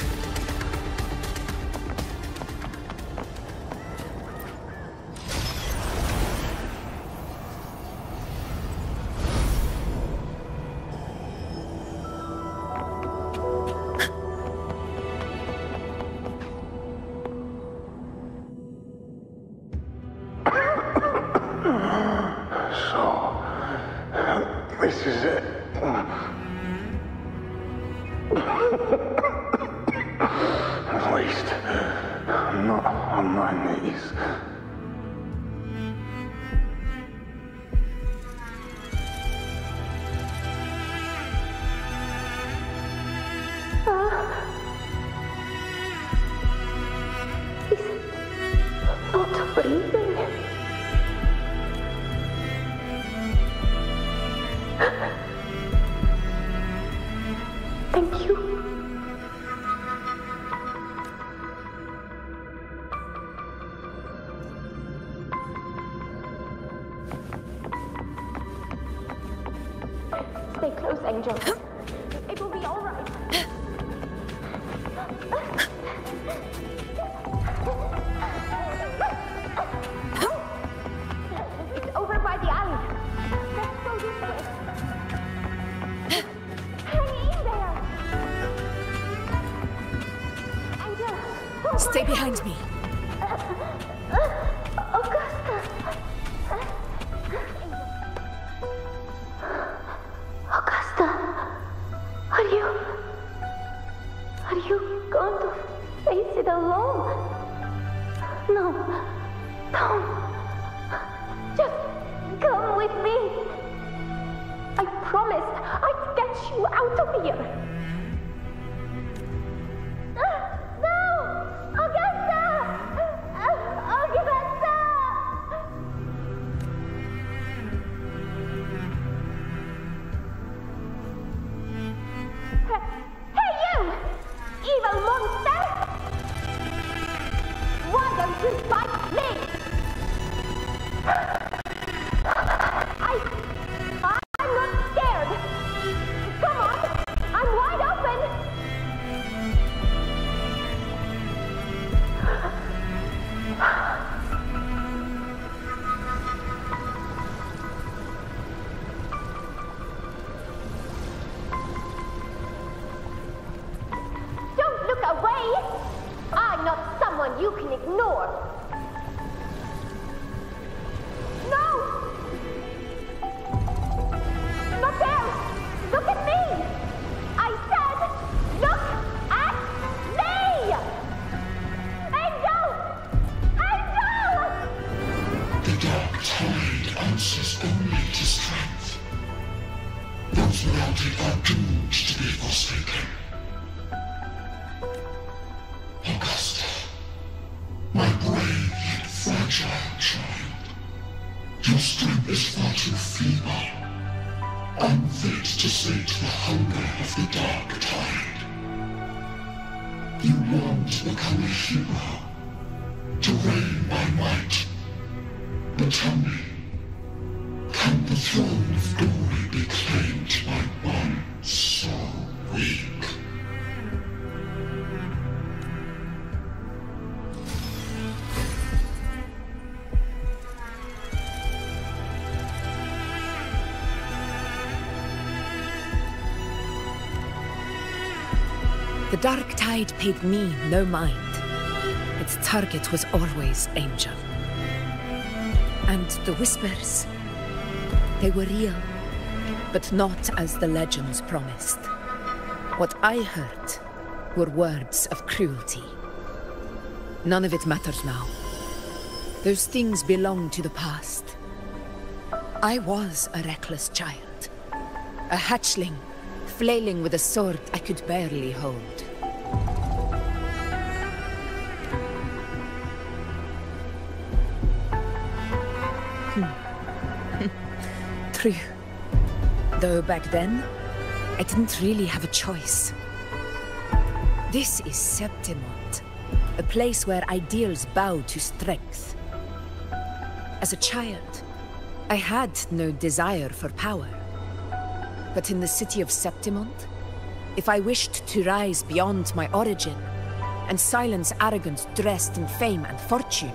Speaker 19: This is it. At least, I'm not on my knees.
Speaker 20: He's not breathing. Thank you. Stay close, Angel. It will be all right. It's over by the alley. Let's go this way.
Speaker 7: Stay behind me.
Speaker 20: Augusta! Augusta! Are you going to face it alone? No. Don't. Just come with me. I promised I'd get you out of here. You can ignore. No! Look there! Look at me! I said, look at me! Angel! Angel!
Speaker 19: The dark tide answers only to strength. Those without it are doomed to be forsaken. Augusta. My brave yet fragile child. Your strength is far too feeble, unfit to sate the hunger of the dark tide. You want to become a hero, to reign by might. But tell me, can the throne of glory be claimed by one so weak?
Speaker 7: The Dark Tide paid me no mind. Its target was always Angel. And the whispers, they were real, but not as the legends promised. What I heard were words of cruelty. None of it matters now. Those things belong to the past. I was a reckless child, a hatchling, flailing with a sword I could barely hold. True. Though back then, I didn't really have a choice. This is Septimont, a place where ideals bow to strength. As a child, I had no desire for power. But in the city of Septimont, if I wished to rise beyond my origin and silence arrogance dressed in fame and fortune,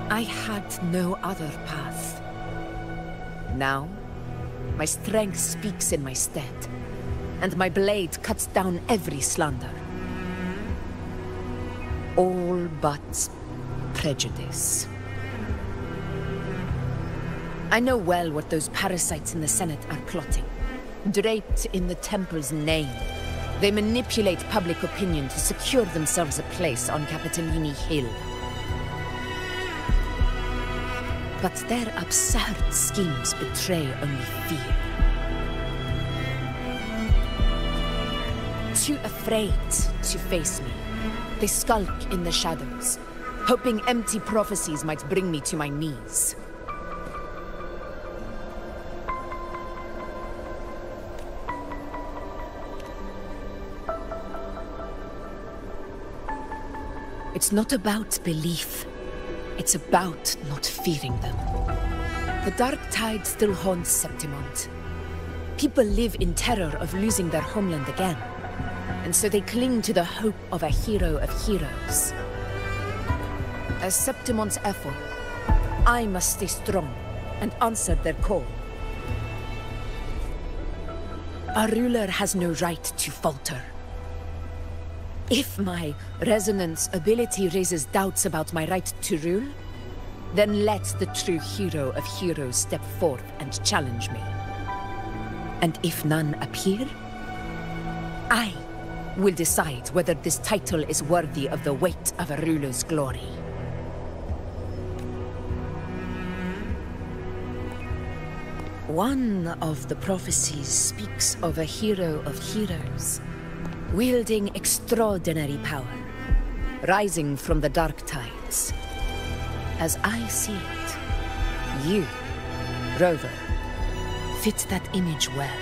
Speaker 7: I had no other path. Now, my strength speaks in my stead, and my blade cuts down every slander. All but prejudice. I know well what those parasites in the Senate are plotting. Draped in the Temple's name, they manipulate public opinion to secure themselves a place on Capitolini Hill. But their absurd schemes betray only fear. Too afraid to face me, they skulk in the shadows, hoping empty prophecies might bring me to my knees. It's not about belief. It's about not fearing them. The Dark Tide still haunts Septimont. People live in terror of losing their homeland again, and so they cling to the hope of a hero of heroes. As Septimont's effort, I must stay strong and answer their call. Our ruler has no right to falter. If my resonance ability raises doubts about my right to rule, then let the true hero of heroes step forth and challenge me. And if none appear, I will decide whether this title is worthy of the weight of a ruler's glory. One of the prophecies speaks of a hero of heroes, wielding extraordinary power, rising from the Dark Tides. As I see it, you, Rover, fit that image well.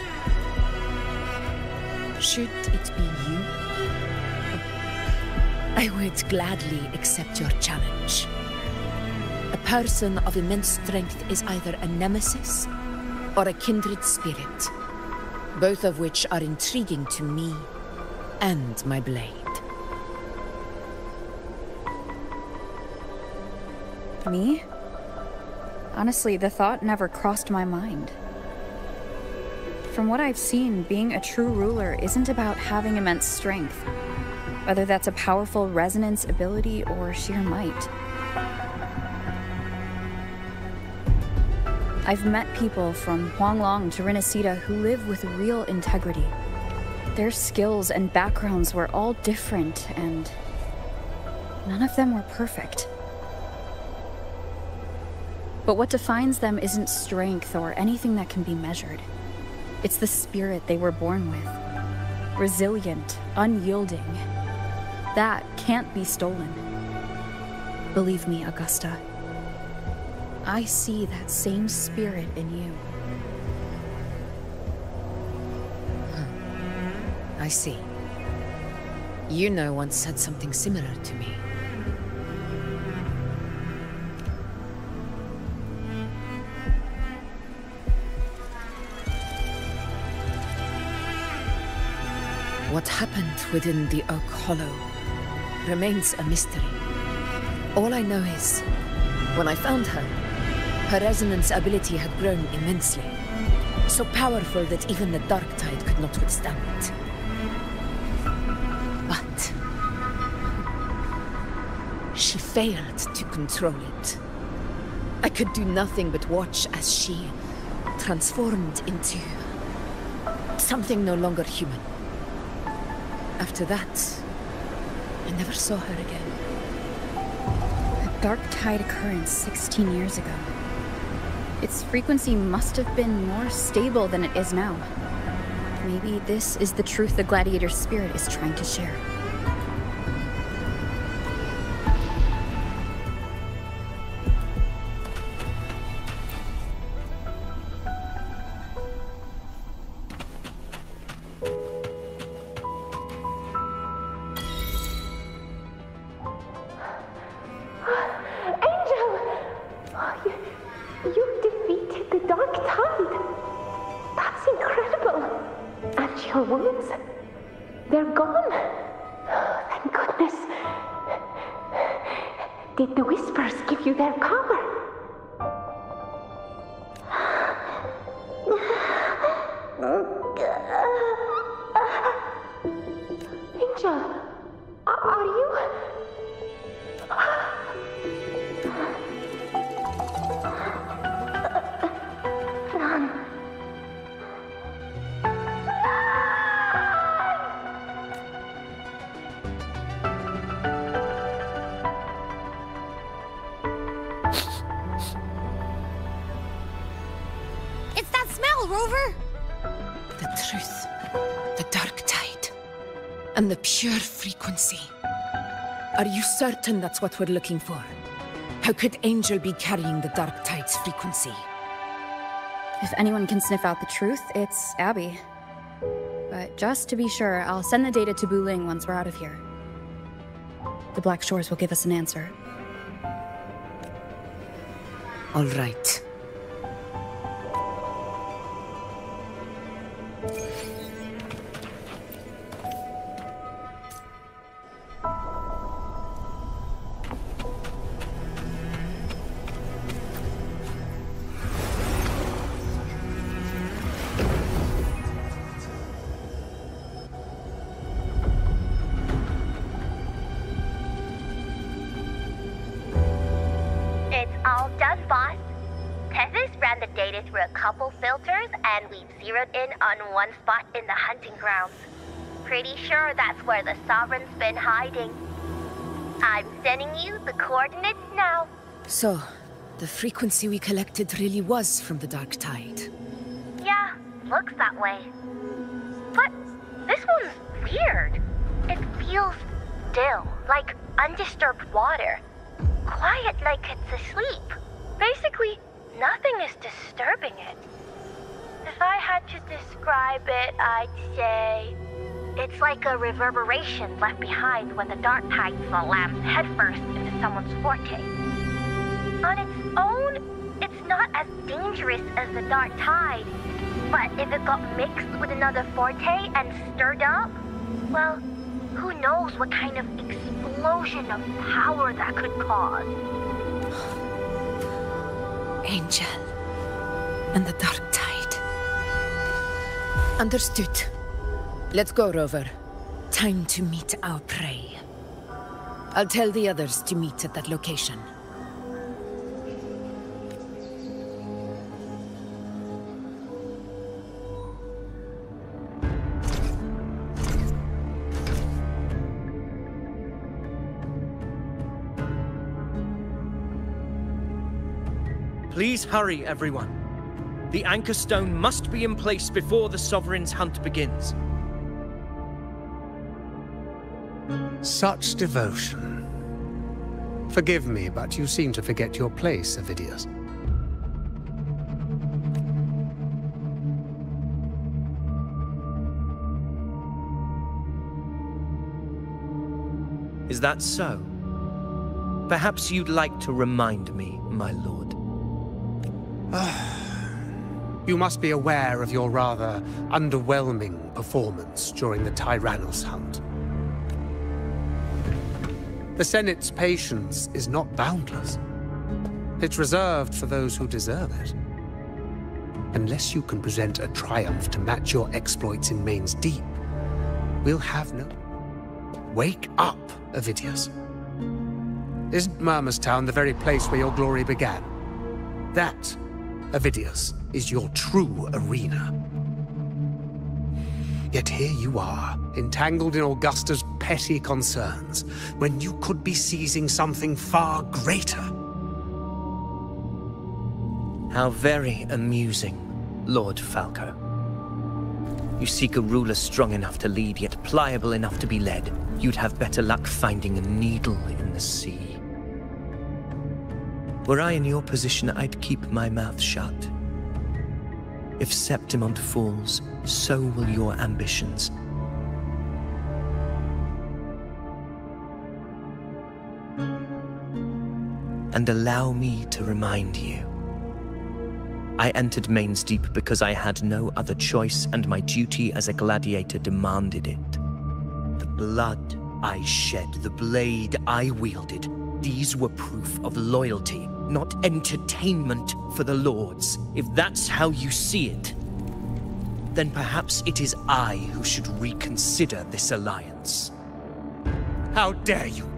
Speaker 7: Should it be you, I would gladly accept your challenge. A person of immense strength is either a nemesis or a kindred spirit, both of which are intriguing to me and my blade.
Speaker 3: Me? Honestly, the thought never crossed my mind. From what I've seen, being a true ruler isn't about having immense strength, whether that's a powerful resonance ability or sheer might. I've met people from Huanglong to Renacida who live with real integrity. Their skills and backgrounds were all different, and none of them were perfect. But what defines them isn't strength or anything that can be measured. It's the spirit they were born with. Resilient, unyielding. That can't be stolen. Believe me, Augusta. I see that same spirit in you.
Speaker 7: I see. Juno once said something similar to me. What happened within the Oak Hollow remains a mystery. All I know is, when I found her, her resonance ability had grown immensely. So powerful that even the Dark Tide could not withstand it. But she failed to control it. I could do nothing but watch as she transformed into something no longer human. After that, I never saw her again.
Speaker 3: A Dark Tide occurrence 16 years ago. Its frequency must have been more stable than it is now. Maybe this is the truth the Gladiator's spirit is trying to share.
Speaker 20: Your wounds, they're gone. Thank goodness. Did the Whispers give you their power? Angel, are you? None.
Speaker 2: Rover?
Speaker 7: The truth, the Dark Tide, and the pure frequency. Are you certain that's what we're looking for? How could Angel be carrying the Dark Tide's frequency?
Speaker 3: If anyone can sniff out the truth, it's Abby. But just to be sure, I'll send the data to Buling once we're out of here. The Black Shores will give us an answer.
Speaker 7: All right.
Speaker 20: Through a couple filters, and we've zeroed in on one spot in the hunting grounds. Pretty sure that's where the Sovereign's been hiding. I'm sending you the coordinates now.
Speaker 7: So, the frequency we collected really was from the Dark Tide.
Speaker 20: Yeah, looks that way. But this one's weird. It feels still, like undisturbed water. Quiet like it's asleep. Basically, nothing is disturbing it. If I had to describe it, I'd say it's like a reverberation left behind when the Dark Tide slams headfirst into someone's forte. On its own, it's not as dangerous as the Dark Tide, but if it got mixed with another forte and stirred up, well, who knows what kind of explosion of power that could cause.
Speaker 7: Angel and the Dark Tide. Understood. Let's go, Rover. Time to meet our prey. I'll tell the others to meet at that location.
Speaker 15: Please hurry, everyone. The Anchor Stone must be in place before the Sovereign's hunt begins.
Speaker 5: Such devotion. Forgive me, but you seem to forget your place, Avidius.
Speaker 15: Is that so? Perhaps you'd like to remind me, my lord.
Speaker 5: You must be aware of your rather underwhelming performance during the Tyrannos hunt. The Senate's patience is not boundless. It's reserved for those who deserve it. Unless you can present a triumph to match your exploits in Main's Deep, we'll have no... Wake up, Avidius. Isn't Murmustown the very place where your glory began? That, Avidius, is your true arena. Yet here you are, entangled in Augusta's petty concerns, when you could be seizing something far greater.
Speaker 15: How very amusing, Lord Falco. You seek a ruler strong enough to lead, yet pliable enough to be led. You'd have better luck finding a needle in the sea. Were I in your position, I'd keep my mouth shut. If Septimont falls, so will your ambitions. And allow me to remind you. I entered Main's Deep because I had no other choice, and my duty as a gladiator demanded it. The blood I shed, the blade I wielded, these were proof of loyalty, not entertainment for the lords. If that's how you see it, then perhaps it is I who should reconsider this alliance. How dare you?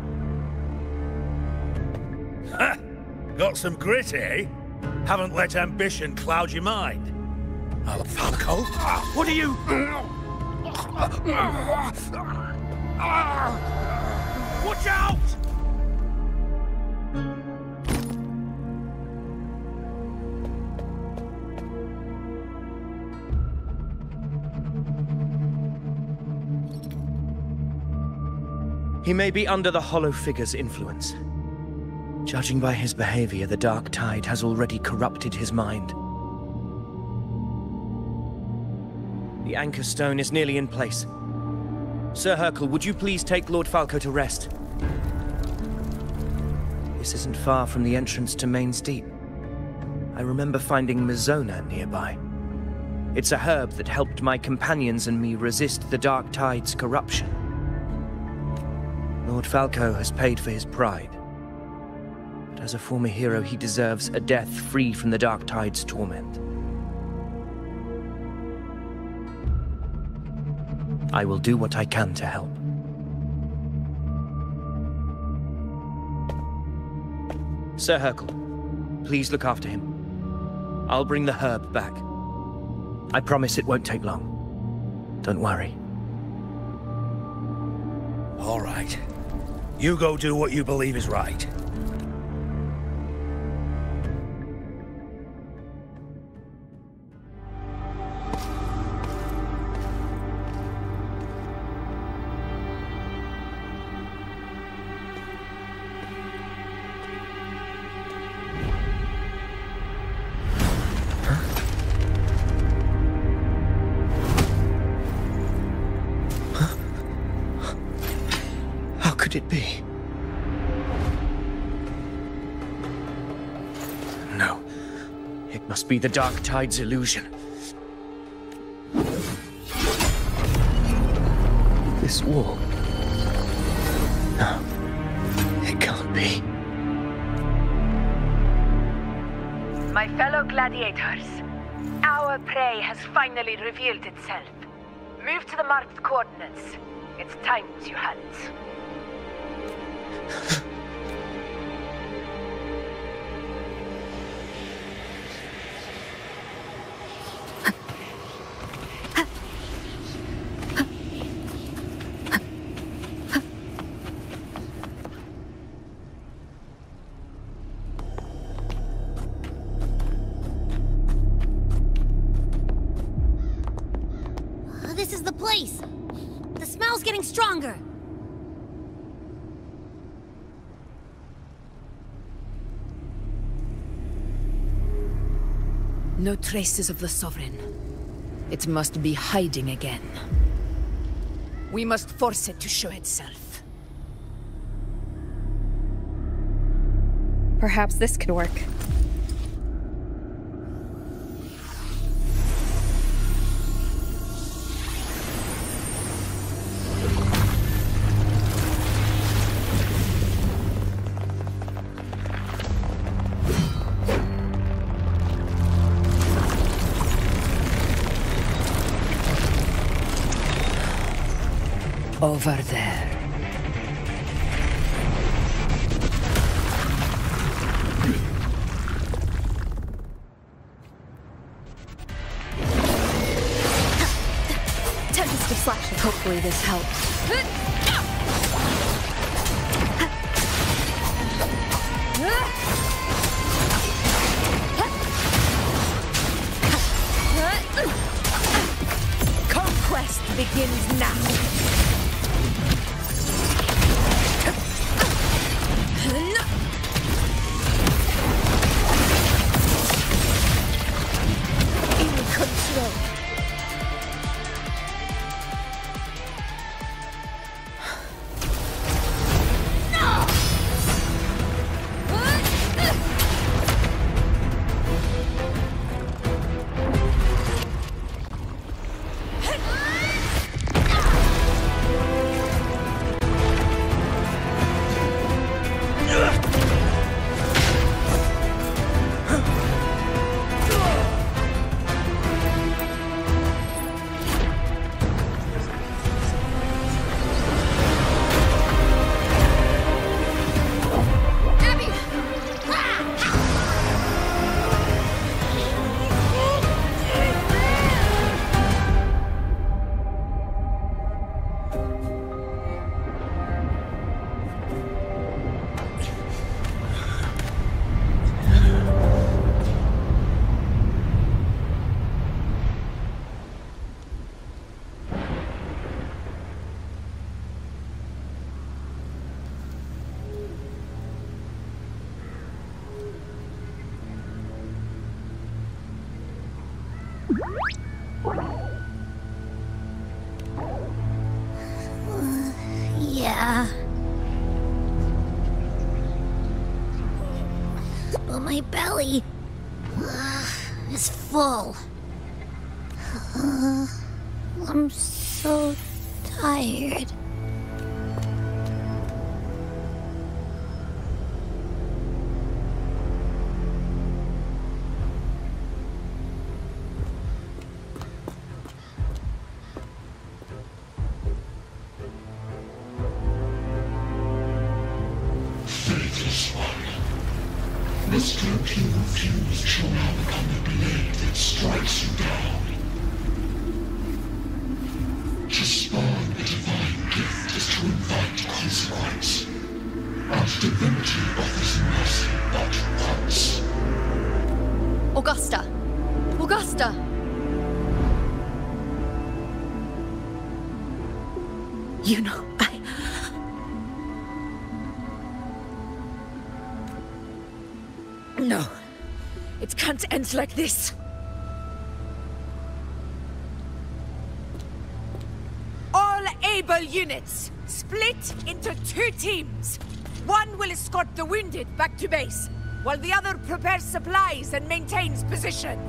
Speaker 13: Ha! Got some grit, eh? Haven't let ambition cloud your mind. Falco? What are you... Watch out!
Speaker 15: He may be under the Hollow Figure's influence. Judging by his behavior, the Dark Tide has already corrupted his mind. The Anchor Stone is nearly in place. Sir Hercule, would you please take Lord Falco to rest? This isn't far from the entrance to Main's Deep. I remember finding Mizona nearby. It's a herb that helped my companions and me resist the Dark Tide's corruption. Lord Falco has paid for his pride. But as a former hero, he deserves a death free from the Dark Tide's torment. I will do what I can to help. Sir Hercule, please look after him. I'll bring the herb back. I promise it won't take long. Don't worry.
Speaker 13: All right. You go do what you believe is right.
Speaker 15: How could it be? No. It must be the Dark Tide's illusion. This wall. No. It can't be.
Speaker 18: My fellow gladiators, our prey has finally revealed itself. Move to the marked coordinates. It's time to hunt.
Speaker 2: This is the place! The smell's getting stronger!
Speaker 7: No traces of the Sovereign. It must be hiding again. We must force it to show itself.
Speaker 3: Perhaps this could work.
Speaker 7: Over there.
Speaker 3: Tempest of slashing. Hopefully this helps.
Speaker 18: Conquest begins now.
Speaker 2: Yeah. But my belly is full. I'm so tired.
Speaker 19: This cloak you refuse shall now become the blade that strikes you down. To spawn a divine gift is to invite consequence. And divinity offers mercy but once.
Speaker 8: Augusta! Augusta!
Speaker 16: You know,
Speaker 18: No. It can't end like this. All able units, split into 2 teams. One will escort the wounded back to base, while the other prepares supplies and maintains position.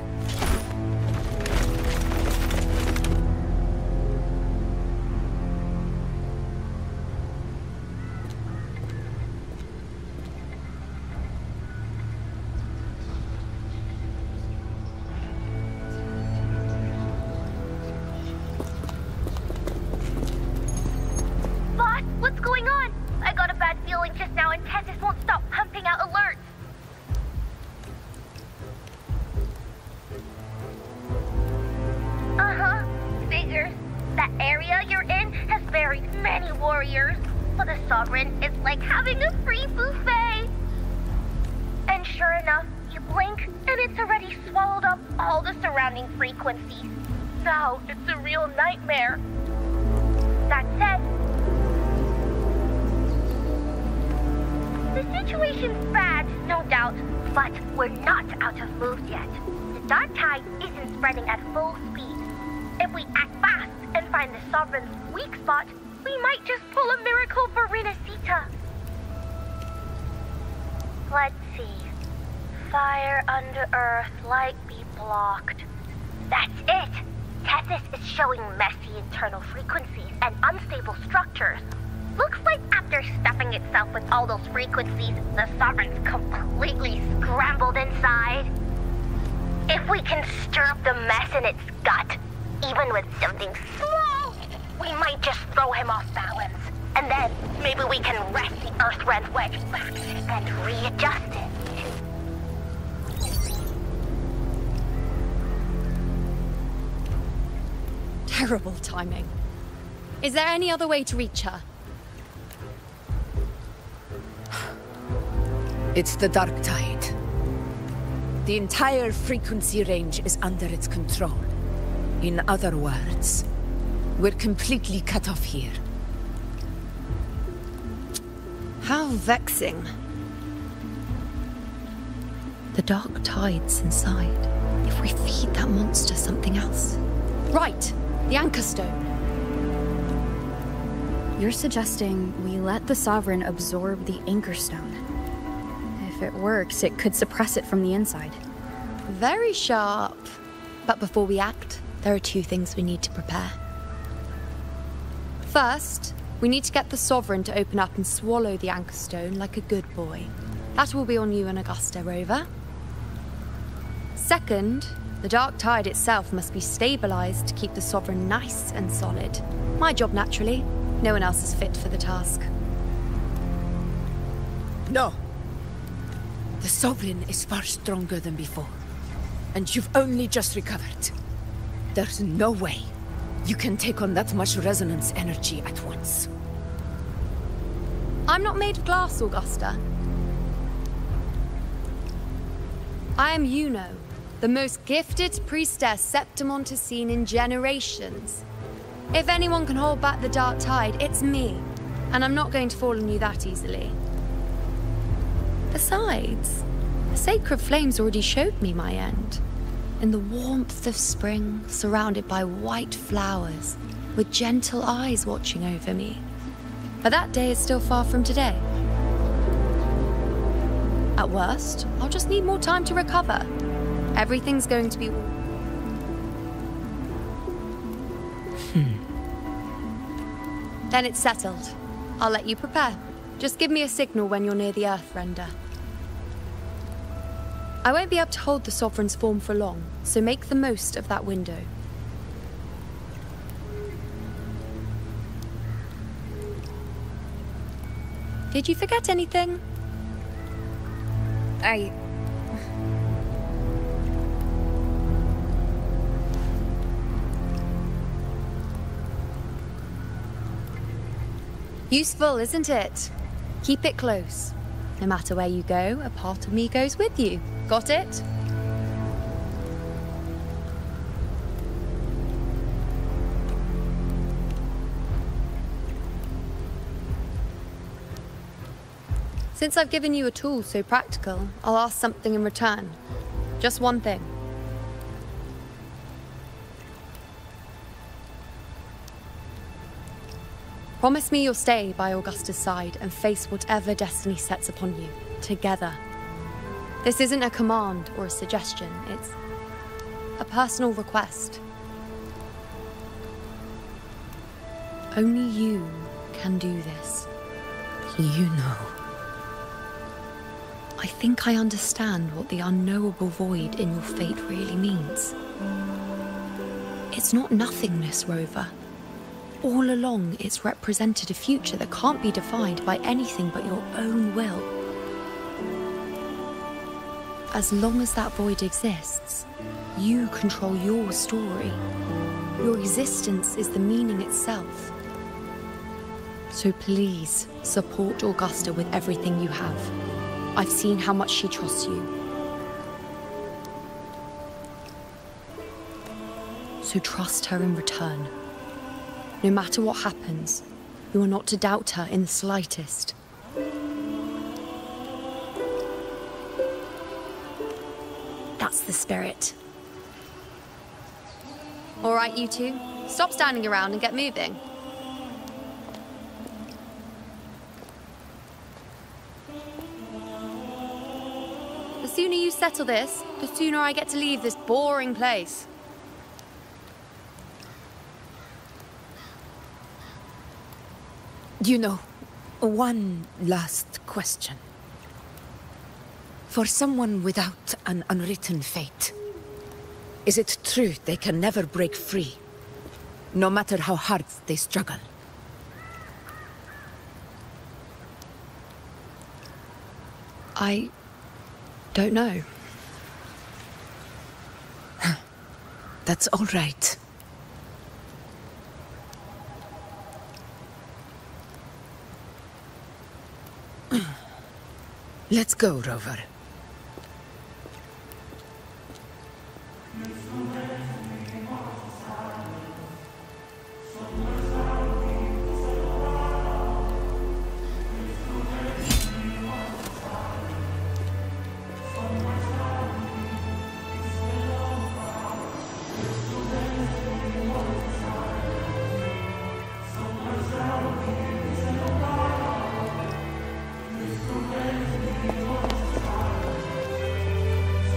Speaker 20: Let's see. fire under Earth, light be blocked. That's it! Tethys is showing messy internal frequencies and unstable structures. Looks like after stuffing itself with all those frequencies, the Sovereign's completely scrambled inside. If we can stir up the mess in its gut, even with something small, we might just throw him off balance. And then maybe we can wrest the Earthrend wedge back and readjust it.
Speaker 8: Terrible timing. Is there any other way to reach her?
Speaker 18: It's the Dark Tide. The entire frequency range is under its control. In other words, we're completely cut off here.
Speaker 8: How vexing. The Dark Tide's inside. If we feed that monster something else. Right, the Anchor Stone.
Speaker 3: You're suggesting we let the Sovereign absorb the Anchor Stone. If it works, it could suppress it from the inside.
Speaker 8: Very sharp. But before we act, there are two things we need to prepare. First, we need to get the Sovereign to open up and swallow the Anchor Stone like a good boy. That will be on you and Augusta, Rover. Second, the Dark Tide itself must be stabilized to keep the Sovereign nice and solid. My job, naturally. No one else is fit for the task.
Speaker 18: No. The Sovereign is far stronger than before. And you've only just recovered. There's no way you can take on that much resonance energy at once.
Speaker 8: I'm not made of glass, Augusta. I am Juno, the most gifted priestess Septimont has seen in generations. If anyone can hold back the Dark Tide, it's me. And I'm not going to fall on you that easily. Besides, the sacred flames already showed me my end. In the warmth of spring, surrounded by white flowers, with gentle eyes watching over me. But that day is still far from today. At worst, I'll just need more time to recover. Everything's going to be... Then it's settled. I'll let you prepare. Just give me a signal when you're near the Earthrender. I won't be able to hold the Sovereign's form for long, so make the most of that window. Did you forget anything? Useful, isn't it? Keep it close. No matter where you go, a part of me goes with you. Got it? Since I've given you a tool so practical, I'll ask something in return. Just one thing. Promise me you'll stay by Augusta's side and face whatever destiny sets upon you, together. This isn't a command or a suggestion, it's a personal request. Only you can do this. You know. I think I understand what the unknowable void in your fate really means. It's not nothingness, Rover. All along, it's represented a future that can't be defined by anything but your own will. As long as that void exists, you control your story. Your existence is the meaning itself. So please, support Augusta with everything you have. I've seen how much she trusts you. So trust her in return. No matter what happens, you are not to doubt her in the slightest. That's the spirit. All right, you two. Stop standing around and get moving. The sooner you settle this, the sooner I get to leave this boring place.
Speaker 7: You know, one last question. For someone without an unwritten fate, is it true they can never break free, no matter how hard they struggle?
Speaker 8: I don't know.
Speaker 7: That's all right. Let's go, Rover.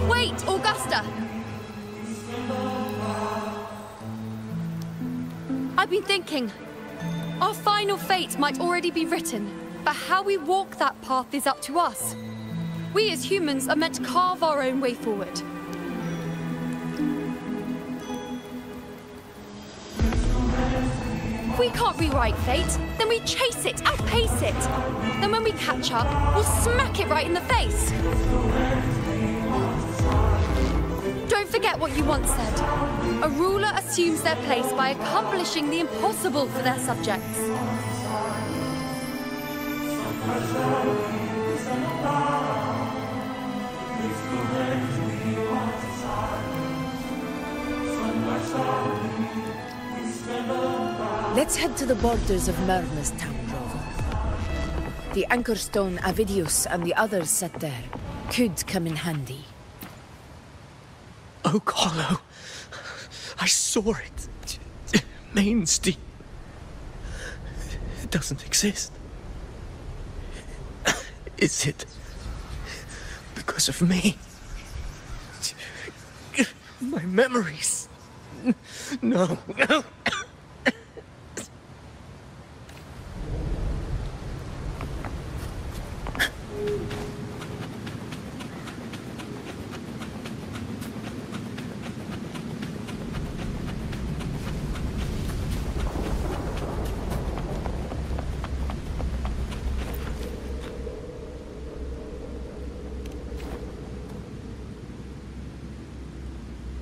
Speaker 8: Wait, Augusta! I've been thinking. Our final fate might already be written, but how we walk that path is up to us. We as humans are meant to carve our own way forward. If we can't rewrite fate, then we chase it, outpace it. Then when we catch up, we'll smack it right in the face. Don't forget what you once said. A ruler assumes their place by accomplishing the impossible for their subjects.
Speaker 7: Let's head to the borders of Myrna's town, Rover. The anchor stone Avidius and the others set there could come in handy.
Speaker 4: Oak Hollow. I saw it. Main's deep. It doesn't exist. Is it because of me? My memories. No.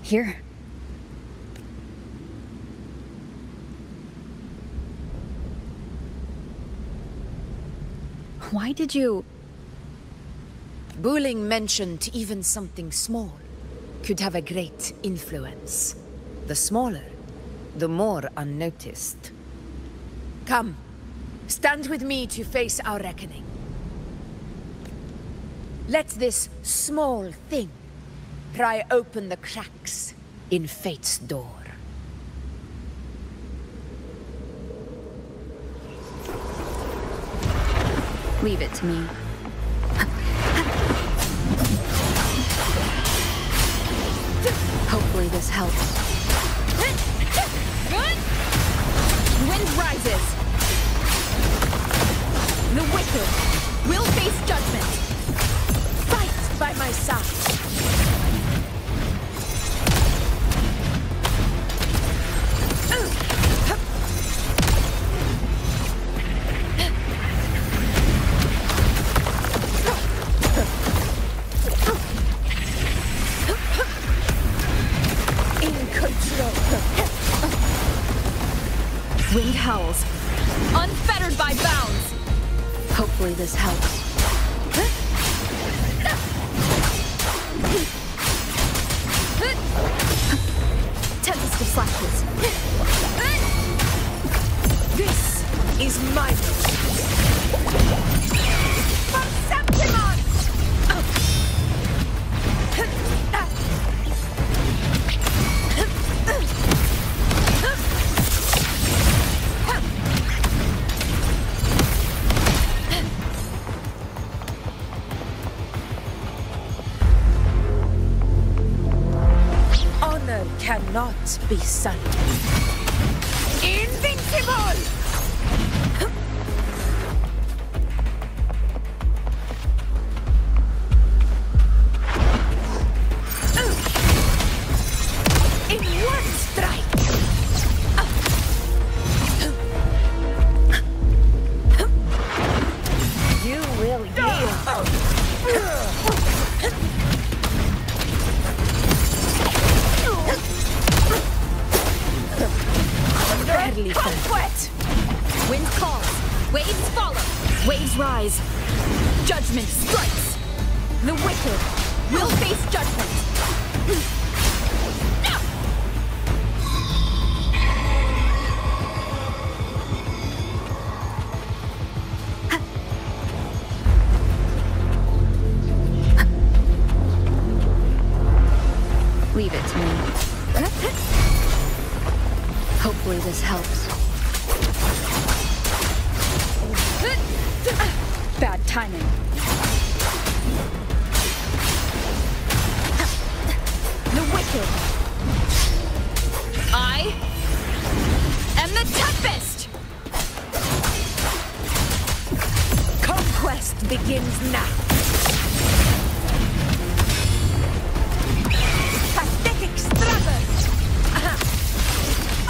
Speaker 3: Here. Why did you...
Speaker 7: Buling mentioned even something small could have a great influence. The smaller, the more unnoticed. Come, stand with me to face our reckoning. Let this small thing pry open the cracks in fate's door.
Speaker 3: Leave it to me. Hopefully this helps.
Speaker 18: Wind rises. The wicked will face judgment. Fight by my side.
Speaker 3: Wind howls.
Speaker 18: Unfettered by bounds.
Speaker 3: Hopefully this helps. Tempest of slashes.
Speaker 18: This is my Septimon!
Speaker 7: not be silent. Invincible! In one strike! You will yield! Barely
Speaker 3: Conquest! Wind calls, waves follow, waves rise. Judgment strikes. The wicked will face judgment. Leave it to me. Hopefully this helps. Bad timing. The wicked. I am the Tempest!
Speaker 7: Conquest begins now. Pathetic struggles!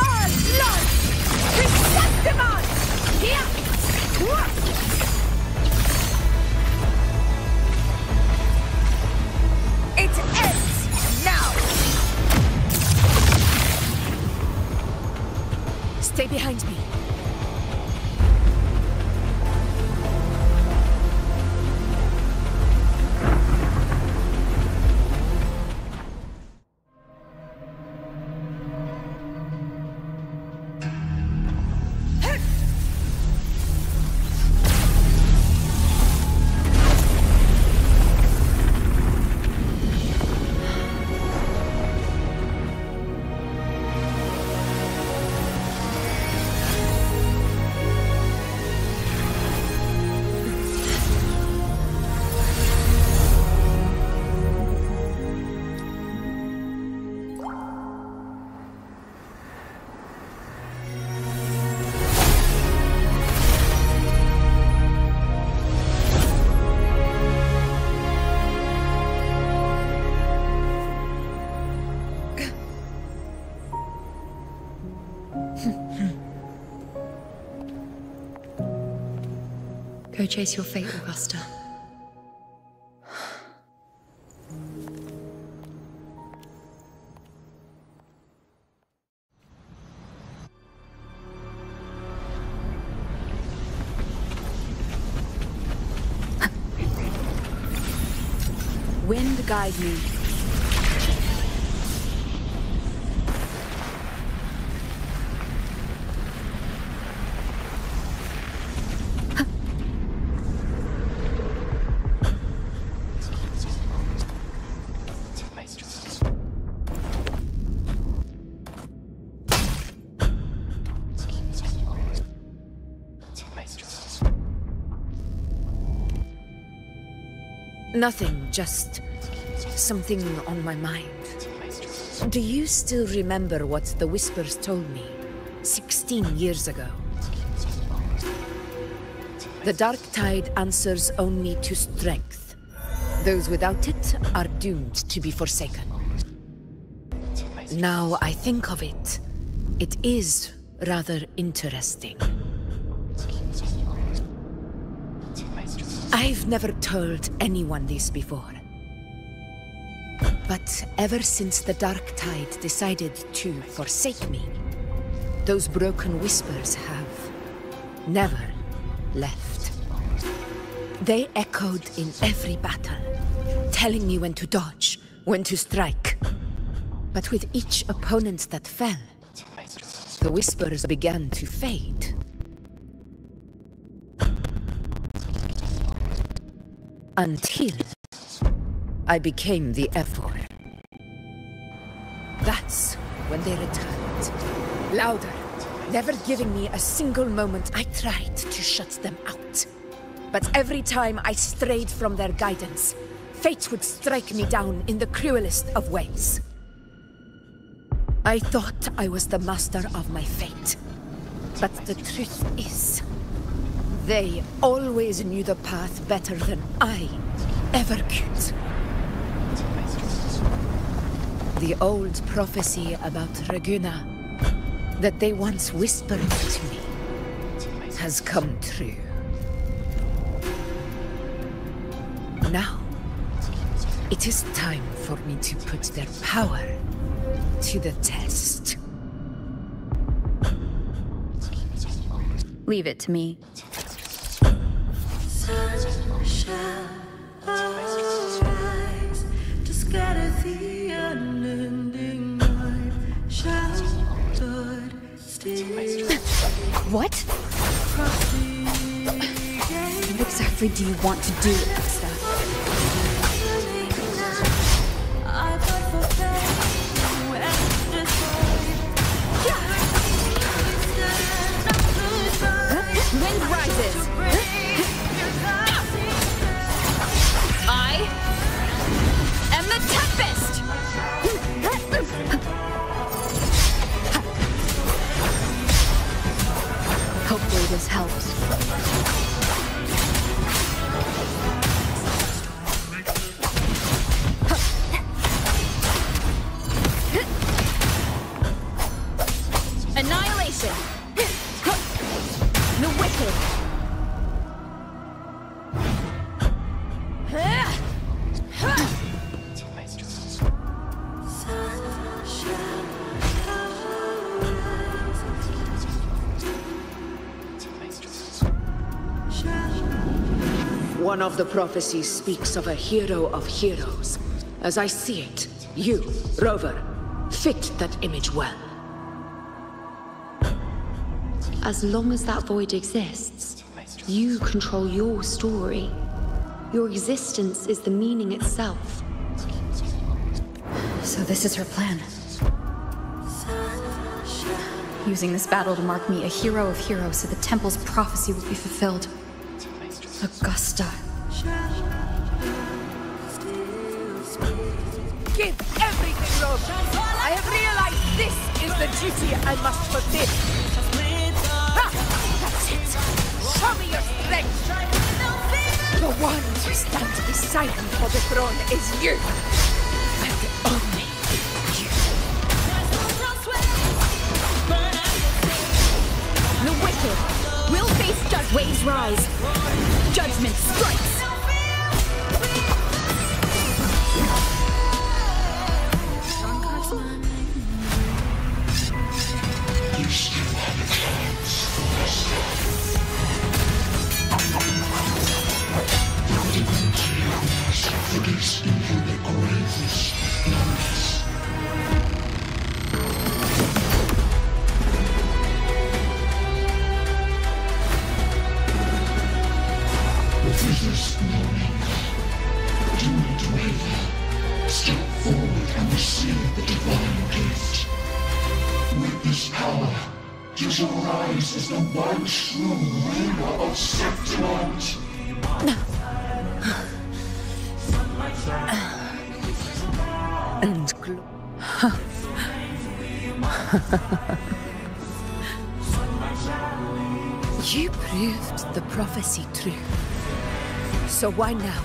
Speaker 7: All lost! Chrysanthemum! Here! It ends now! Stay behind me.
Speaker 8: Go chase your fate, Augusta.
Speaker 3: Wind guide me.
Speaker 7: Nothing, just something on my mind. Do you still remember what the Whispers told me 16 years ago? The dark tide answers only to strength. Those without it are doomed to be forsaken. Now I think of it, it is rather interesting. I've never told anyone this before. But ever since the Dark Tide decided to forsake me, those broken whispers have never left. They echoed in every battle, telling me when to dodge, when to strike. But with each opponent that fell, the whispers began to fade. Until I became the F4. That's when they returned. Louder, never giving me a single moment. I tried to shut them out. But every time I strayed from their guidance, fate would strike me down in the cruelest of ways. I thought I was the master of my fate. But the truth is, they always knew the path better than I ever could. The old prophecy about Raguna that they once whispered to me has come true. Now, it is time for me to put their power to the test.
Speaker 3: Leave it to me. What? What exactly do you want to do with that stuff?
Speaker 8: Wind rises. I am the Tempest.
Speaker 3: Hopefully this helps.
Speaker 8: Annihilation. The wicked.
Speaker 7: One of the prophecies speaks of a hero of heroes. As I see it, you, Rover, fit that image well.
Speaker 11: As long as that void exists, you control your story. Your existence is the meaning itself.
Speaker 3: So this is her plan. Using this battle to mark me a hero of heroes so the temple's prophecy will be fulfilled. Augusta.
Speaker 18: Give everything, Rover. I have realized this is the duty I must fulfill. That's it. Show me your strength. The one who stands beside me for the throne is you. And only you.
Speaker 8: The wicked will face judgment. Waves rise. Judgment strikes.
Speaker 19: You still have a chance. For this even the greatest loss. Resist no longer. Do not waver. Step forward and receive the divine gift. With this power, you shall rise as the one true ruler of Septimont.
Speaker 7: And you proved the prophecy true. So why now?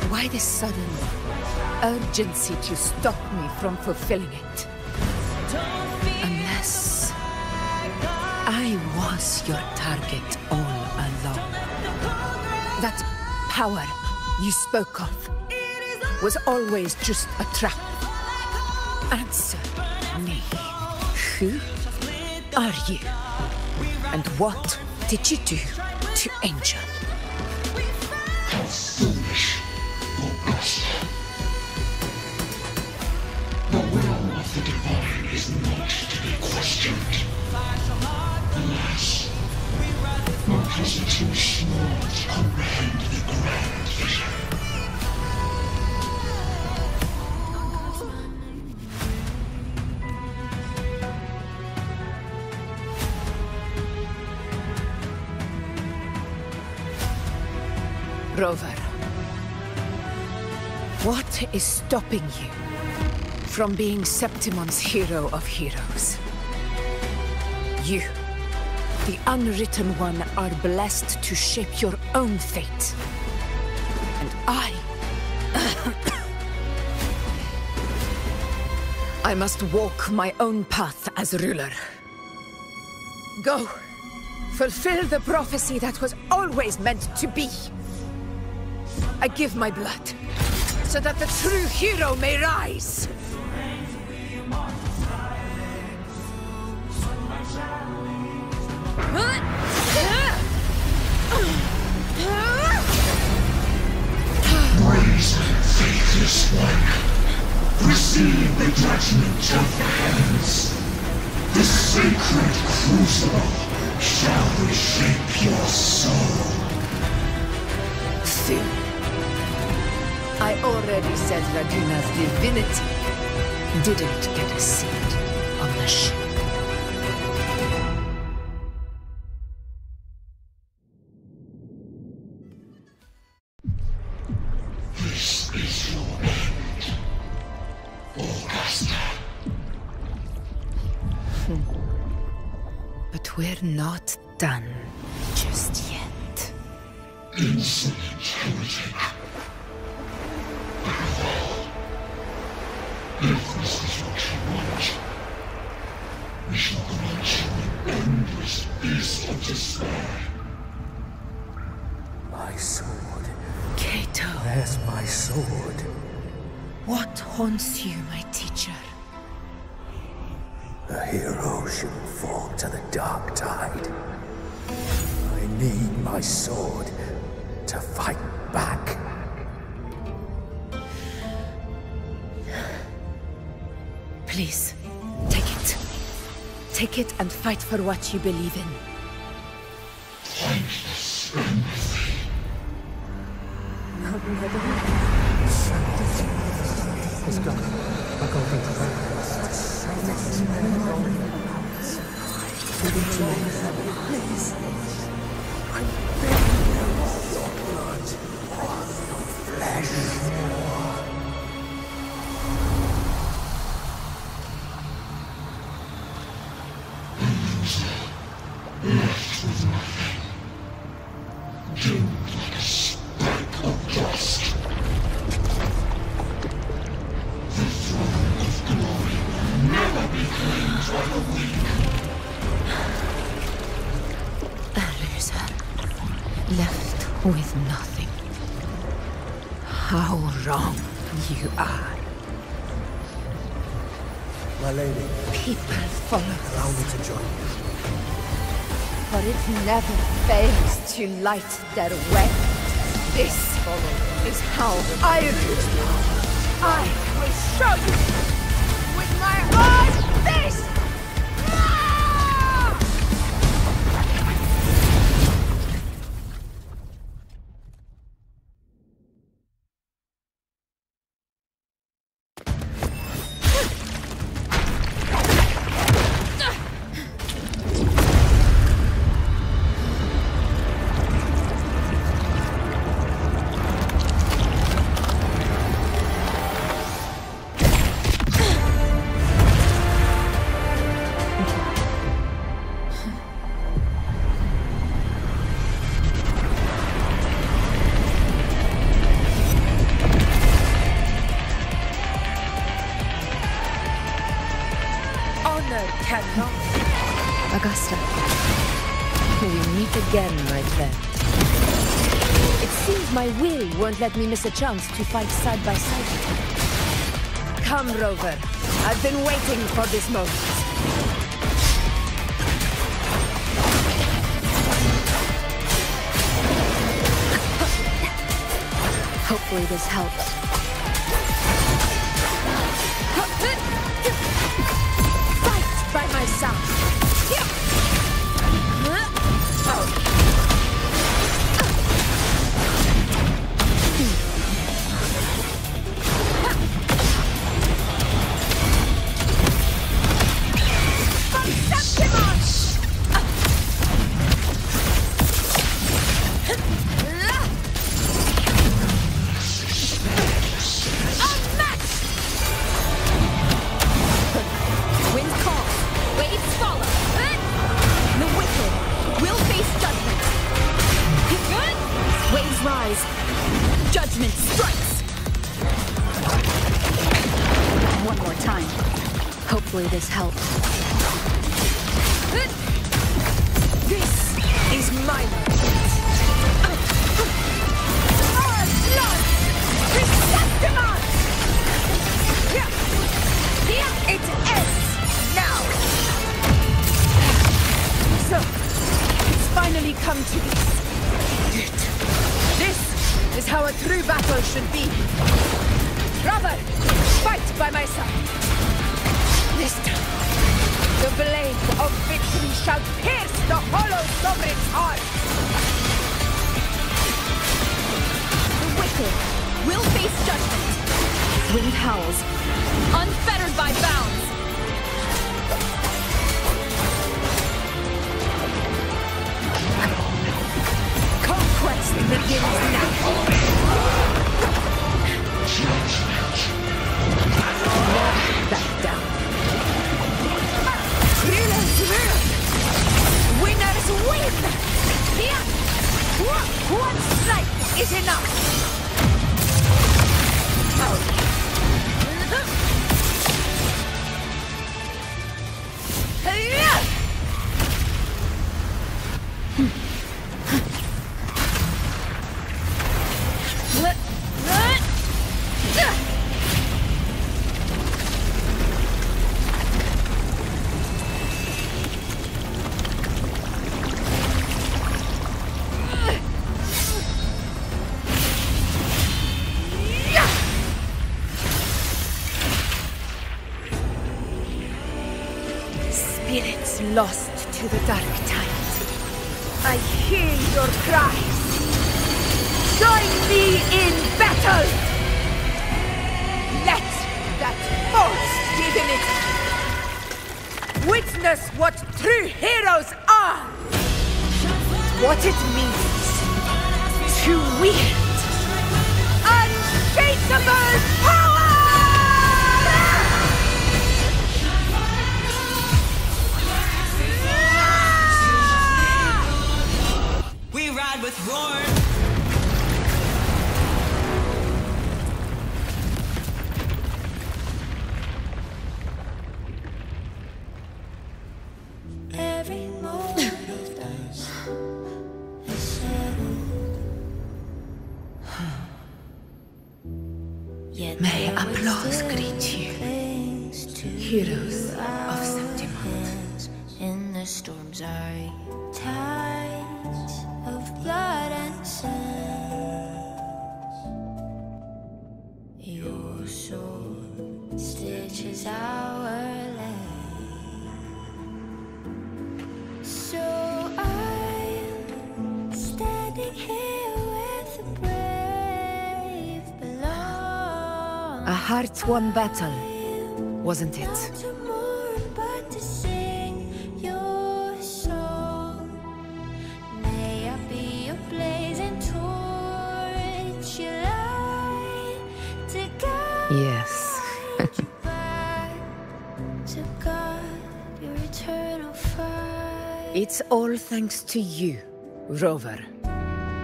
Speaker 7: Why this sudden urgency to stop me from fulfilling it? Unless I was your target all along. That power you spoke of was always just a trap. Answer me. Who are you? And what did you do to Angel?
Speaker 19: How foolish, Augusta. The will of the divine is not to be questioned. Alas, one has it too small to comprehend the grand vision.
Speaker 7: Rover, what is stopping you
Speaker 18: from being Septimon's hero of heroes. You, the unwritten one, are blessed to shape your own fate. And I must walk my own path as ruler. Go, fulfill the prophecy that was always meant to be. I give my blood, so that the true hero may rise.
Speaker 19: Rise, faithless one. Receive the judgment of the heavens. The sacred crucible shall reshape your soul.
Speaker 18: Soon. I already said Raguna's divinity didn't get a seat on the ship.
Speaker 19: This is your end, Augusta.
Speaker 18: But we're not done just yet.
Speaker 19: Insolent heretic. Very well. If this is what you want, we shall grant you an endless peace of despair.
Speaker 12: My sword.
Speaker 18: Cato.
Speaker 12: Where's my sword?
Speaker 18: What haunts you, my teacher?
Speaker 12: A hero shouldn't fall to the dark tide. I need my sword to fight back.
Speaker 18: Please, take it. Take it and fight for what you believe in.
Speaker 19: Thankless empathy.
Speaker 12: Let's go. I'll go please. I'm begging you, your blood, your flesh.
Speaker 19: Left with nothing. Doomed like a speck of dust. The throne of glory will never be claimed by the weak.
Speaker 18: A loser, left with nothing. How wrong you are.
Speaker 12: My lady.
Speaker 18: People follow.
Speaker 12: Allow me to join you.
Speaker 18: But it never fails to light their way. This is how I rule. I will show you with my own fist! Augusta, we meet again, my friend. It seems my will won't let me miss a chance to fight side by side with you. Come, Rover. I've been waiting for this moment.
Speaker 3: Hopefully this helps.
Speaker 18: Fight by my side.
Speaker 3: Judgment strikes! One more time. Hopefully this helps.
Speaker 18: This is my moment. Our blood! Receptimon! It ends now! So, it's finally come to this. Good. This is how a true battle should be. Brother, fight by my side. This time, the blade of victory shall pierce the hollow sovereign's heart.
Speaker 3: The wicked will face judgment. Wind howls, unfettered by bounds.
Speaker 18: Conquest begins now. Back down. Thrillers will. Winners win. Here. One strike is enough. Spirits lost to the dark tide. I hear your cries. Join me in battle! Let that false divinity witness what true heroes are! What it means to wield unshakable power!
Speaker 6: We ride with roar.
Speaker 19: Every moment of days is settled. Yet
Speaker 7: May applause greet you, heroes of Septimont.
Speaker 19: In the storms are tides of blood and sand. Your sword stitches our land. So I'm standing here with the brave belong.
Speaker 7: A heart-won battle, wasn't it?
Speaker 19: To mourn, but to sing your song. May I be a blazing torch, you light to guide
Speaker 7: Yes.
Speaker 19: you back to God, your eternal fire.
Speaker 7: It's all thanks to you, Rover,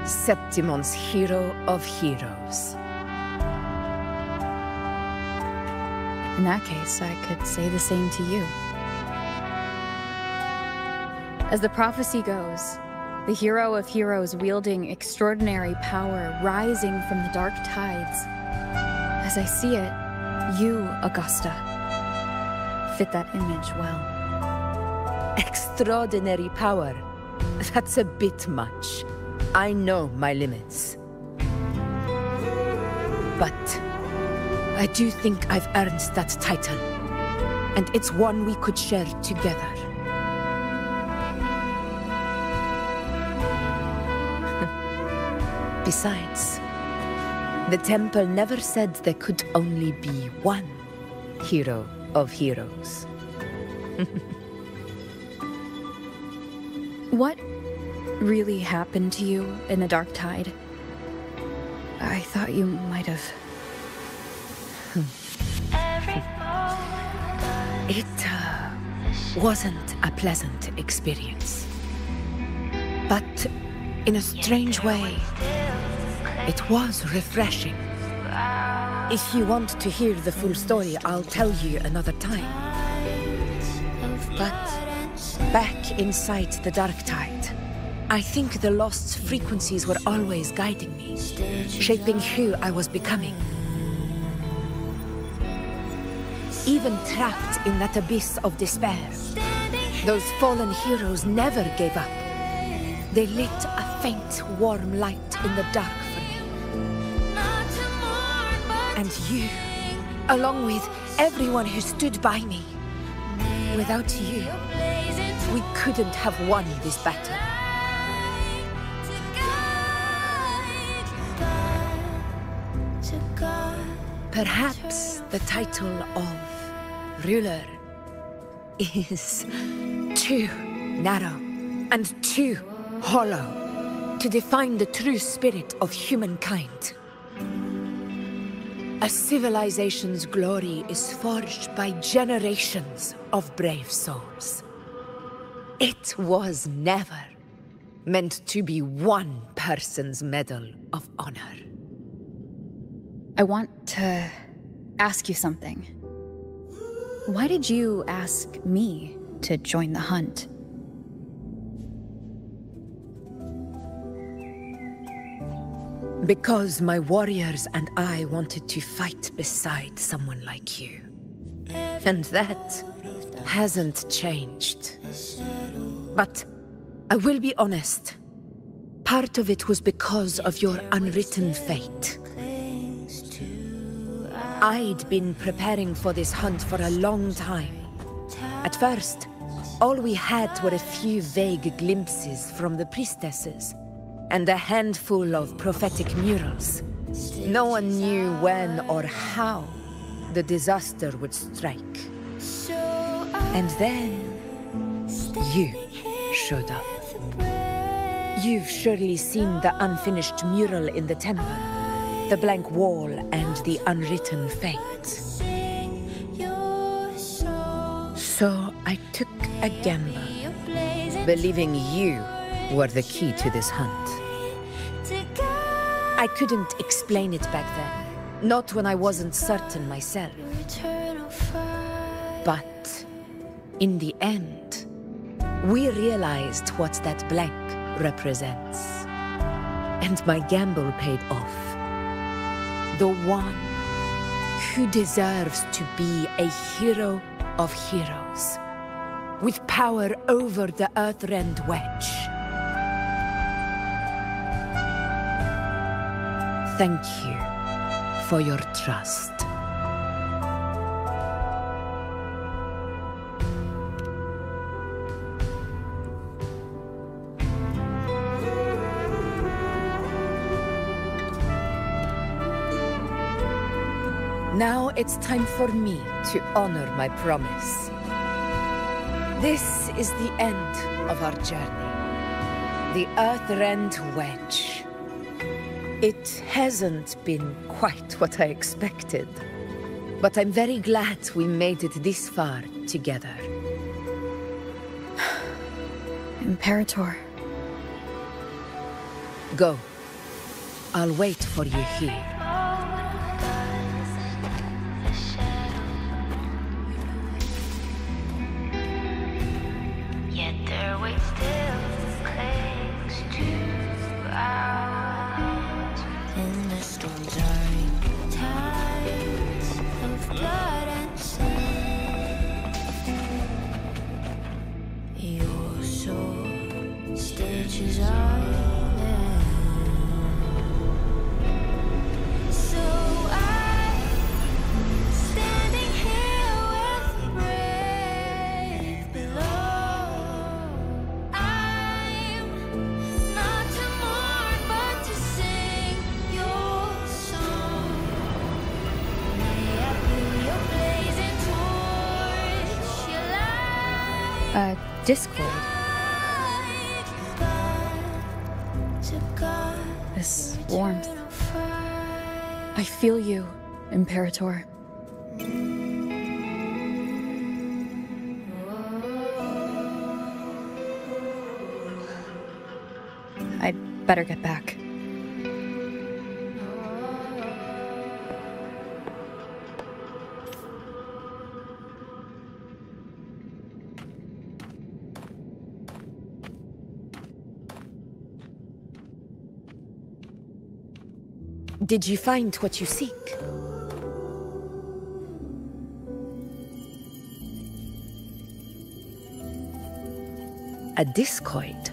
Speaker 7: Septimon's hero of heroes.
Speaker 3: In that case, I could say the same to you. As the prophecy goes, the hero of heroes wielding extraordinary power rising from the dark tides. As I see it, you, Augusta, fit that image well.
Speaker 7: Extraordinary power. That's a bit much. I know my limits. But I do think I've earned that title. And it's one we could share together. Besides, the temple never said there could only be one hero of heroes.
Speaker 3: What really happened to you in the Dark Tide? I thought you might have...
Speaker 7: It wasn't a pleasant experience. But in a strange way, It was refreshing. If you want to hear the full story, I'll tell you another time. But back inside the dark tide, I think the lost frequencies were always guiding me, shaping who I was becoming. Even trapped in that abyss of despair, those fallen heroes never gave up. They lit a faint, warm light in the dark for me. And you, along with everyone who stood by me. Without you, we couldn't have won this battle. Perhaps the title of ruler is too narrow and too hollow to define the true spirit of humankind. A civilization's glory is forged by generations of brave souls. It was never meant to be one person's medal of honor.
Speaker 3: I want to ask you something. Why did you ask me to join the hunt?
Speaker 7: Because my warriors and I wanted to fight beside someone like you. And that hasn't changed. But I will be honest. Part of it was because of your unwritten fate. I'd been preparing for this hunt for a long time. At first, all we had were a few vague glimpses from the priestesses, and a handful of prophetic murals. No one knew when or how the disaster would strike. And then, you showed up. You've surely seen the unfinished mural in the temple, the blank wall and the unwritten fate. So I took a gamble, believing you were the key to this hunt. I couldn't explain it back then, not when I wasn't certain myself. But in the end, we realized what that blank represents. And my gamble paid off. The one who deserves to be a hero of heroes, with power over the Earthrend Wedge. Thank you for your trust. Now it's time for me to honor my promise. This is the end of our journey. The Earthrend Wedge. It hasn't been quite what I expected, but I'm very glad we made it this far together.
Speaker 3: Imperator.
Speaker 7: Go. I'll wait for you here.
Speaker 3: Discord. This warmth. I feel you, Imperator. I'd better get back.
Speaker 7: Did you find what you seek? A discoid.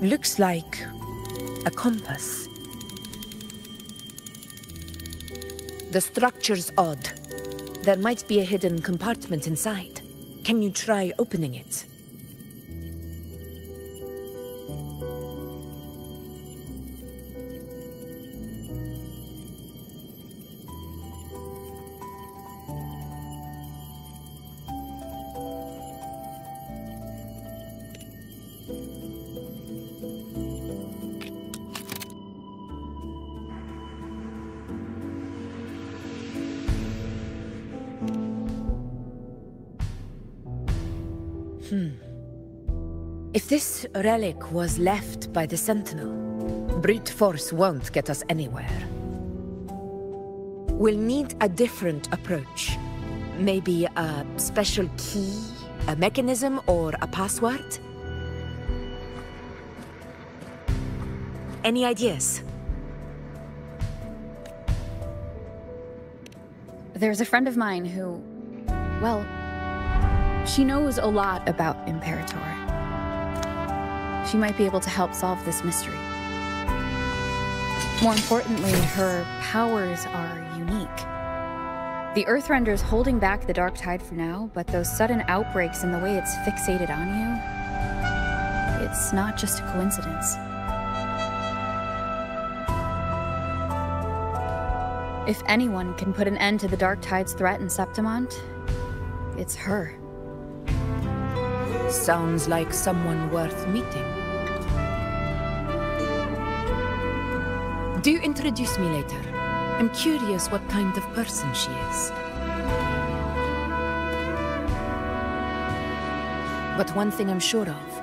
Speaker 7: Looks like a compass. The structure's odd. There might be a hidden compartment inside. Can you try opening it? If this relic was left by the Sentinel, brute force won't get us anywhere. We'll need a different approach. Maybe a special key, a mechanism, or a password? Any ideas?
Speaker 3: There's a friend of mine who, well, she knows a lot about Imperator. She might be able to help solve this mystery. More importantly, her powers are unique. The Earthrender's holding back the dark tide for now, but those sudden outbreaks and the way it's fixated on you, it's not just a coincidence. If anyone can put an end to the dark tide's threat in Septimont, it's her.
Speaker 7: Sounds like someone worth meeting. Do introduce me later. I'm curious what kind of person she is. But one thing I'm sure of,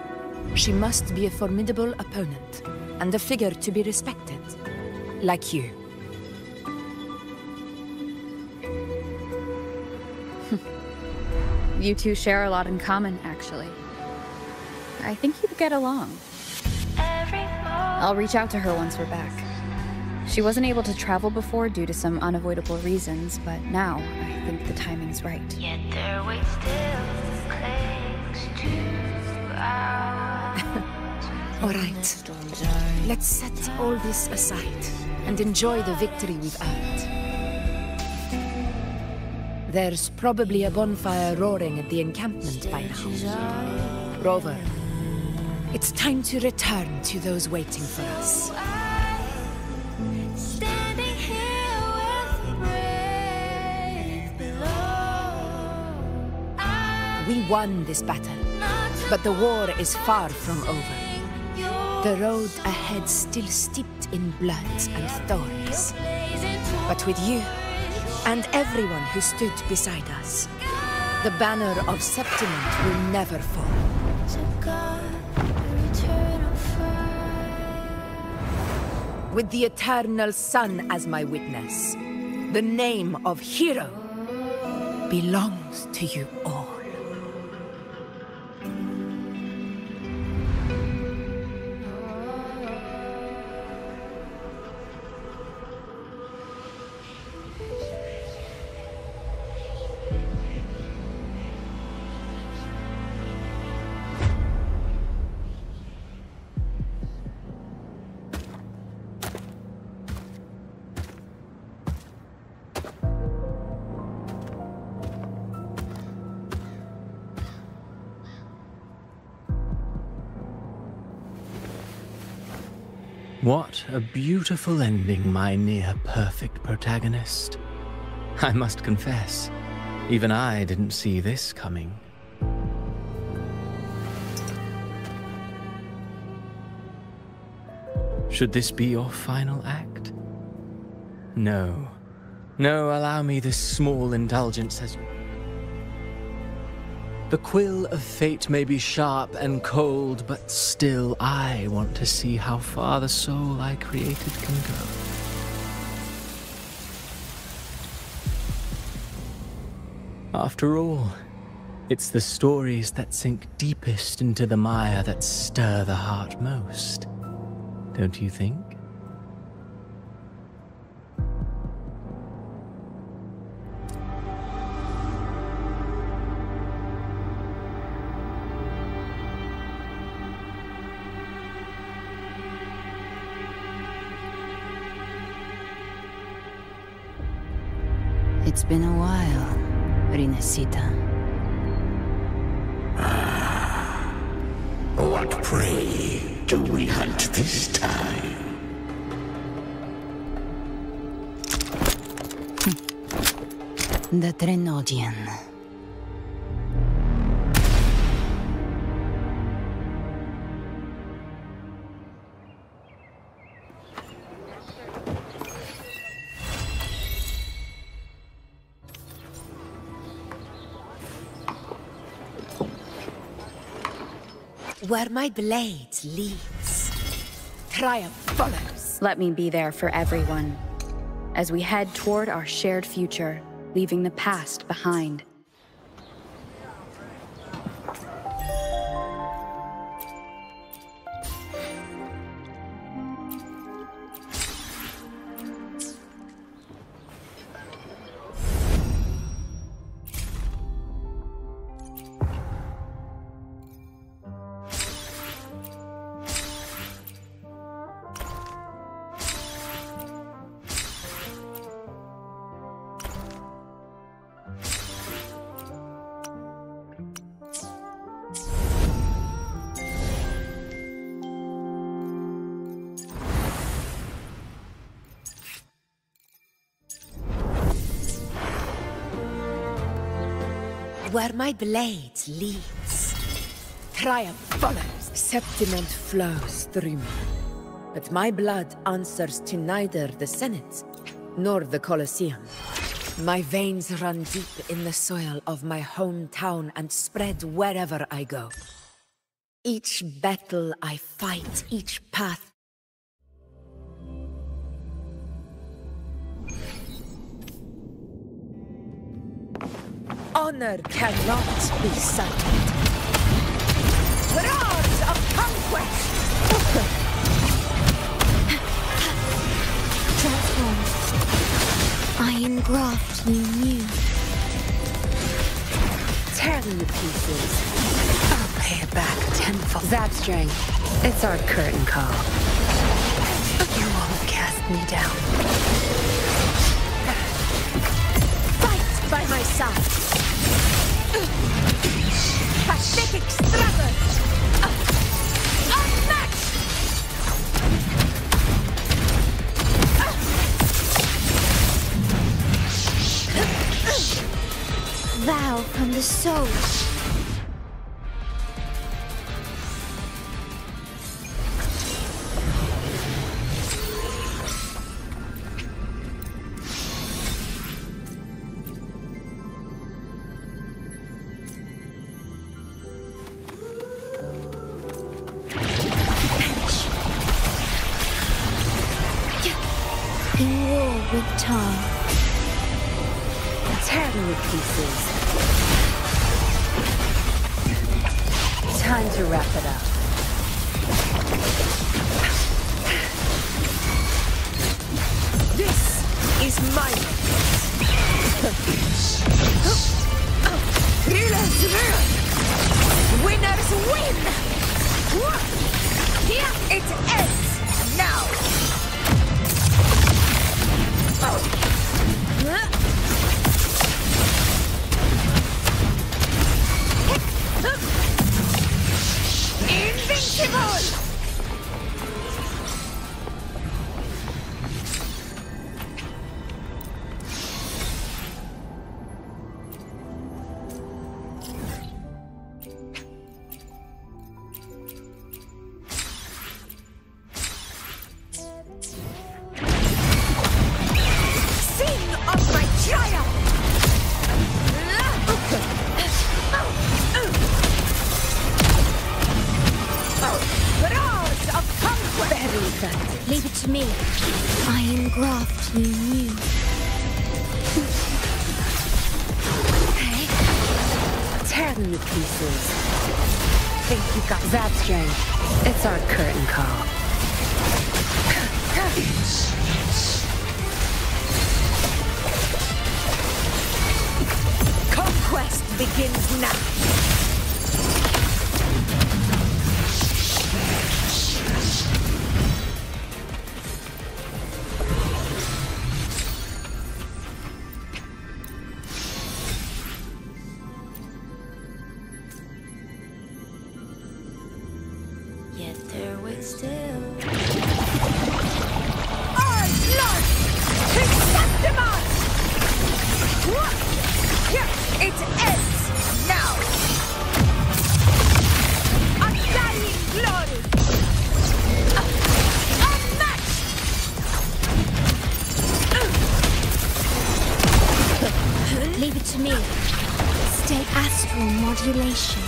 Speaker 7: she must be a formidable opponent, and a figure to be respected, like you.
Speaker 3: You two share a lot in common, actually. I think you'd get along. I'll reach out to her once we're back. She wasn't able to travel before due to some unavoidable reasons, but now I think the timing's right.
Speaker 20: Yet their weight still clings to ours.
Speaker 7: All right. Let's set all this aside and enjoy the victory we've earned. There's probably a bonfire roaring at the encampment by now. Rover, it's time to return to those waiting for us. We won this battle, but the war is far from over. The road ahead still steeped in blood and thorns. But with you, and everyone who stood beside us, the banner of Septimont will never fall. With the eternal sun as my witness, the name of hero belongs to you all.
Speaker 4: What a beautiful ending, my near-perfect protagonist. I must confess, even I didn't see this coming. Should this be your final act? No. No, allow me this small indulgence as... The quill of fate may be sharp and cold, but still I want to see how far the soul I created can go. After all, it's the stories that sink deepest into the mire that stir the heart most, don't you think?
Speaker 1: It's been a while, Rinesita.
Speaker 12: What prey do we hunt this time?
Speaker 1: The Trenodian.
Speaker 18: Where my blade leads, triumph follows.
Speaker 3: Let me be there for everyone, as we head toward our shared future, leaving the past behind.
Speaker 18: Where my blade leads, triumph follows. Septiment flows through me, but my blood answers to neither the Senate nor the Colosseum. My veins run deep in the soil of my hometown and spread wherever I go. Each battle I fight, each path honor cannot be silent. Roars of conquest!
Speaker 17: Transform. Iron graft you knew.
Speaker 18: Tear me to pieces. I'll pay it back tenfold. Zabstring, it's our curtain call. You won't cast me down. Fight by my side. Pathetic struggle! Unmatched!
Speaker 17: Vow from the soul. In war with time.
Speaker 18: Tear me to pieces. Time to wrap it up. This is my Rulers rule! Winners win! Here it ends now! Invincible!
Speaker 17: Leave it to me. Iron graft you knew.
Speaker 18: Okay. Tear me to pieces. Think you got that strength? It's our curtain call. Conquest begins now.
Speaker 17: Yet there waits still.
Speaker 18: Our blood to Septimon! It ends now! Undying glory! Unmatched!
Speaker 17: Leave it to me. Stay astral modulation.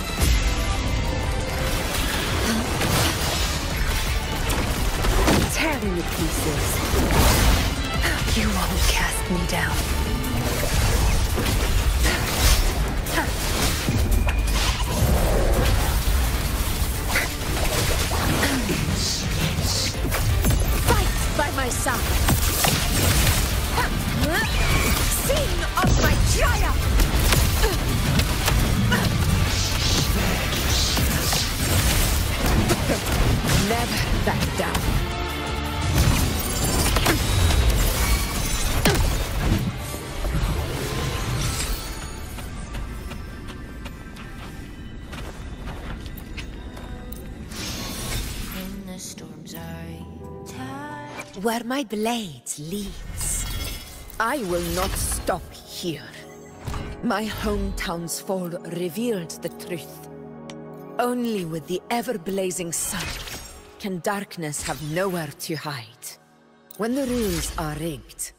Speaker 7: Tear me to pieces. You won't cast me down.
Speaker 18: Fight by my side! Sing of my triumph!
Speaker 7: Never back down.
Speaker 17: When the storms are tired.
Speaker 7: Where my blade leads, I will not stop here. My hometown's fall revealed the truth. Only with the ever-blazing sun can darkness have nowhere to hide. When the rules are rigged,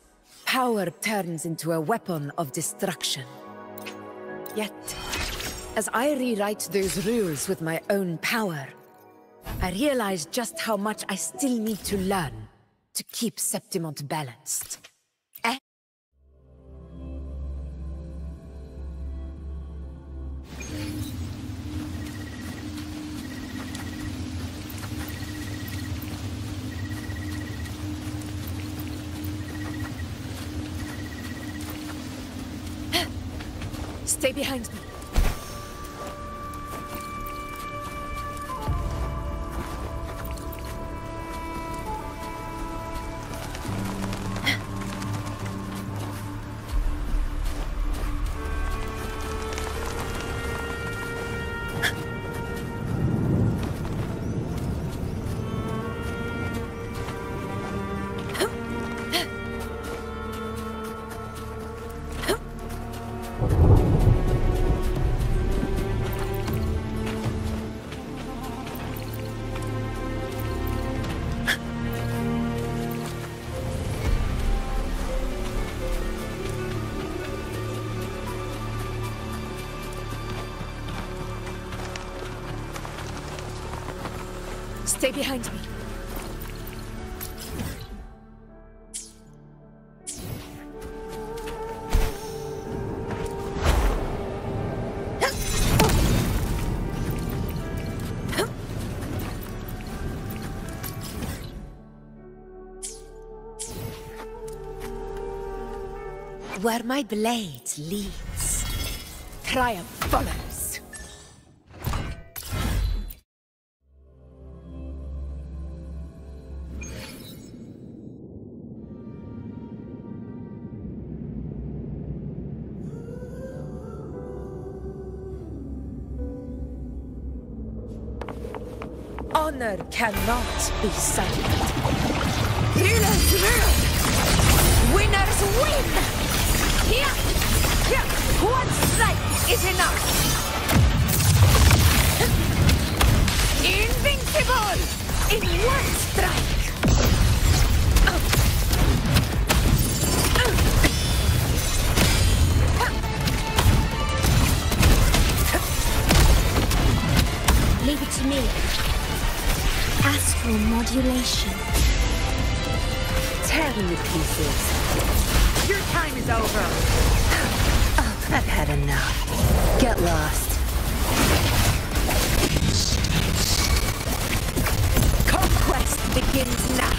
Speaker 7: power turns into a weapon of destruction. Yet, as I rewrite those rules with my own power, I realize just how much I still need to learn to keep Septimont balanced. Stay behind me. Stay behind me. Where my blade leads, triumph follows. Honor cannot be silent. Healers rule! Winners win! Here! Here! One strike is enough! Invincible! In one strike!
Speaker 17: Leave it to me. Astral modulation.
Speaker 7: Tear me to pieces.
Speaker 18: Your time is over.
Speaker 7: Oh, I've had enough. Get lost. Conquest begins now.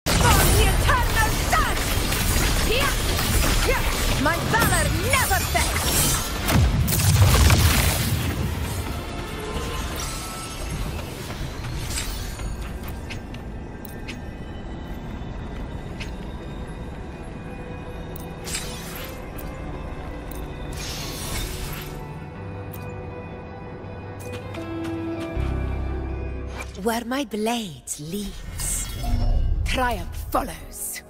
Speaker 18: For the eternal sun! Here! Here! My valor never fails! Where my blade leads, triumph follows.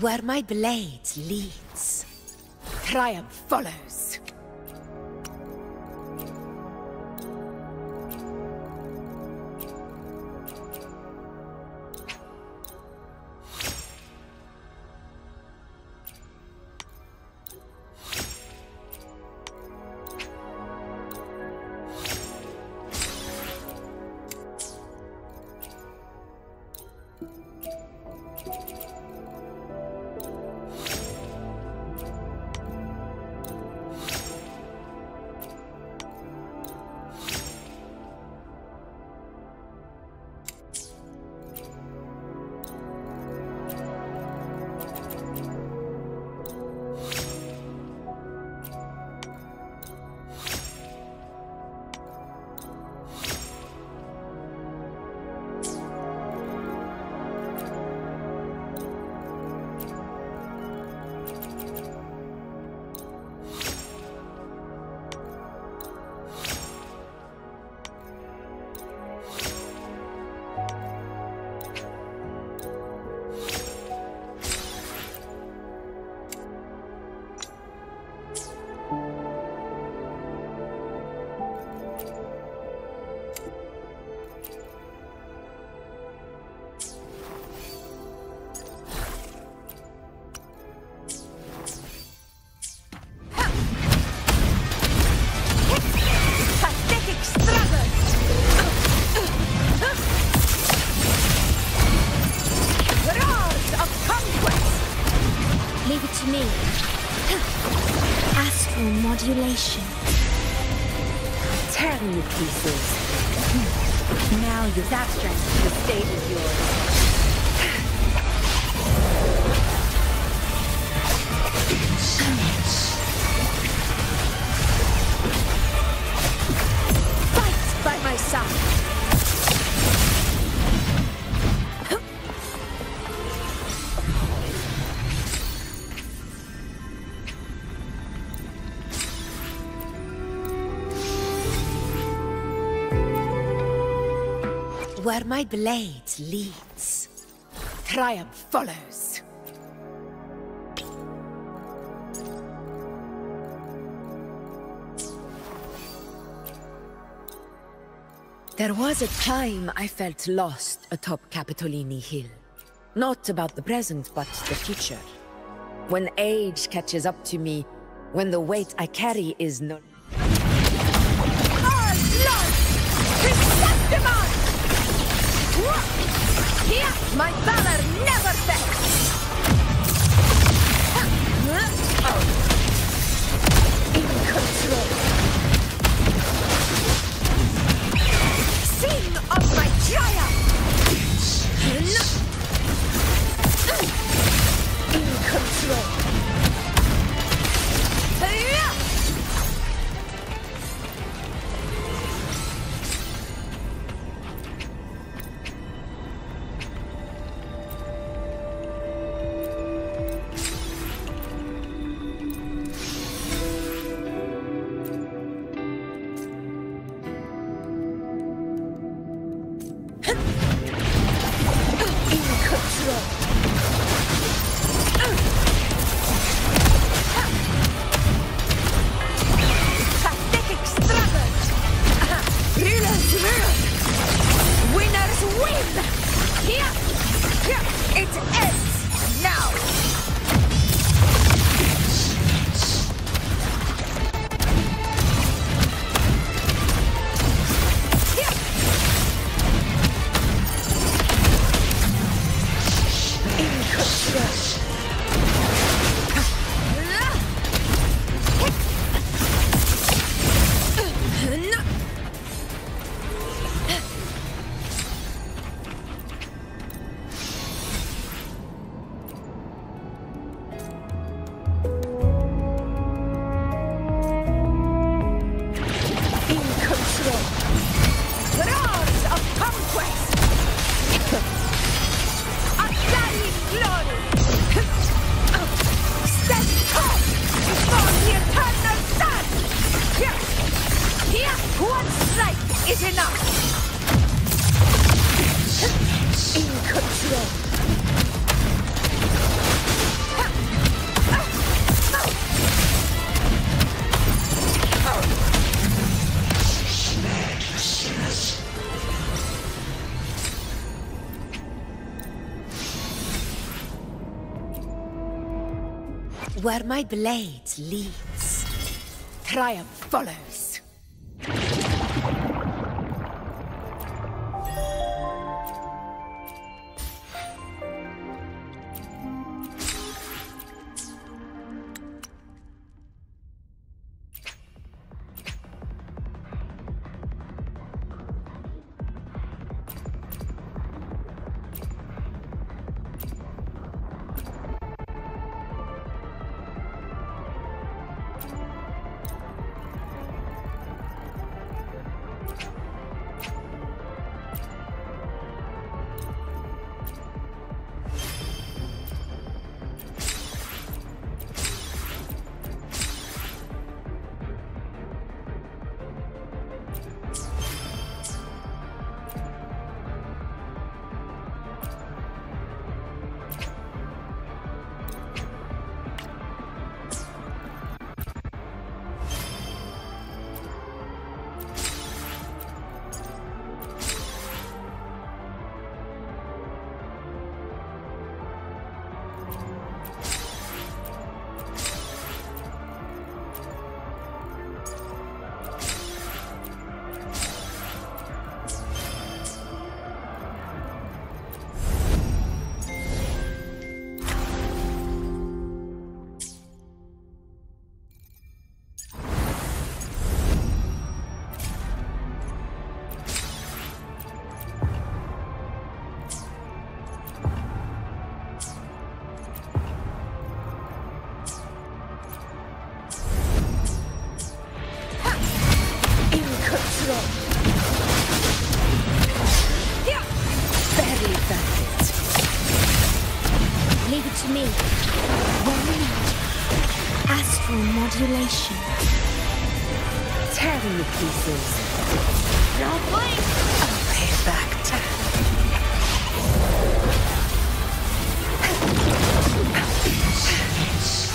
Speaker 18: Where my blade leads, triumph follows.
Speaker 7: Tear me pieces. Now use that strength. The stage is yours. Fight by my side. Where my blade leads, triumph follows. There was a time I felt lost atop Capitolini Hill. Not about the present, but the future. When age catches up to me, when the weight I carry is no... Our blood! Chrysanthemum! Here, my valor never fails! In control! Sing of my triumph! In control! Where my blade leads, triumph follows. control. Barely found it.
Speaker 17: Leave it to me. Warning. Astral modulation.
Speaker 7: Tear me to pieces.
Speaker 17: Don't blink!
Speaker 7: I'll pay back time.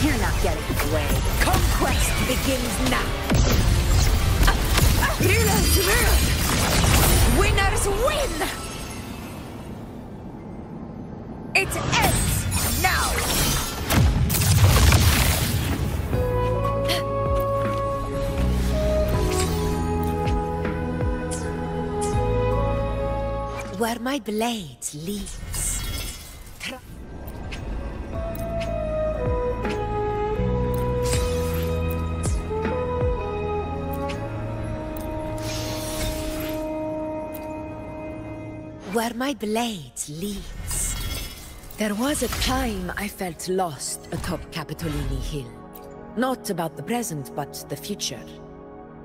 Speaker 7: You're not getting away. Conquest begins now. Winners win! It ends now! Where my blade leads. Where my blade leads. There was a time I felt lost atop Capitolini Hill. Not about the present, but the future.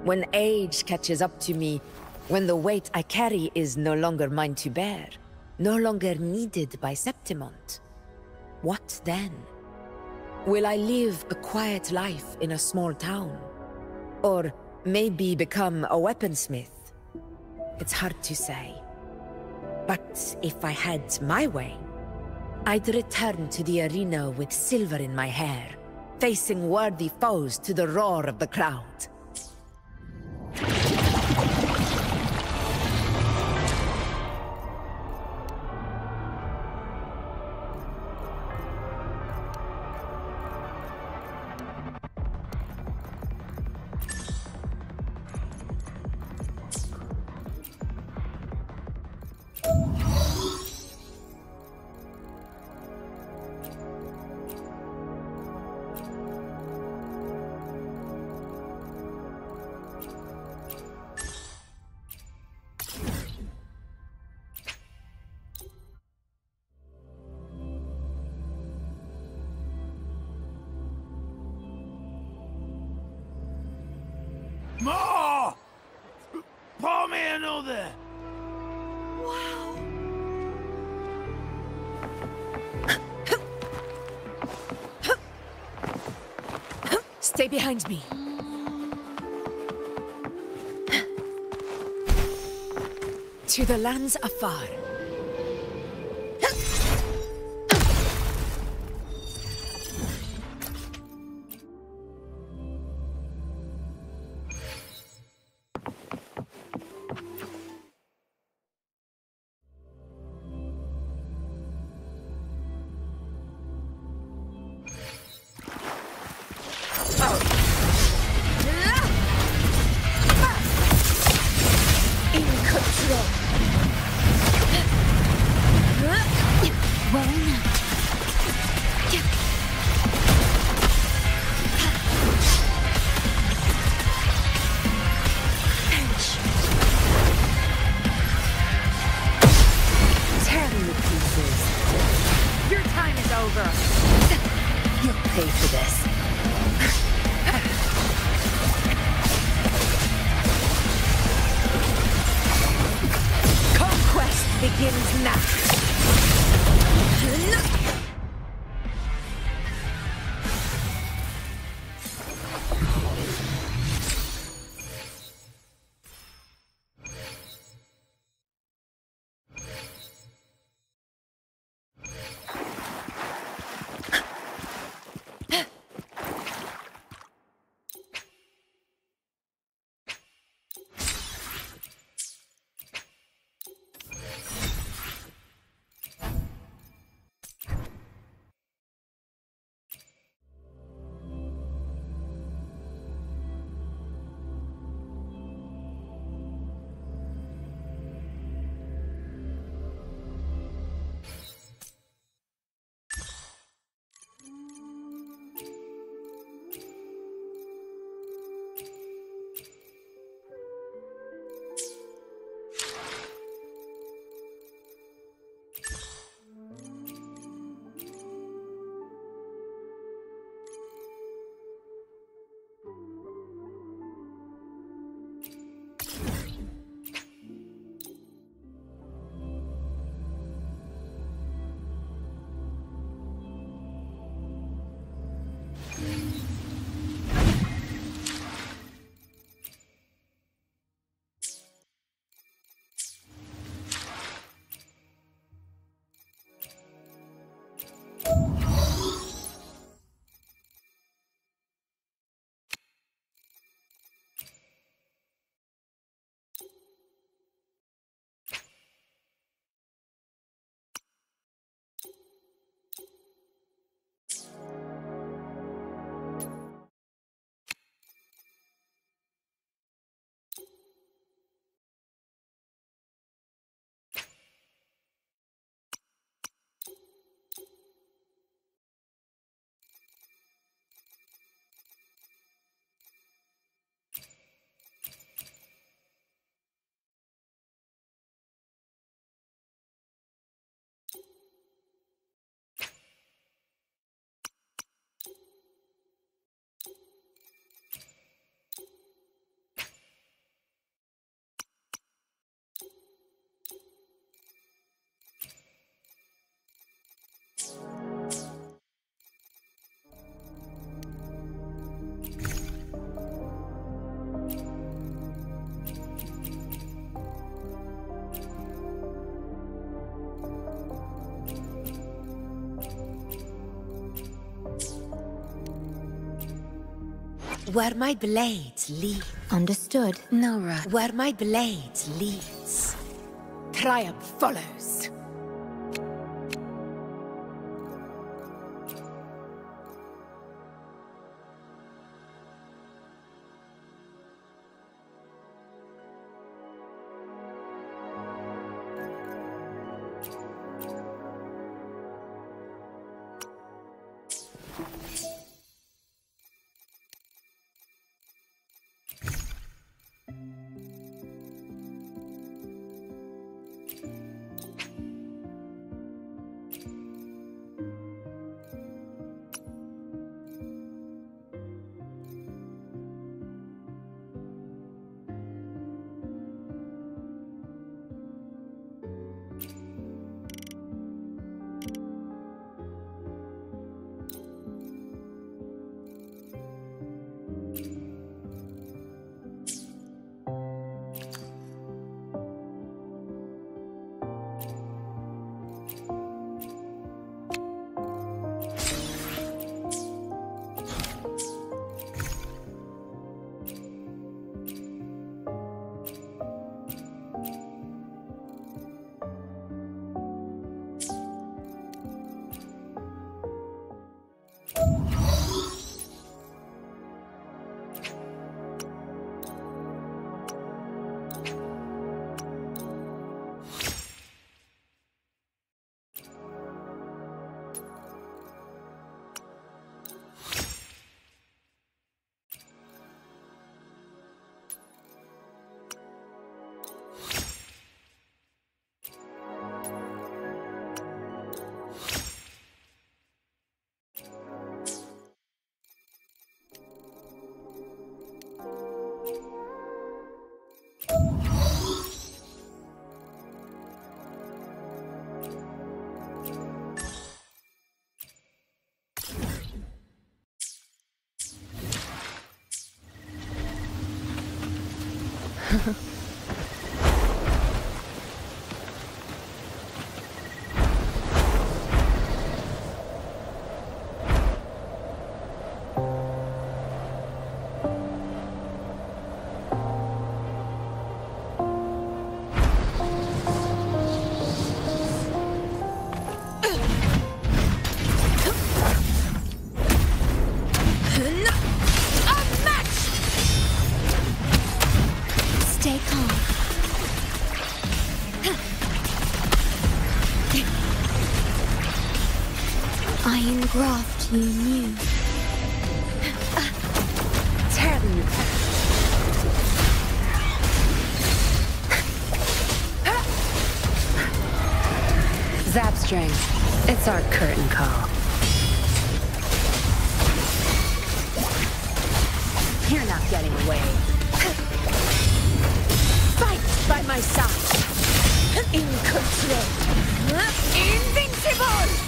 Speaker 7: When age catches up to me, when the weight I carry is no longer mine to bear, no longer needed by Septimont. What then? Will I live a quiet life in a small town? Or maybe become a weaponsmith? It's hard to say. But if I had my way, I'd return to the arena with silver in my hair, facing worthy foes to the roar of the crowd.
Speaker 13: More! Pour me another!
Speaker 7: Wow. Stay behind me. To the lands afar. Begins now.
Speaker 18: Where my blades lead.
Speaker 17: Understood, Nora.
Speaker 18: Where my blades leads, triumph follows.
Speaker 17: Graft you knew.
Speaker 18: Tell you.
Speaker 1: Zapstring, it's our curtain call. You're not getting away.
Speaker 18: Fight by my side. In control. Invincible!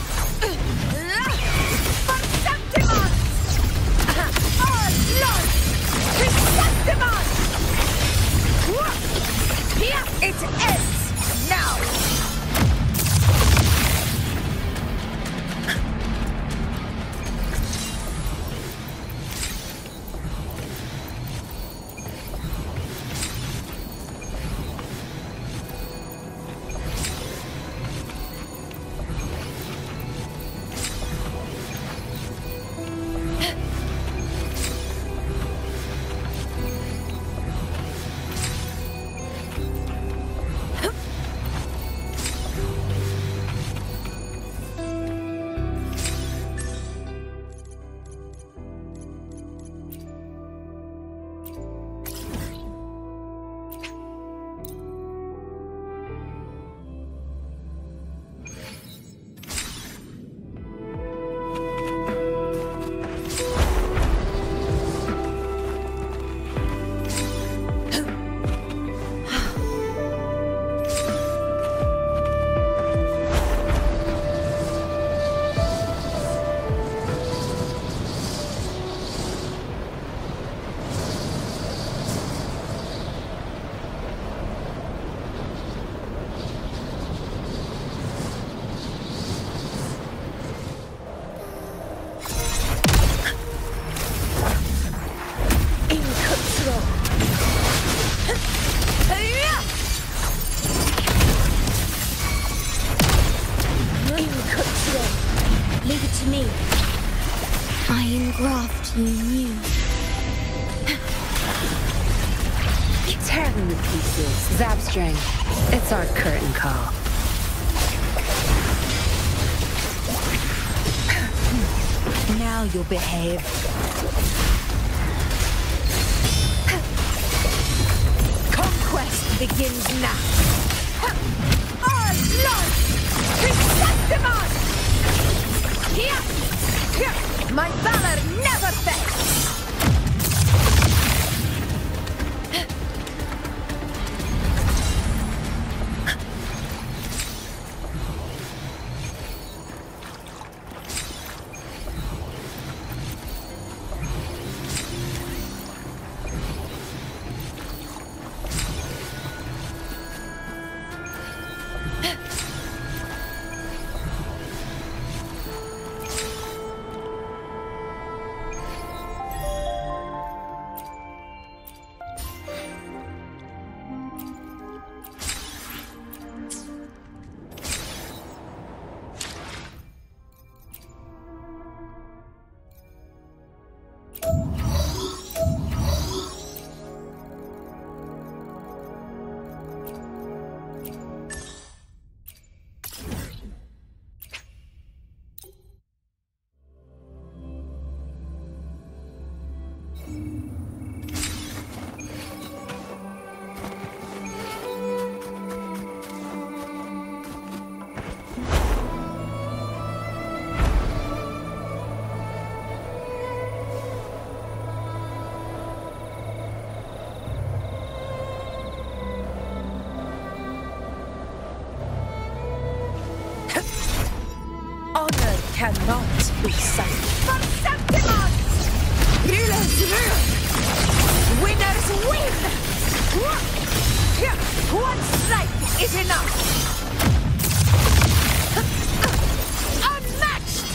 Speaker 18: It ends now!
Speaker 1: Tear them to pieces. Zap string. It's our curtain call.
Speaker 7: Now you'll behave. Conquest begins now. Our Lord! Chrysanthemum! Here! My valor never fails! Cannot be safe. For Septimons! Rulers rule! Winners win! One strike is enough! Unmatched!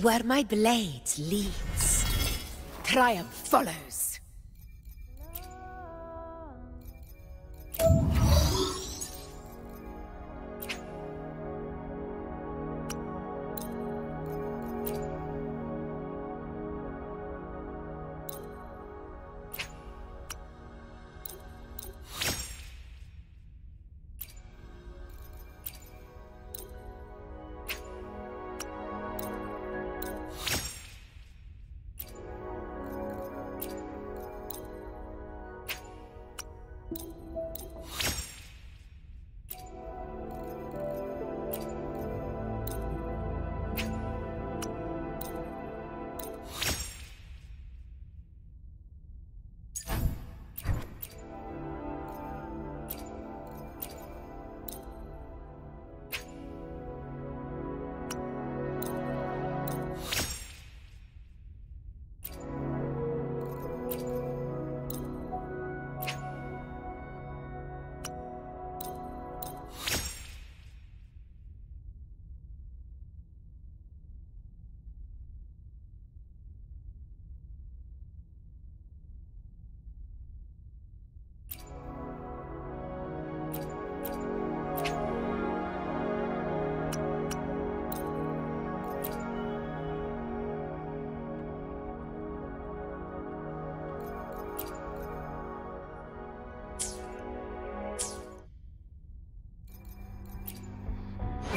Speaker 7: Where my blade leads, triumph follows.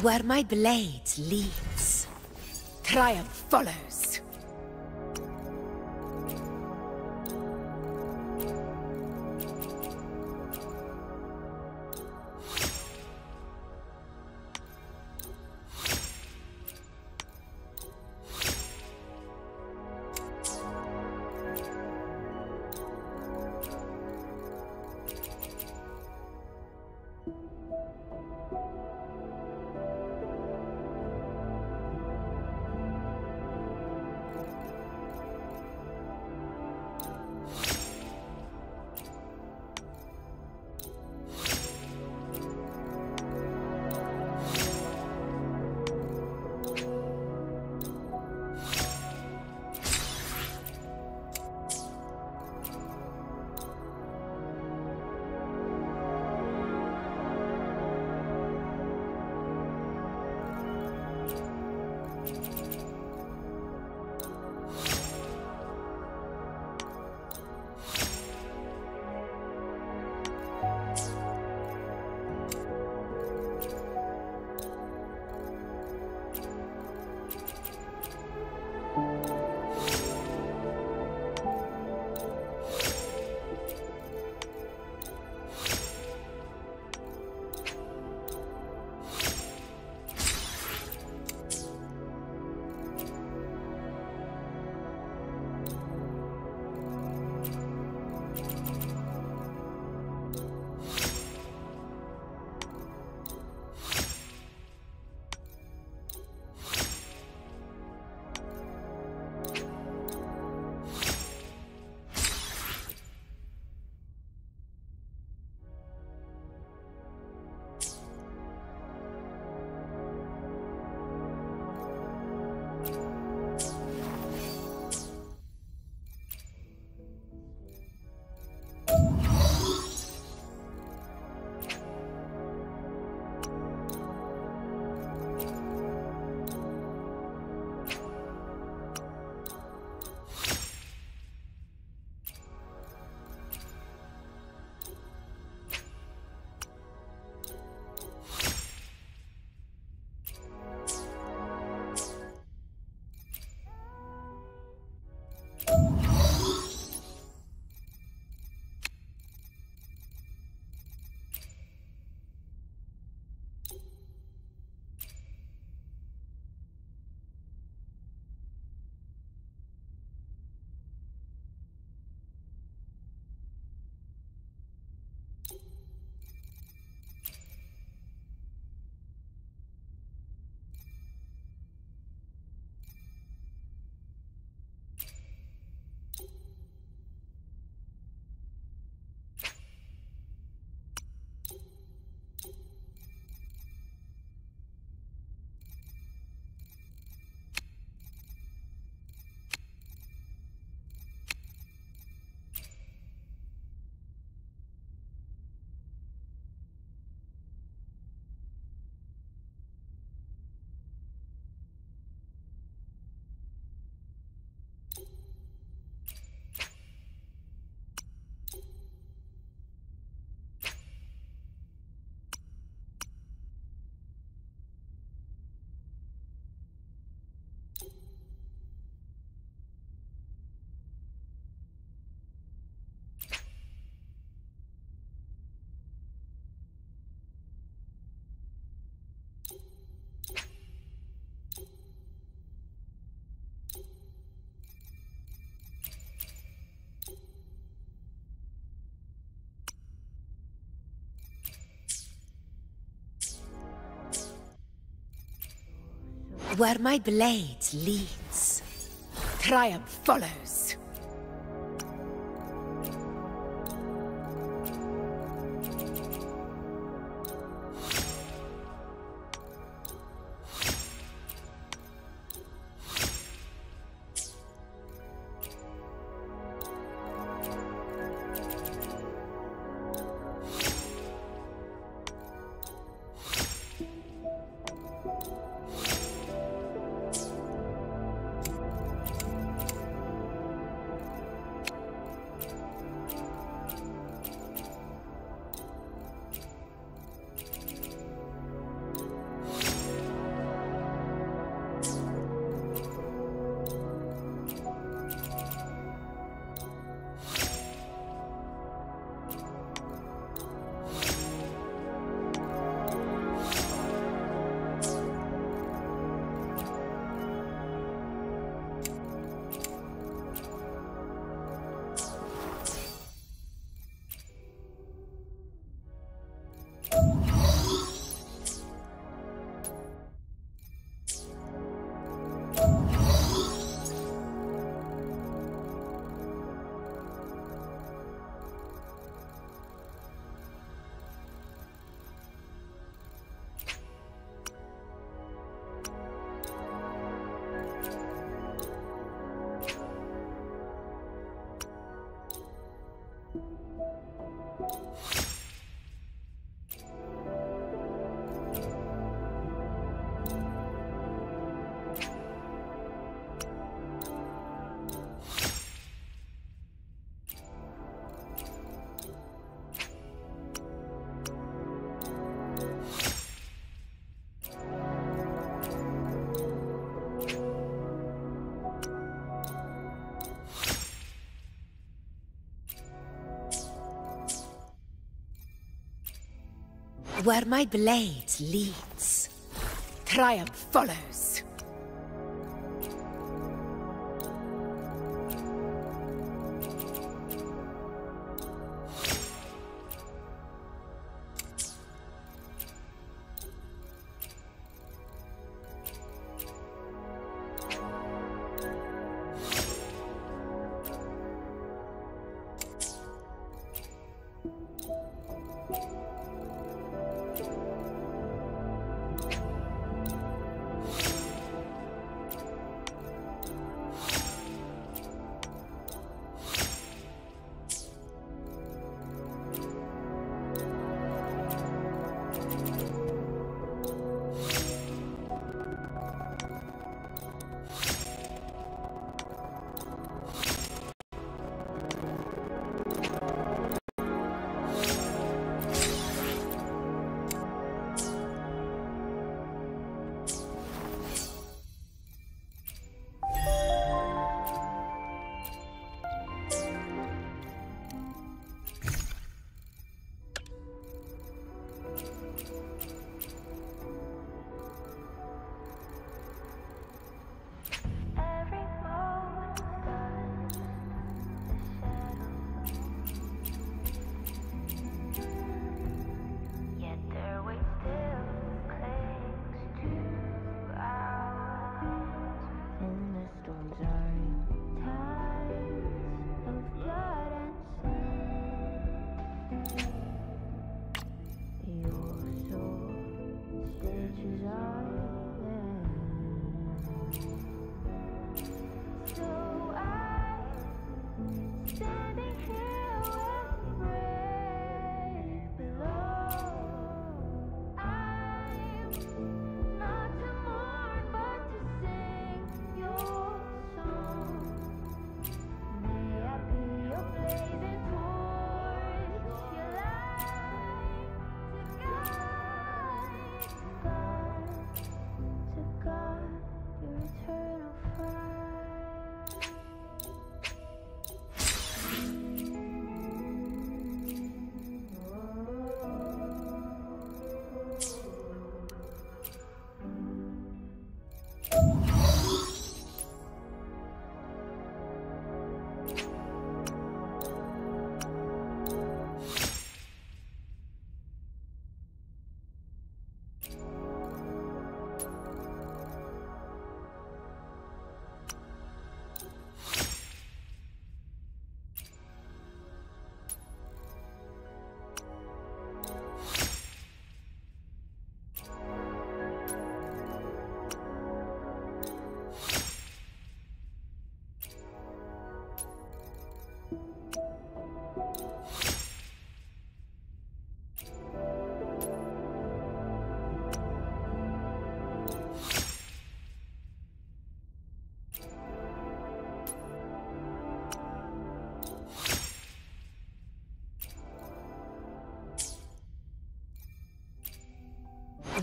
Speaker 7: Where my blade leads, triumph follows.
Speaker 18: Where my blade leads, triumph follows. Where my blade leads, triumph follows.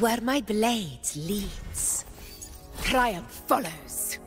Speaker 18: Where my blade leads, triumph follows.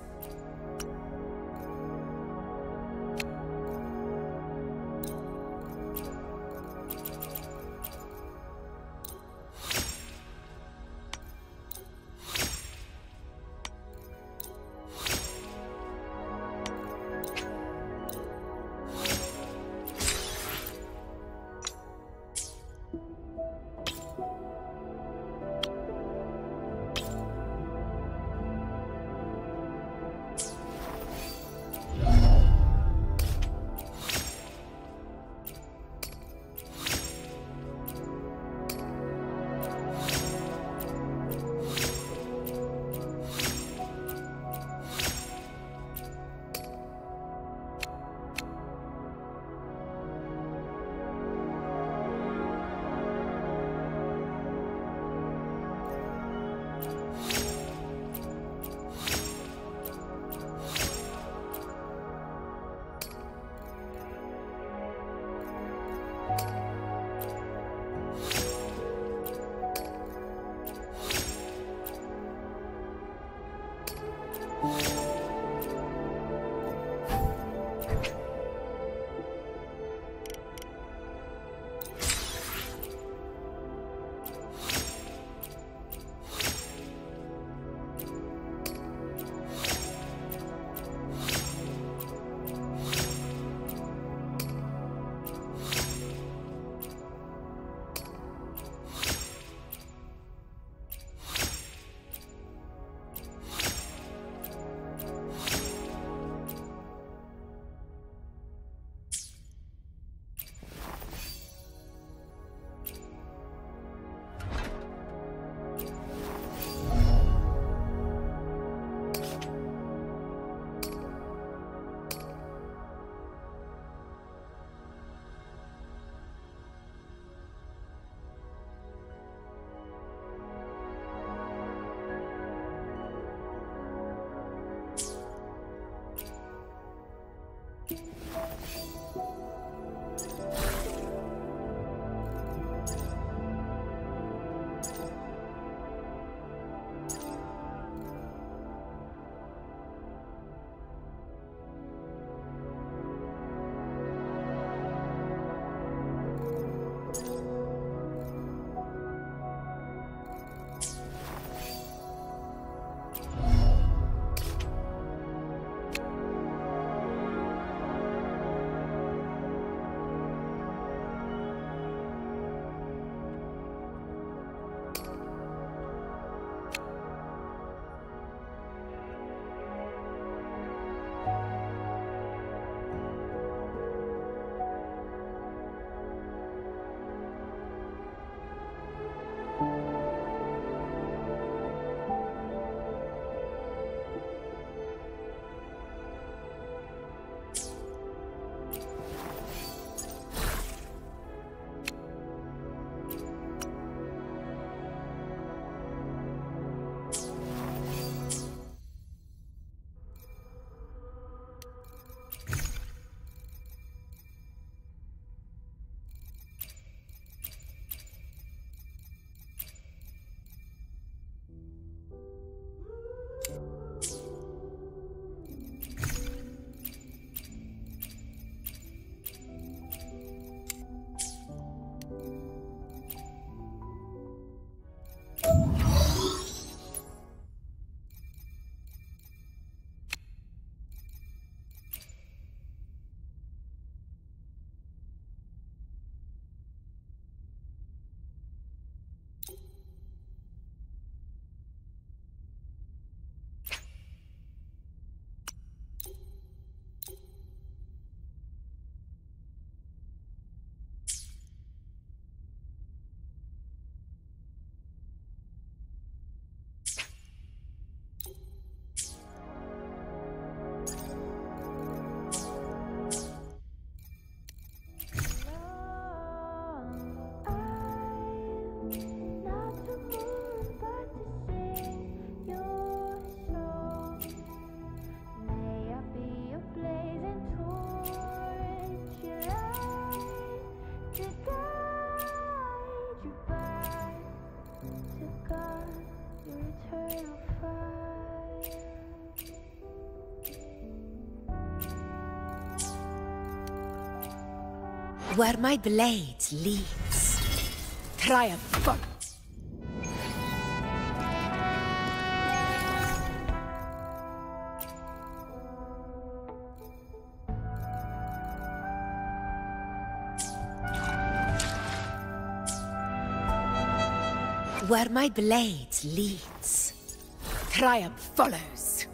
Speaker 18: Where my blade leads, triumph follows. Where my blade leads, triumph follows.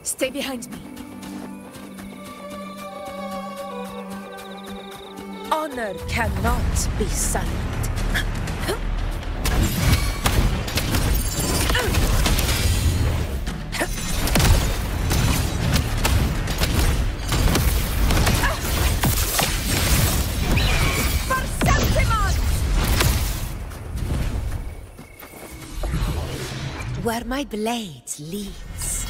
Speaker 18: Stay behind me. Honor cannot be sullied. Where my blade leads,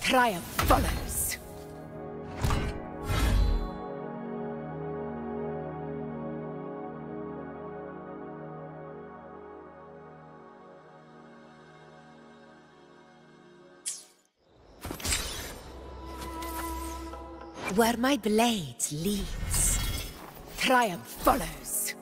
Speaker 18: triumph follows. Where my blade leads, triumph follows.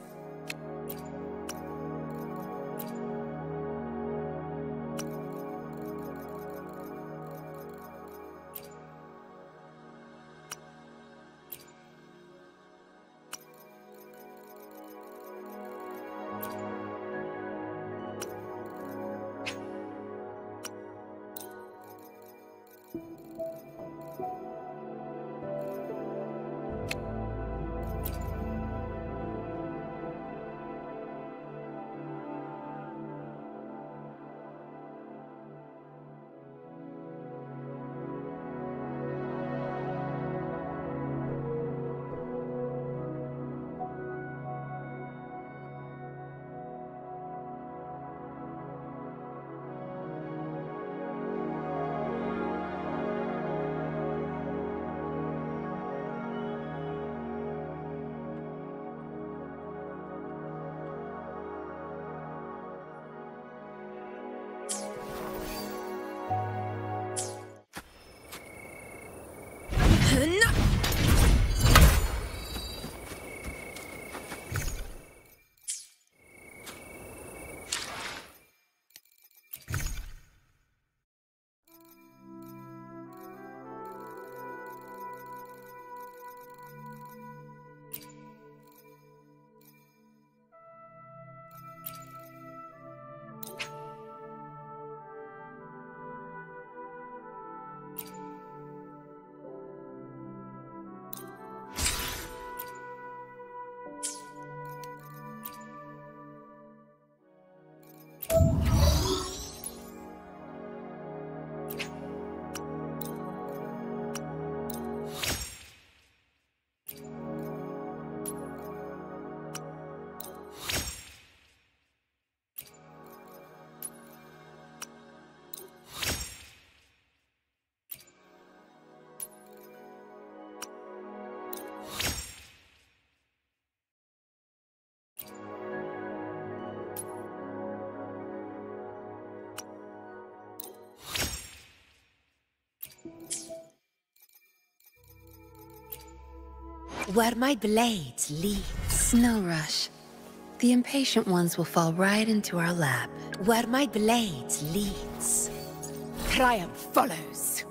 Speaker 18: Where my blade leads.
Speaker 1: No rush. The impatient ones will fall right into our lap.
Speaker 18: Where my blade leads, triumph follows.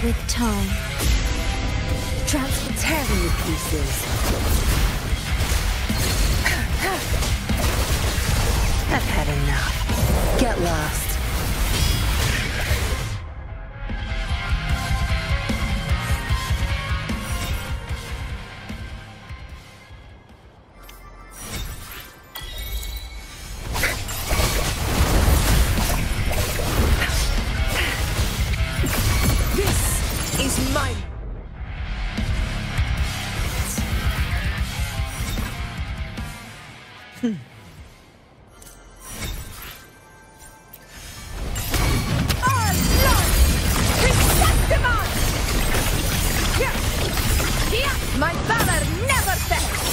Speaker 17: with time.
Speaker 1: Tearing you pieces. I've had enough. Get lost.
Speaker 18: My valor never fails!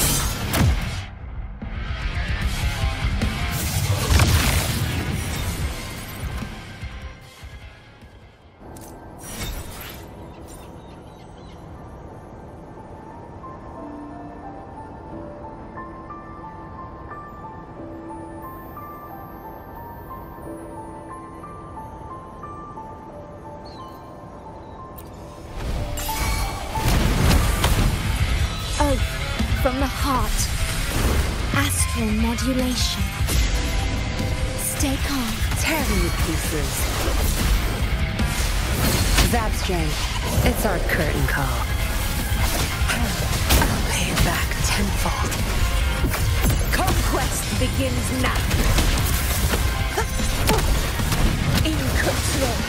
Speaker 17: From the heart. Astral modulation. Stay calm.
Speaker 1: Tearing you pieces. Zabstring, it's our curtain call. I'll pay it back tenfold.
Speaker 18: Conquest begins now. In control.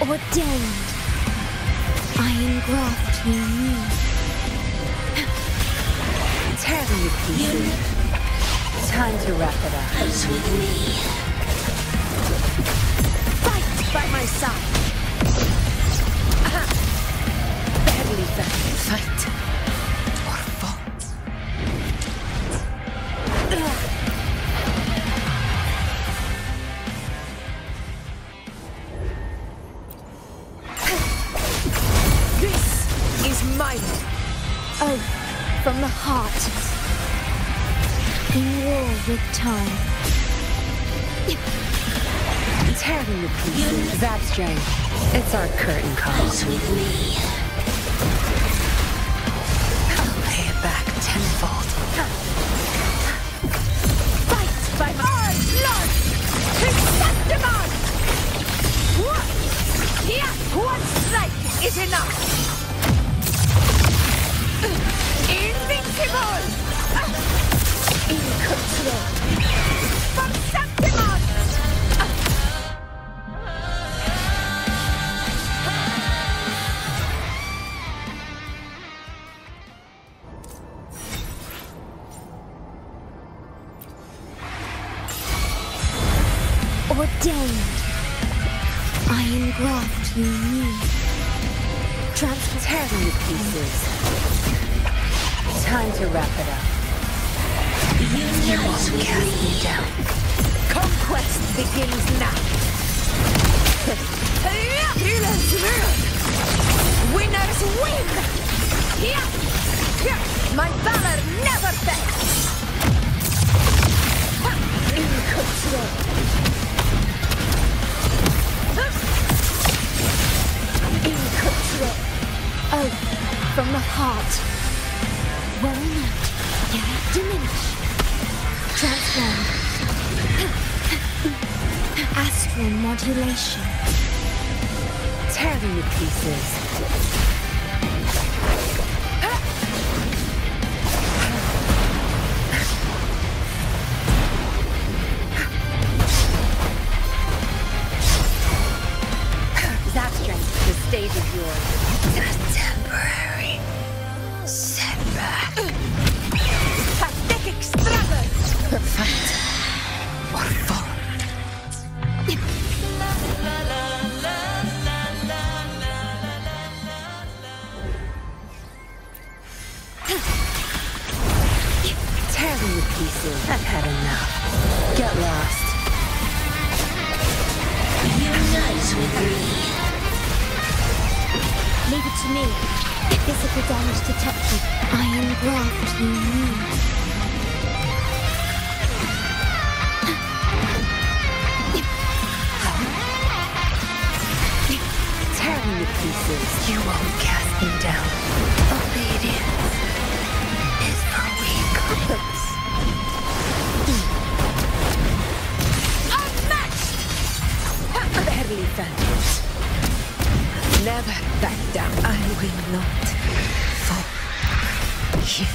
Speaker 17: Ordained. I engraft you new.
Speaker 1: Tearing you pieces. Time to wrap it up.
Speaker 17: Dance with me.
Speaker 18: Fight by my side. Badly fight.
Speaker 1: Or fault.
Speaker 17: Oh, from the heart. In war with time.
Speaker 1: Tearing you pieces. Zabstring, it's our curtain call.
Speaker 17: Dance with me.
Speaker 1: I'll pay it back tenfold.
Speaker 18: Fight by my blood! Chrysanthemum! Here, one strike is enough! Invincible! In control! For Septimon!
Speaker 17: Ordained. I engraft you new.
Speaker 1: Tearing you pieces. Time to wrap it up. You won't cast me down.
Speaker 18: Conquest begins now. Winners win! My valor never fails! In control. In control.
Speaker 17: Oh, from the heart. Worry not. Diminish. Transform. Astral modulation.
Speaker 1: Tearing you pieces. Zabstring, the stage is yours. A temporary setback.
Speaker 18: Pathetic struggle!
Speaker 1: Fight or fall.
Speaker 17: Leave it to me. Physical damage detected. Iron graft you need.
Speaker 1: Tear me to pieces. You won't cast me down. Obedience is for weak.
Speaker 7: Unmatched! Barely felt. Never back down. I will not fall here.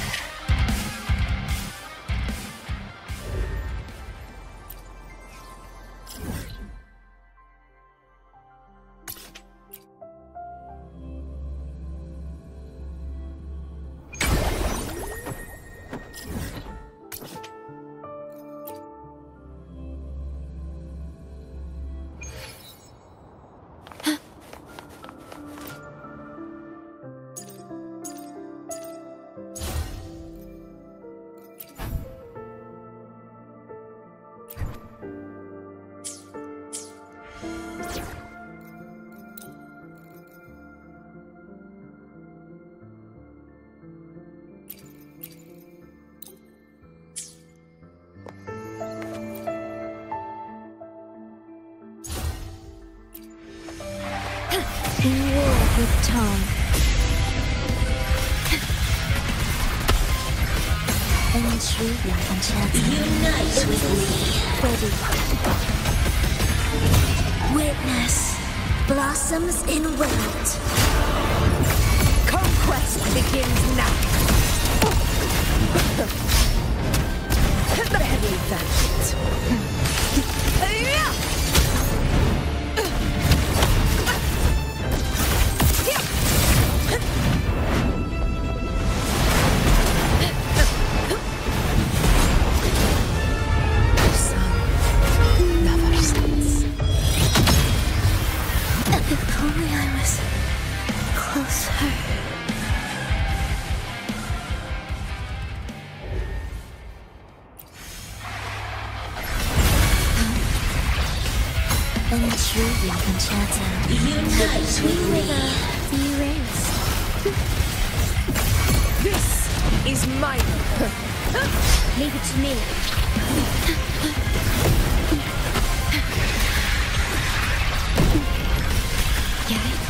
Speaker 17: In war with time. Unite with me. Ready. Witness. Blossoms in world.
Speaker 7: Conquest begins now. Barely felt.
Speaker 17: If only I was closer. Unite with me.
Speaker 7: This is mine.
Speaker 17: Leave it to me.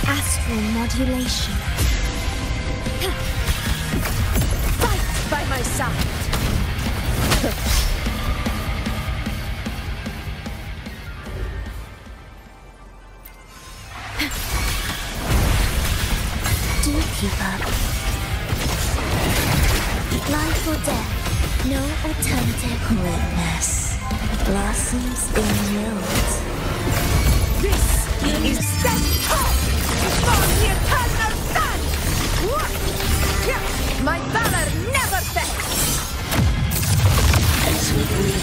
Speaker 17: Astral modulation.
Speaker 7: Fight by my side.
Speaker 17: Do keep up. Life or death, no alternative. Witness. Blossoms in yield.
Speaker 7: This is set home before the eternal sun! My valor never fails!
Speaker 17: As with me.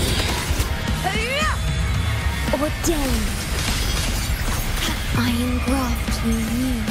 Speaker 17: Ordained. Iron graft you need.